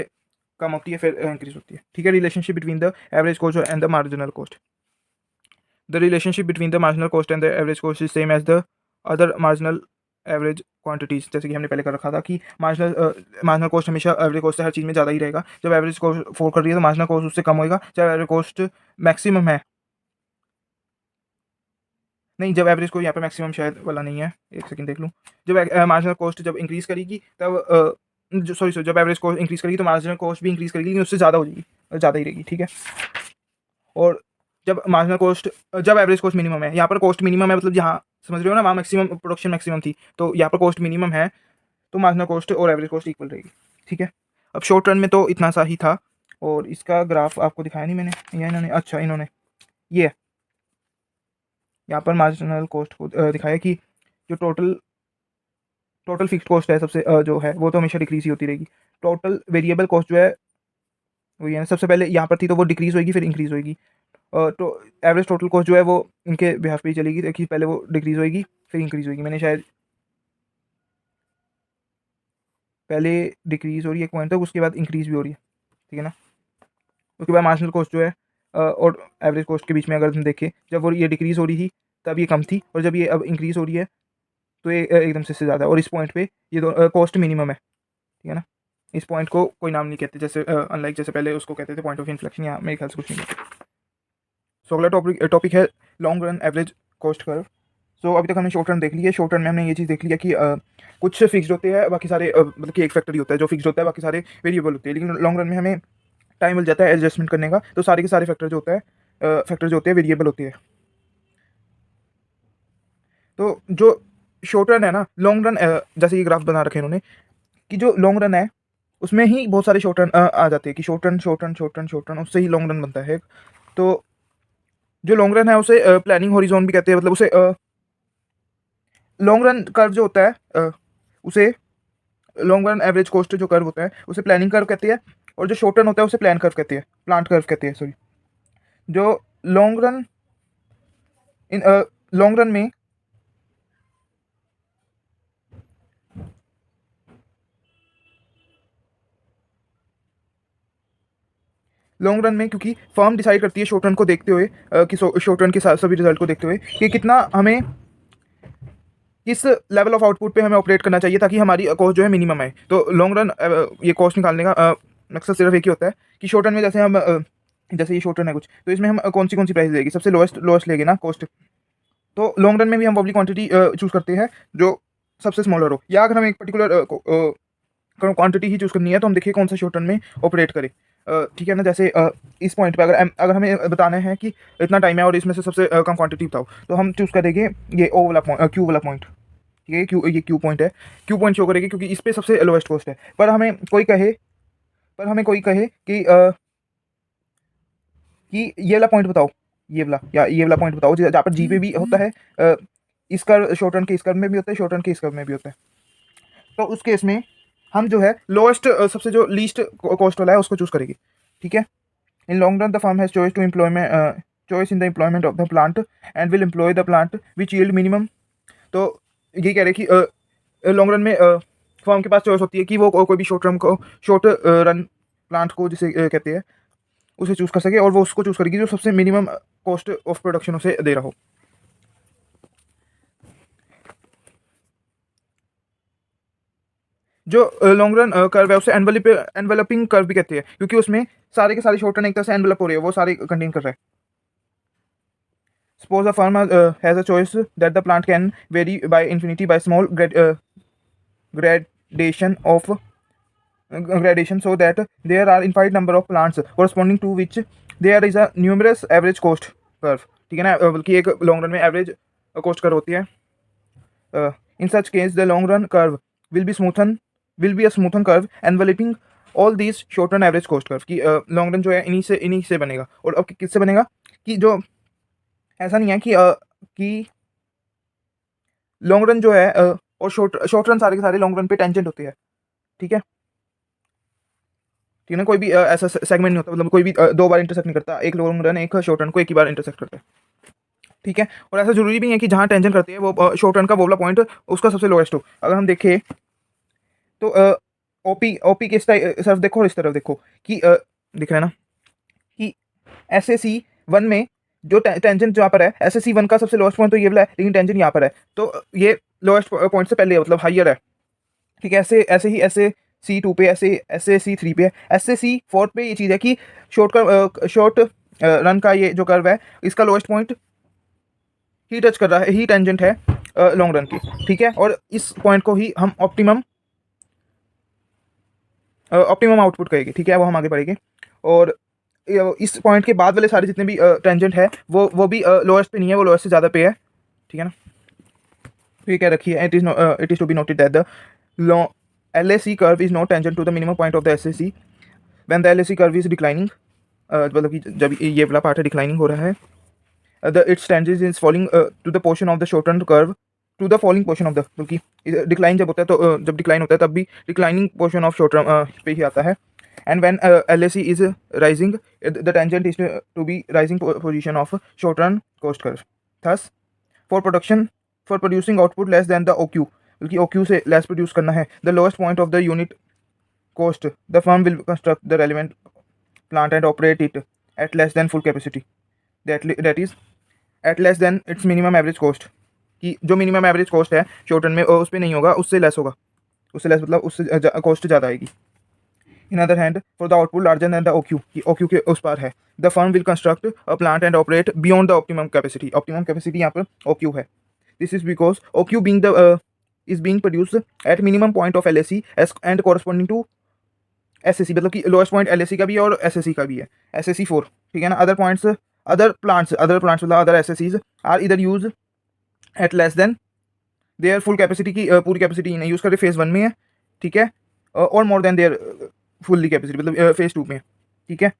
कम होती है फिर इंक्रीज होती है। ठीक है, relationship between the average cost and the marginal cost, the relationship between the marginal cost and the average cost is same as the other marginal average quantities, जैसे कि हमने पहले कर रखा था कि मार्जिनल कॉस्ट हमेशा एवरेज कॉस्ट से हर चीज़ में ज़्यादा ही रहेगा। जब एवरेज कॉस्ट 4 कर रही है तो मार्जिनल कॉस्ट उससे कम होएगा, जब एवरेज कॉस्ट मैक्सिमम है नहीं, जब एवरेज को यहाँ पे मैक्सिमम शायद वाला नहीं है, एक सेकंड देख लूँ। जब मार्जिनल कॉस्ट जब इंक्रीज़ करेगी तब जो सॉरी जब एवरेज कॉस्ट इंक्रीज़ करेगी तो मार्जिनल कॉस्ट भी इंक्रीज़ करेगी, लेकिन उससे ज़्यादा हो जाएगी, ज़्यादा ही रहेगी, ठीक है। और जब मार्जिनल कॉस्ट जब एवरेज कॉस्ट मिनिमम है, यहाँ पर कॉस्ट मिनिमम है, मतलब यहाँ समझ रहे हो ना, वहाँ मैक्सिमम प्रोडक्शन मैक्सिमम थी, तो यहाँ पर कॉस्ट मिनिमम है, तो मार्जिनल कॉस्ट और एवरेज कॉस्ट इक्वल रहेगी, ठीक है। अब शॉर्ट रन में तो इतना सा ही था, और इसका ग्राफ आपको दिखाया नहीं मैंने, या इन्होंने, अच्छा इन्होंने ये यहाँ पर मार्जिनल कॉस्ट को दिखाया कि जो टोटल फिक्स्ड कॉस्ट है सबसे जो है वो तो हमेशा डिक्रीज ही होती रहेगी। टोटल वेरिएबल कॉस्ट जो है वो ये है, सबसे पहले यहाँ पर थी तो वो डिक्रीज होगी फिर इंक्रीज होगी। तो एवरेज टोटल कॉस्ट जो है वो इनके बिहाफ पे ही चलेगी, देखिए पहले वो डिक्रीज होगी फिर इंक्रीज होगी। मैंने शायद पहले डिक्रीज हो रही है एक पॉइंट तक, उसके बाद इंक्रीज भी हो रही है, ठीक है ना। उसके बाद मार्जिनल कॉस्ट जो है और एवरेज कॉस्ट के बीच में अगर हम देखें, जब वो ये डिक्रीज हो रही थी तब ये कम थी, और जब ये अब इंक्रीज हो रही है तो ये एकदम से ज़्यादा है, और इस पॉइंट पे ये दो कॉस्ट मिनिमम है, ठीक है ना। इस पॉइंट को कोई नाम नहीं कहते, जैसे अनलाइक जैसे पहले उसको कहते थे पॉइंट ऑफ इन्फ्लेक्शन, यहाँ मेरे ख्याल से कुछ नहीं कहते। सो अगला टॉपिक है long run average cost curve. So अभी तक हमने शॉर्ट रन देख लिया। शॉर्ट रन में हमने ये चीज़ देख लिया कि कुछ फिक्स्ड होते हैं, बाकी सारे मतलब कि एक फैक्टर ही होता है जो फिक्स्ड होता है, बाकी सारे वेरिएबल होते हैं। लेकिन लॉन्ग रन में हमें टाइम मिल जाता है एडजस्टमेंट करने का, तो सारे के सारे फैक्टर जो होते हैं वेरिएबल होते हैं। तो जो शॉर्ट रन है ना, लॉन्ग रन जैसे ये ग्राफ बना रखे हैं उन्होंने कि जो लॉन्ग रन है उसमें ही बहुत सारे शॉर्ट रन आ जाते हैं कि शॉर्ट रन उससे ही लॉन्ग रन बनता है। तो जो लॉन्ग रन है उसे प्लानिंग हॉरिजॉन भी कहते हैं, मतलब उसे लॉन्ग रन कर्व जो होता है उसे लॉन्ग रन एवरेज कॉस्ट जो कर्व होता है उसे प्लानिंग कर्व कहते हैं, और जो शॉर्ट रन होता है उसे प्लान कर्व कहते हैं, प्लांट कर्व कहते हैं, सॉरी। जो long run in long run में लॉन्ग रन में क्योंकि फर्म डिसाइड करती है शॉर्ट रन को देखते हुए कि शॉर्ट रन के सभी रिजल्ट को देखते हुए कि कितना हमें किस लेवल ऑफ आउटपुट पे हमें ऑपरेट करना चाहिए ताकि हमारी कॉस्ट जो है मिनिमम आए। तो लॉन्ग रन ये कॉस्ट निकालने का मकसद सिर्फ एक ही होता है कि शॉर्ट रन में जैसे हम जैसे ये शॉर्ट रन है कुछ, तो इसमें हम कौन सी प्राइस लेगी, सबसे लोएस्ट लेंगे ना कॉस्ट। तो लॉन्ग रन में भी हम पब्लिक क्वांटिटी चूज़ करते हैं जो सबसे स्मॉलर हो, या अगर हम एक पर्टिकुलर क्वांटिटी ही चूज़ करनी है तो हम देखिए कौन सा शॉर्ट रन में ऑपरेट करें, ठीक है ना। जैसे इस पॉइंट पे अगर हमें बताना है कि इतना टाइम है और इसमें से सबसे कम क्वांटिटी बताओ, तो हम चूज़ करेंगे ये ओ वाला पॉइंट, क्यू वाला पॉइंट, ठीक है। ये क्यू पॉइंट है, क्यू पॉइंट शो करेगी क्योंकि इस पर सबसे लोएस्ट कॉस्ट है। पर हमें कोई कहे कि ये वाला पॉइंट बताओ, ये वाला पॉइंट बताओ जहाँ पर जी पे भी होता है, इस कर्व शॉर्ट रन के इस कर्व में भी होता है, शॉर्ट रन के इस कर्व में भी होता है। तो उस केस में हम जो है लोएस्ट सबसे जो लीस्ट कॉस्ट वाला है उसको चूज करेंगे, ठीक है। In long run the firm has choice in the employment of the plant and will employ the plant which yield minimum. तो ये कह रहे हैं कि लॉन्ग रन में फर्म के पास चॉइस होती है कि वो कोई भी शॉर्ट रन प्लांट को जिसे कहते हैं उसे चूज़ कर सके, और वो उसको चूज़ करेगी जो सबसे मिनिमम कॉस्ट ऑफ प्रोडक्शन उसे दे रहा हो। जो लॉन्ग रन कर्व है उसे एनवेलपिंग कर्व भी कहते हैं क्योंकि उसमें सारे के सारे शॉर्ट रन एक तरह से एनवेलप हो रहे हैं, वो सारे कंटेन कर रहा है। Suppose a firm has a choice that the plant can vary by infinity by small gradation of gradation, so that there are infinite number of plants corresponding to which there is a numerous average cost curve, ठीक है ना। बल्कि एक long run में average cost curve होती है। In such case the long run curve will be a smoothen curve enveloping all these short run average cost curve की long run जो है इन्हीं से बनेगा। और अब किससे बनेगा कि जो ऐसा नहीं है कि लॉन्ग रन जो है और शॉर्ट रन सारे के सारे लॉन्ग रन पे टेंजेंट होते हैं, ठीक है। ठीक है ना, कोई भी ऐसा सेगमेंट नहीं होता, मतलब कोई भी दो बार इंटरसेक्ट नहीं करता, एक लॉन्ग रन एक शॉर्ट रन को एक ही बार इंटरसेक्ट करता है, ठीक है। और ऐसा जरूरी भी है कि जहाँ टेंजेंट करते हैं वो शॉर्ट रन का वो वाला पॉइंट उसका सबसे लोएस्ट हो। अगर हम देखें तो ओपी के तरफ देखो और इस तरफ देखो कि दिख रहा है ना कि SAC1 में जो टेंजेंट जहाँ पर है, SAC1 का सबसे लोएस्ट पॉइंट तो ये वाला है, लेकिन टेंजेंट यहाँ पर है, तो ये लोएस्ट पॉइंट से पहले है, मतलब हाइयर है, ठीक है। ऐसे ही SAC2 पे, SAC3 पे है, SAC4 पे ये चीज़ है कि शॉर्ट रन का ये जो कर्व है इसका लोएस्ट पॉइंट ही टच कर रहा है, ही टेंजेंट है लॉन्ग रन की, ठीक है। और इस पॉइंट को ही हम ऑप्टिमम आउटपुट कहेंगे, ठीक है, वो हम आगे पढ़ेंगे। और इस पॉइंट के बाद वाले सारे जितने भी टेंजेंट है वो भी लोएस्ट पे नहीं है, वो लोएस्ट से ज़्यादा पे है, ठीक है ना। तो ये क्या रखी है, it is to be noted that the LAC curve is not tangent to the minimum point of the SAC when the LAC curve is declining, मतलब कि जब ये वाला पार्ट है डिक्लाइनिंग हो रहा है, the its tangent is falling to the portion of the shortened curve to the falling portion of the, क्योंकि डिक्लाइन जब होता है तो जब डिक्लाइन होता है तब भी declining portion of short term पे ही आता है। And when LAC is rising the tangent is to be rising position of short run cost curve. Thus for producing output less than the OQ, बल्कि OQ से less produce करना है, the lowest point of the unit cost the firm will construct the relevant plant and operate it at less than full capacity, that is eight less then it's minimum average cost, कि जो minimum average cost है short run में उस पर नहीं होगा, उससे less होगा, उससे लेस मतलब उससे कॉस्ट ज़्यादा आएगी। In other hand for the output larger than the OQ, कि OQ के उस पार है, the firm will construct a plant and operate beyond the optimum capacity यहाँ पर OQ है। This is because OQ being the is being produced at minimum point of LAC as and corresponding to SAC, मतलब कि lowest point LAC का भी है और SAC का भी है, SAC 4, ठीक है ना। अदर प्लांट्स मतलब अदर SACs आर इधर use at less than their full capacity, की पूरी कैपेसिटी नहीं यूज़ कर रहे, फेज़ 1 में है, ठीक है, और more than their fully capacity मतलब फेज़ 2 में, ठीक है।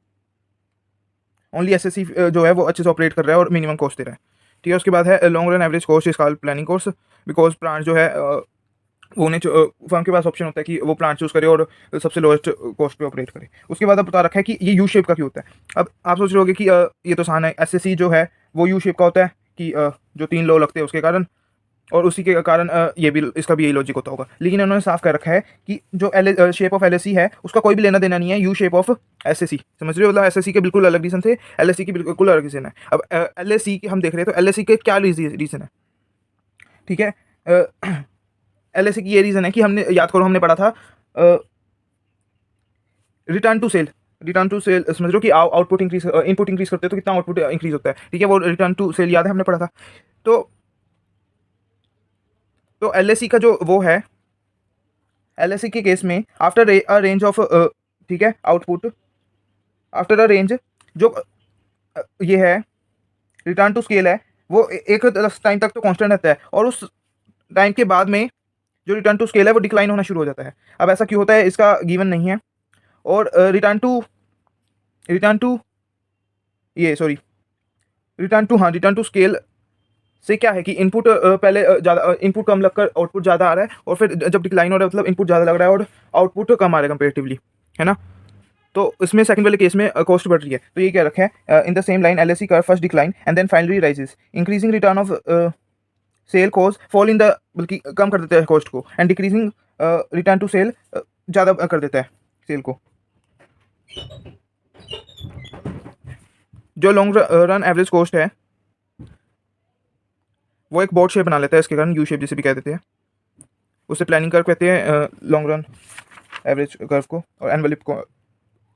ओनली SAC जो है वो अच्छे से ऑपरेट कर रहा है और मिनिमम कॉस्ट दे रहा है, ठीक है। उसके बाद है long run average cost is called planning cost, because plant जो है वो उन्हें फर्म के पास ऑप्शन होता है कि वो प्लांट चूज़ करे और सबसे लोएस्ट कॉस्ट पे ऑपरेट करे। उसके बाद अब बता रखा है कि ये यू शेप का क्यों होता है। अब आप सोच रहे होगे कि ये तो आसान है, SAC जो है वो यू शेप का होता है कि जो 3 लो लगते हैं उसके कारण, और उसी के कारण ये भी इसका भी यही लॉजिक होता होगा। लेकिन उन्होंने साफ कर रखा है कि जो शेप ऑफ LAC है उसका कोई भी लेना देना नहीं है यू शेप ऑफ SAC, समझ रहे हो। मतलब SAC के बिल्कुल अलग रीज़न थे, LAC की बिल्कुल अलग रीज़न है। अब LAC की हम देख रहे हैं तो LAC के क्या रीज़न है, ठीक है। LAC की ये रीज़न है कि हमने याद करो हमने पढ़ा था रिटर्न टू सेल समझ लो कि आउटपुट इंक्रीज इनपुट इंक्रीज करते हैं तो कितना आउटपुट इंक्रीज होता है, ठीक है, वो रिटर्न टू सेल याद है हमने पढ़ा था। तो LAC का जो वो है, LAC के केस में आफ्टर अ रेंज ऑफ, ठीक है, आउटपुट आफ्टर अ रेंज जो ये है रिटर्न टू स्केल है वो एक टाइम तक तो कांस्टेंट रहता है, और उस टाइम के बाद में जो रिटर्न टू स्केल है वो डिक्लाइन होना शुरू हो जाता है। अब ऐसा क्यों होता है इसका गिवन नहीं है। और रिटर्न टू स्केल से क्या है कि इनपुट पहले ज़्यादा इनपुट कम लगकर आउटपुट ज़्यादा आ रहा है, और फिर जब डिक्लाइन हो रहा है मतलब इनपुट ज़्यादा लग रहा है और आउटपुट कम आ रहा है कंपेरेटिवली, है ना। तो इसमें सेकंड वाले केस में कॉस्ट बढ़ रही है। तो ये क्या रखा है, in the same line LAC curve first decline and then finally rises, increasing return of sell cost fall in the, बल्कि कम कर देता है कॉस्ट को, and decreasing return to sell ज़्यादा कर देता है सेल को। जो लॉन्ग रन एवरेज कॉस्ट है वो एक बॉट शेप बना लेता है, इसके कारण यू शेप जिसे भी कह देते हैं, उसे प्लानिंग कर्व कहते हैं लॉन्ग रन एवरेज कर्व को, और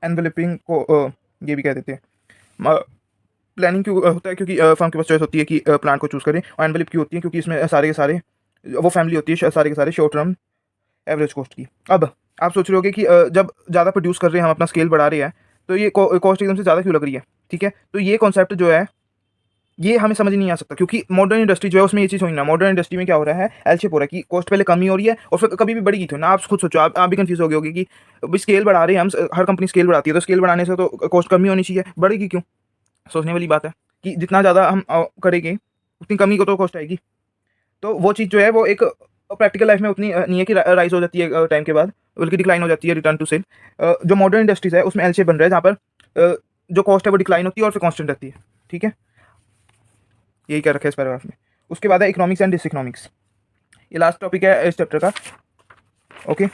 एनवेलपिंग को ये भी कह देते हैं। प्लानिंग क्यों होता है, क्योंकि फर्म के पास चॉइस होती है कि प्लांट को चूज़ करें, और एनवेलप क्यों होती है क्योंकि इसमें सारे के सारे वो फैमिली होती है सारे के सारे शॉर्ट टर्म एवरेज कॉस्ट की। अब आप सोच रहे होगे कि जब ज़्यादा प्रोड्यूस कर रहे हैं हम, अपना स्केल बढ़ा रहे हैं, तो ये कॉस्ट एकदम से ज़्यादा क्यों लग रही है, ठीक है। तो ये कॉन्सेप्ट जो है ये हमें समझ नहीं आ सकता, क्योंकि मॉडर्न इंडस्ट्री जो है उसमें ये चीज़ होगी ना, मॉडर्न इंडस्ट्री में क्या हो रहा है, एल शेप हो रहा है कि कॉस्ट पहले कमी हो रही है और फिर कभी भी बढ़ेगी तो ना। आप खुद सोचो, आप भी कंफ्यूज हो गए होगे कि भाई स्केल बढ़ा रहे हैं हम, हर कंपनी स्केल बढ़ाती है, तो स्केल बढ़ाने से तो कॉस्ट कमी होनी चाहिए, बढ़ेगी क्यों। सोचने वाली बात है कि जितना ज़्यादा हम करेंगे उतनी कमी को तो कॉस्ट आएगी। तो वो चीज़ जो है वो एक प्रैक्टिकल लाइफ में उतनी नहीं है कि राइज हो जाती है टाइम के बाद, बल्कि डिक्लाइन हो जाती है रिटर्न टू सेल। जो मॉडर्न इंडस्ट्रीज है उसमें एल शेप बन रहा है, जहाँ पर जो कॉस्ट है वो डिक्लाइन होती है और फिर कॉन्स्टेंट रहती है, ठीक है। यही क्या रखा है इस पैराग्राफ में। उसके बाद है इकोनॉमिक्स एंड डिसइकोनॉमिक्स, ये लास्ट टॉपिक है इस चैप्टर का, ओके।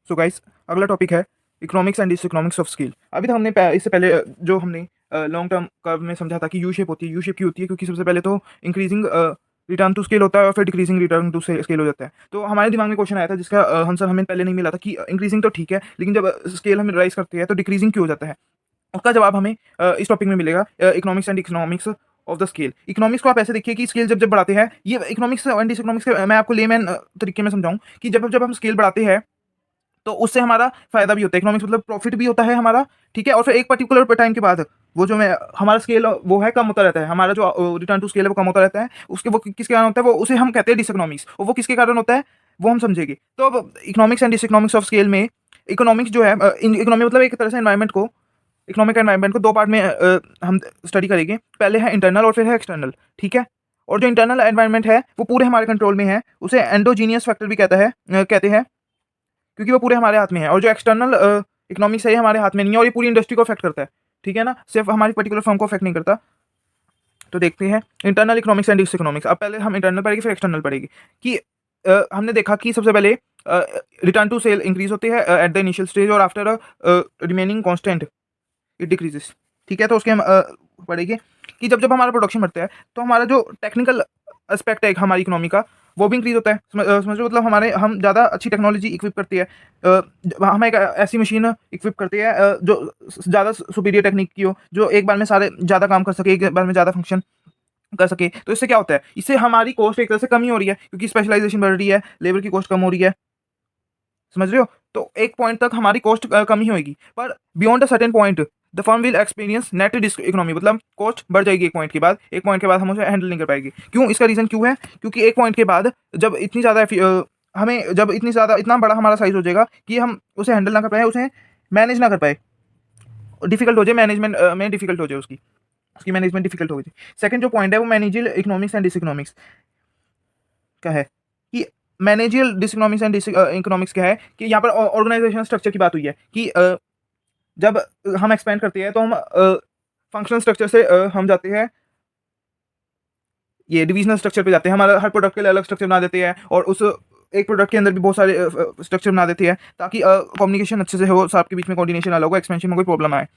सो गाइस अगला टॉपिक है इकोनॉमिक्स एंड डिसइकोनॉमिक्स ऑफ स्केल। अभी तो हमने इससे पहले जो हमने लॉन्ग टर्म कर्व में समझा था कि यू शेप होती है। यू शेप की होती है क्योंकि सबसे पहले तो इंक्रीजिंग रिटर्न टू स्केल होता है और फिर डिक्रीजिंग रिटर्न टू स्केल हो जाता है। तो हमारे दिमाग में क्वेश्चन आया था जिसका आंसर हमें पहले नहीं मिला था कि इंक्रीजिंग तो ठीक है, लेकिन जब स्केल हम राइज करते हैं तो डिक्रीजिंग क्यों हो जाता है। उसका जवाब हमें इस टॉपिक में मिलेगा, economics and economics of the scale. Economics को आप ऐसे देखिए कि स्केल जब जब बढ़ाते हैं, ये इकोनॉमिक्स एंड डिसइकोनॉमिक्स के मैं आपको लेमैन तरीके में समझाऊँ कि जब जब हम स्केल बढ़ाते हैं तो उससे हमारा फ़ायदा भी होता है। इकोनॉमिक्स मतलब प्रॉफिट भी होता है हमारा, ठीक है? और फिर एक पर्टिकुलर टाइम के बाद वो जो मैं हमारा स्केल वो है कम होता रहता है। हमारा जो रिटर्न टू स्केल है वो कम होता रहता है। उसके वो किसके कारण होता है, वो उसे हम कहते हैं डिसइकोनॉमिक्स, और वो किसके कारण होता है वो हम समझेंगे। तो अब इकोनॉमिक्स एंड डिसइकोनॉमिक्स ऑफ स्केल में इकोनॉमिक्स जो है इकोनॉमी मतलब एक तरह से एनवायरनमेंट को, इकोनॉमिक एनवायरनमेंट को दो पार्ट में हम स्टडी करेंगे। पहले है इंटरनल और फिर है एक्सटर्नल, ठीक है? और जो इंटरनल एनवायरनमेंट है वो पूरे हमारे कंट्रोल में है, उसे एंडोजीनियस फैक्टर भी कहते हैं, क्योंकि वो पूरे हमारे हाथ में है। और जो एक्सटर्नल इकोनॉमिक्स है ये हमारे हाथ में नहीं है, और ये पूरी इंडस्ट्री को अफेक्ट करता है, ठीक है ना? सिर्फ हमारी पर्टिकुलर फर्म को अफेक्ट नहीं करता। तो देखते हैं इंटरनल इकोनॉमिक्स एंड डिसइकोनॉमिक्स। अब पहले हम इंटरनल पढ़ेंगे फिर एक्सटर्नल पढ़ेंगे। कि हमने देखा कि सबसे पहले रिटर्न टू सेल इंक्रीज होते हैं एट द इनिशियल स्टेज, और after remaining constant it decreases, ठीक है? तो उसके हम पढ़ेंगे कि जब जब हमारा प्रोडक्शन बढ़ता है तो हमारा जो टेक्निकल एस्पेक्ट है हमारी इकोनॉमी का वो भी इंक्रीज होता है। समझो मतलब हम ज़्यादा अच्छी टेक्नोलॉजी इक्विप करती है, हम एक ऐसी मशीन इक्विप करते हैं जो ज़्यादा सुपीरियर टेक्निक की हो, जो एक बार में सारे ज़्यादा काम कर सके, एक बार में ज़्यादा फंक्शन कर सके। तो इससे क्या होता है, इससे हमारी कॉस्ट एक तरह से कम ही हो रही है, क्योंकि स्पेशलाइजेशन बढ़ रही है, लेबर की कॉस्ट कम हो रही है, समझ रहे हो? तो एक पॉइंट तक हमारी कॉस्ट कम ही होगी, पर beyond a certain point the firm will experience net economy, मतलब कॉस्ट बढ़ जाएगी एक पॉइंट के बाद। एक पॉइंट के बाद हम उसे हैंडल नहीं कर पाएंगे। क्यों? इसका रीज़न क्यों है? क्योंकि एक पॉइंट के बाद जब इतनी ज़्यादा हमें जब इतनी ज़्यादा इतना बड़ा हमारा साइज हो जाएगा कि हम उसे हैंडल ना कर पाए, उसे मैनेज ना कर पाए, डिफिकल्ट हो जाए मैनेजमेंट में, डिफिकल्ट हो जाए उसकी उसकी मैनेजमेंट डिफिकल्ट हो जाए। सेकंड जो पॉइंट है वो मैनेजियल इकोनॉमिक्स एंड डिसइकोनॉमिक्स का है। कि मैनेजियल डिसइकोनॉमिक्स एंड इकोनॉमिक्स क्या है कि यहाँ पर ऑर्गेनाइजेशन स्ट्रक्चर की बात हुई है कि जब हम एक्सपेंड करते हैं तो हम फंक्शनल स्ट्रक्चर से हम जाते हैं ये डिविजनल स्ट्रक्चर पे जाते हैं। हमारा हर प्रोडक्ट के लिए अलग स्ट्रक्चर बना देते हैं, और उस एक प्रोडक्ट के अंदर भी बहुत सारे स्ट्रक्चर बना देते हैं, ताकि कम्युनिकेशन अच्छे से हो, सबके बीच में कोऑर्डिनेशन अलग हो, एक्सपेंशन में कोई प्रॉब्लम आए।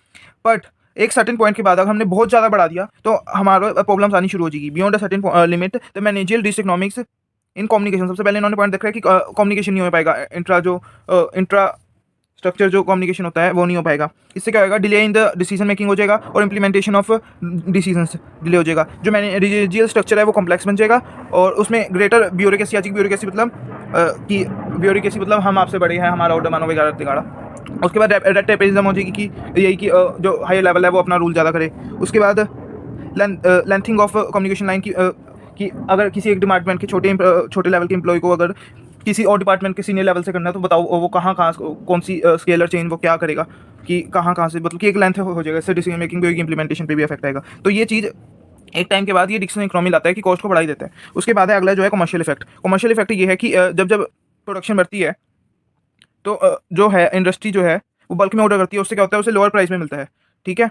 बट एक सर्टेन पॉइंट के बाद अगर हमने बहुत ज़्यादा बढ़ा दिया तो हमारा प्रॉब्लम्स आनी शुरू हो जाएगी। Beyond a certain limit the managerial diseconomics in communication. सबसे पहले इन्होंने पॉइंट देखा है कि कम्युनिकेशन नहीं हो पाएगा, इंट्रा स्ट्रक्चर जो कम्युनिकेशन होता है वो नहीं हो पाएगा। इससे क्या होगा, delay in the decision making हो जाएगा, और इंप्लीमेंटेशन ऑफ डिसीजंस डिले हो जाएगा। जो मैनेजरियल स्ट्रक्चर है वो कॉम्प्लेक्स बन जाएगा, और उसमें ग्रेटर ब्यूरोक्रेसी आ जाएगी। ब्यूरोक्रेसी मतलब कि ब्यूरोक्रेसी मतलब हम आपसे बड़े हैं, हमारा ऑर्डर मानो वगैरह तिगाड़ा। उसके बाद रेड टेपिज्म हो जाएगी कि यही कि जो हाई लेवल है वो अपना रूल ज़्यादा करे। उसके बाद लेंथिंग ऑफ कम्युनिकेशन लाइन कि अगर किसी एक डिपार्टमेंट के छोटे लेवल के एम्प्लॉय को अगर किसी और डिपार्टमेंट के सीनियर लेवल से करना है, तो बताओ वो कहाँ कौन सी स्केलर चेंज वो क्या करेगा, कि कहाँ से, मतलब कि एक लेंथ हो जाएगा। इससे डिसीजन मेकिंग भी होगी, इंप्लीमेंटेशन पे भी इफेक्ट आएगा। तो ये चीज़ एक टाइम के बाद ये डिक्शनरी इकोनॉमी लाता है कि कॉस्ट को बढ़ा ही देता है। उसके बाद है अगला जो है कमर्शियल इफेक्ट। कमर्शियल इफेक्ट ये है कि जब जब प्रोडक्शन बढ़ती है तो जो है इंडस्ट्री जो है वो बल्क में ऑर्डर करती है, उससे क्या होता है, उसे लोअर प्राइस में मिलता है, ठीक है?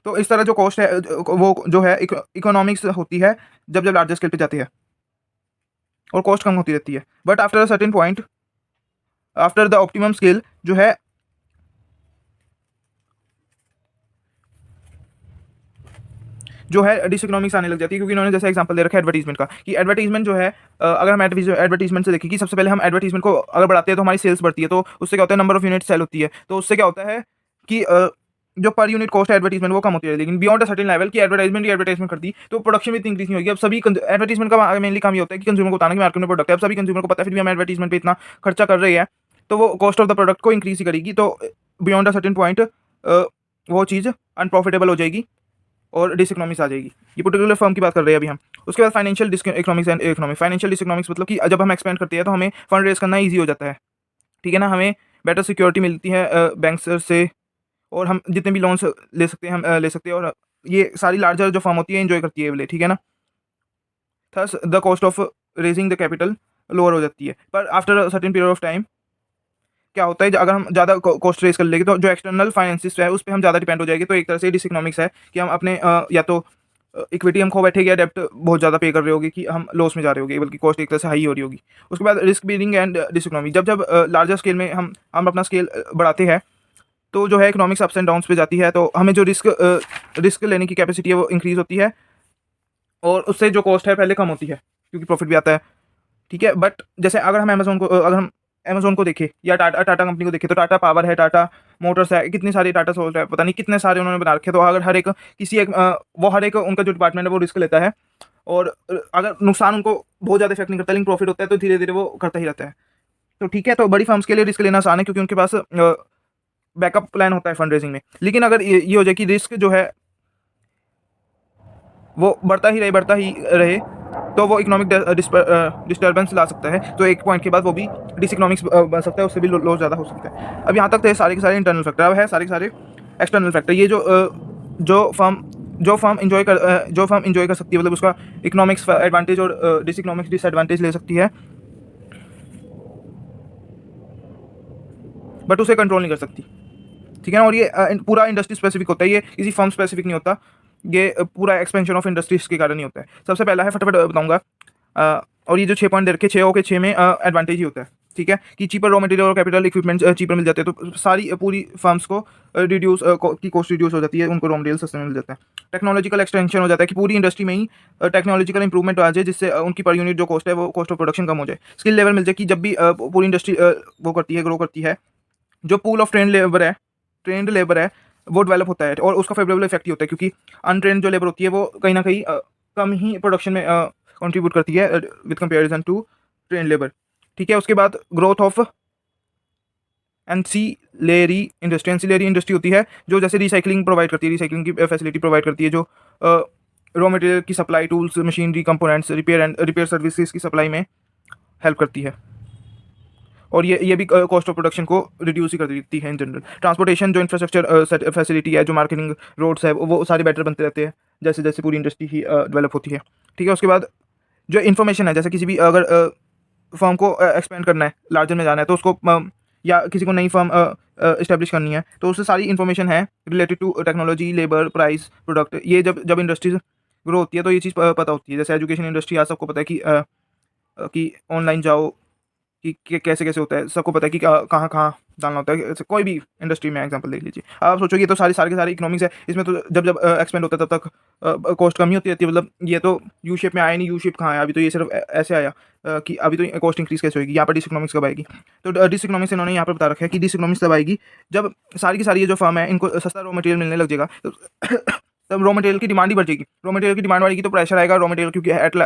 तो इस तरह जो कॉस्ट है वो जो है इकोनॉमिक्स होती है जब जब लार्जर स्केल पे जाती है, और कॉस्ट कम होती रहती है। But after a certain point, after the optimum scale जो है डिसइकोनॉमिक्स आने लग जाती है। क्योंकि इन्होंने जैसे एग्जांपल दे रखा है एडवर्टीजमेंट का, कि एडवर्टीजमेंट जो है अगर हम एडवर्टीजमेंट से देखें कि सबसे पहले हम एडवर्टीजमेंट को अगर बढ़ाते हैं तो हमारी सेल्स बढ़ती है, तो उससे क्या होता है, नंबर ऑफ यूनिट सेल होती है, तो उससे क्या होता है कि जो पर यूनिट कॉस्ट है एडवर्टीजमेंट वो कम होती है। लेकिन बियॉन्ड अ सर्टेन लेवल की एडवर्टाइजमेंट करती तो प्रोडक्शन में इतनी इंक्रीज नहीं होगी। अब सभी एडवर्टीजमेंट का मेनली काम ये होता है कि कंज्यूमर को बताना कि मार्केट में प्रोडक्ट है। अब सभी कंज्यूमर को पता है, फिर भी हम एडवर्टीजमेंट पे इतना खर्चा कर रहे हैं, तो वो कॉस्ट ऑफ द प्रोडक्ट को इंक्रीज ही करेगी। तो बियॉन्ड अ सर्टेन पॉइंट वो चीज़ अनप्रॉफिटेबल हो जाएगी और डिसइकोनॉमिक्स आ जाएगी। ये पर्टिकुलर फर्म की बात कर रहे हैं अभी हम। उसके बाद financial economics and economics. Financial diseconomics मतलब कि जब हम एक्सपेंड करते हैं तो हमें फंड रेज करना ईजी हो जाता है, ठीक है ना? हमें बेटर सिक्योरिटी मिलती है बैंक से, और हम जितने भी लोन्स ले सकते हैं हम ले सकते हैं, और ये सारी लार्जर जो फर्म होती है एंजॉय करती है ये, ठीक है ना? Thus the cost of raising the capital lower हो जाती है। पर after certain period of time क्या होता है, अगर हम ज़्यादा कॉस्ट रेज कर लेंगे तो जो एक्सटर्नल फाइनेंसिस है उस पर हम ज़्यादा डिपेंड हो जाएंगे। तो एक तरह से डिसइकोनॉमिक्स है कि हम अपने या तो इक्विटी हम खो बैठेगी, या डेप्ट बहुत ज़्यादा पे कर रहे होगी कि हम लॉस में जा रहे होगे, बल्कि कॉस्ट एक तरह से हाई हो रही होगी। उसके बाद रिस्क बीयरिंग एंड डिसइकोनॉमी। जब जब लार्जर स्केल में हम अपना स्केल बढ़ाते हैं तो जो है इकोनॉमिक्स अप्स एंड डाउन्स पे जाती है, तो हमें जो रिस्क लेने की कैपेसिटी है वो इंक्रीज़ होती है, और उससे जो कॉस्ट है पहले कम होती है, क्योंकि प्रॉफिट भी आता है, ठीक है? बट जैसे अगर हम अमेजोन को अगर हम अमेज़न को देखें या टाटा कंपनी को देखें, तो टाटा पावर है, टाटा मोटर्स है, कितने सारे टाटा सोल्ट है, पता नहीं कितने सारे उन्होंने बना रखे हैं। तो अगर हर एक किसी एक वो हर एक उनका जो डिपार्टमेंट है वो रिस्क लेता है, और अगर नुकसान उनको बहुत ज़्यादा इफेक्ट नहीं करता लेकिन प्रॉफिट होता है तो धीरे धीरे वो करता ही रहता है। तो ठीक है, तो बड़ी फर्म्स के लिए रिस्क लेना आसान है क्योंकि उनके पास बैकअप प्लान होता है फंड रेजिंग में। लेकिन अगर ये हो जाए कि रिस्क जो है वो बढ़ता ही रहे तो वो इकोनॉमिक डिस्टर्बेंस ला सकता है। तो एक पॉइंट के बाद वो भी डिसइकोनॉमिक्स बन सकता है, उससे भी लॉस ज़्यादा हो सकता है। अब यहाँ तक थे सारे के सारे इंटरनल फैक्टर। अब है सारे के सारे एक्सटर्नल फैक्टर। ये जो फर्म इंजॉय कर सकती है, मतलब उसका इकोनॉमिक्स एडवांटेज और डिसइकोनॉमिक्स डिसएडवांटेज ले सकती है, बट उसे कंट्रोल नहीं कर सकती। ठीक है ना। और ये पूरा इंडस्ट्री स्पेसिफिक होता है, ये किसी फर्म स्पेसिफिक नहीं होता। ये पूरा एक्सपेंशन ऑफ इंडस्ट्रीज के कारण ही होता है। सबसे पहला है, फटाफट बताऊंगा, और ये जो 6 पॉइंट दे रखे 6 के 6 में एडवांटेज ही होता है। ठीक है, कि चीपर रॉ मटेरियल और कैपिटल इक्विपमेंट चीपर मिल जाते हैं, तो सारी पूरी फर्म्स को रिड्यूस की कॉस्ट रिड्यूस हो जाती है, उनको रॉ मटेरियल सस्ते में मिल जाता है। टेक्नोलॉजिकल एक्सटेंशन हो जाता है कि पूरी इंडस्ट्री में ही टेक्नोलॉजिकल इंप्रूवमेंट आ जाए, जिससे उनकी पर यूनिट जो कॉस्ट है वो कॉस्ट ऑफ प्रोडक्शन कम हो जाए। स्किल लेवल मिल जाए कि जब भी पूरी इंडस्ट्री वो करती है, ग्रो करती है, जो पूल ऑफ ट्रेंड लेबर है वो डेवलप होता है, और उसका फेवरेबल इफेक्ट ही होता है, क्योंकि अनट्रेंड जो लेबर होती है वो कहीं ना कहीं कम ही प्रोडक्शन में कंट्रीब्यूट करती है with comparison to trained labour. ठीक है, उसके बाद ग्रोथ ऑफ एंसिलरी इंडस्ट्री होती है जो जैसे रिसाइकलिंग प्रोवाइड करती है, रिसाइकलिंग की फैसिलिटी प्रोवाइड करती है, जो रॉ मटेरियल की supply, tools, machinery, components, repair services की सप्लाई में हेल्प करती है। और ये भी कॉस्ट ऑफ प्रोडक्शन को रिड्यूस ही कर देती है इन जनरल। ट्रांसपोर्टेशन, जो इंफ्रास्ट्रक्चर फैसिलिटी है, जो मार्केटिंग, रोड्स है, वो सारे बेटर बनते रहते हैं जैसे जैसे पूरी इंडस्ट्री ही डेवलप होती है। ठीक है, उसके बाद जो इन्फॉर्मेशन है, जैसे किसी भी अगर फर्म को एक्सपेंड करना है, लार्जर में जाना है, तो उसको या किसी को नई फर्म इस्टेब्लिश करनी है, तो उससे सारी इन्फॉर्मेशन है related to technology, labour, price, product, ये जब इंडस्ट्रीज ग्रो होती है तो ये चीज़ पता होती है। जैसे एजुकेशन इंडस्ट्री, आज सबको पता है कि ऑनलाइन जाओ, कि कैसे कैसे होता है, सबको पता है कि कहाँ कहाँ डालना होता है। कोई भी इंडस्ट्री में एग्जांपल देख लीजिए, आप सोचो ये तो सारे के सारे इकोनॉमिक्स है, इसमें तो जब एक्सपेंड होता है तब तक कॉस्ट कमी होती रहती है। मतलब ये तो यू शेप में आया नहीं, यू शेप कहाँ आया, अभी तो ये सिर्फ ऐसे आया कि अभी तो कॉस्ट इंक्रीज कैसे होगी, यहाँ पर डिसइकोनॉमिक्स कब आएगी। तो डिसइकोनॉमिक्स इन्होंने यहाँ पर बता रखा है कि डिसइकोनॉमिक्स तब आएगी जब सारी की सारी ये जो फर्म है इनको सस्ता रॉ मटेरियल मिलने लग जाएगा, तो तब रॉ मटेरियल की डिमांड ही बढ़ जाएगी। रॉ मटेरियल की डिमांड बढ़ेगी तो प्रेशर आएगा रॉ मटेरियल, क्योंकि at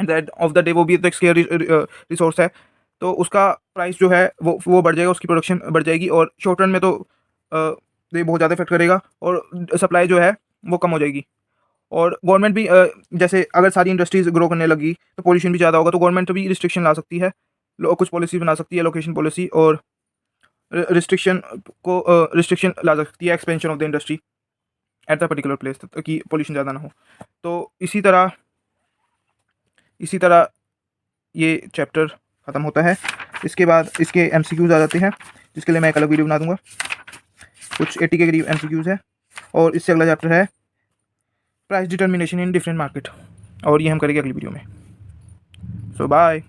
the end of the day वो भी एक स्केयर रिसोर्स है, तो उसका प्राइस जो है वो बढ़ जाएगा, उसकी प्रोडक्शन बढ़ जाएगी, और शॉर्ट रन में तो ये बहुत ज़्यादा इफेक्ट करेगा, और सप्लाई जो है वो कम हो जाएगी। और गवर्नमेंट भी जैसे अगर सारी इंडस्ट्रीज ग्रो करने लगी तो पोल्यूशन भी ज़्यादा होगा, तो गवर्नमेंट भी रिस्ट्रिक्शन ला सकती है, कुछ पॉलिसी बना सकती है, लोकेशन पॉलिसी, और रिस्ट्रिक्शन ला सकती है expansion of the industry at the particular place, ताकि पोल्यूशन ज़्यादा ना हो। तो इसी तरह ये चैप्टर ख़त्म होता है। इसके बाद इसके एमसीक्यूज़ आ जाते हैं, जिसके लिए मैं एक अलग वीडियो बना दूंगा। कुछ 80 के करीब एमसीक्यूज़ है, और इससे अगला चैप्टर है price determination in different market, और ये हम करेंगे अगली वीडियो में। सो बाय।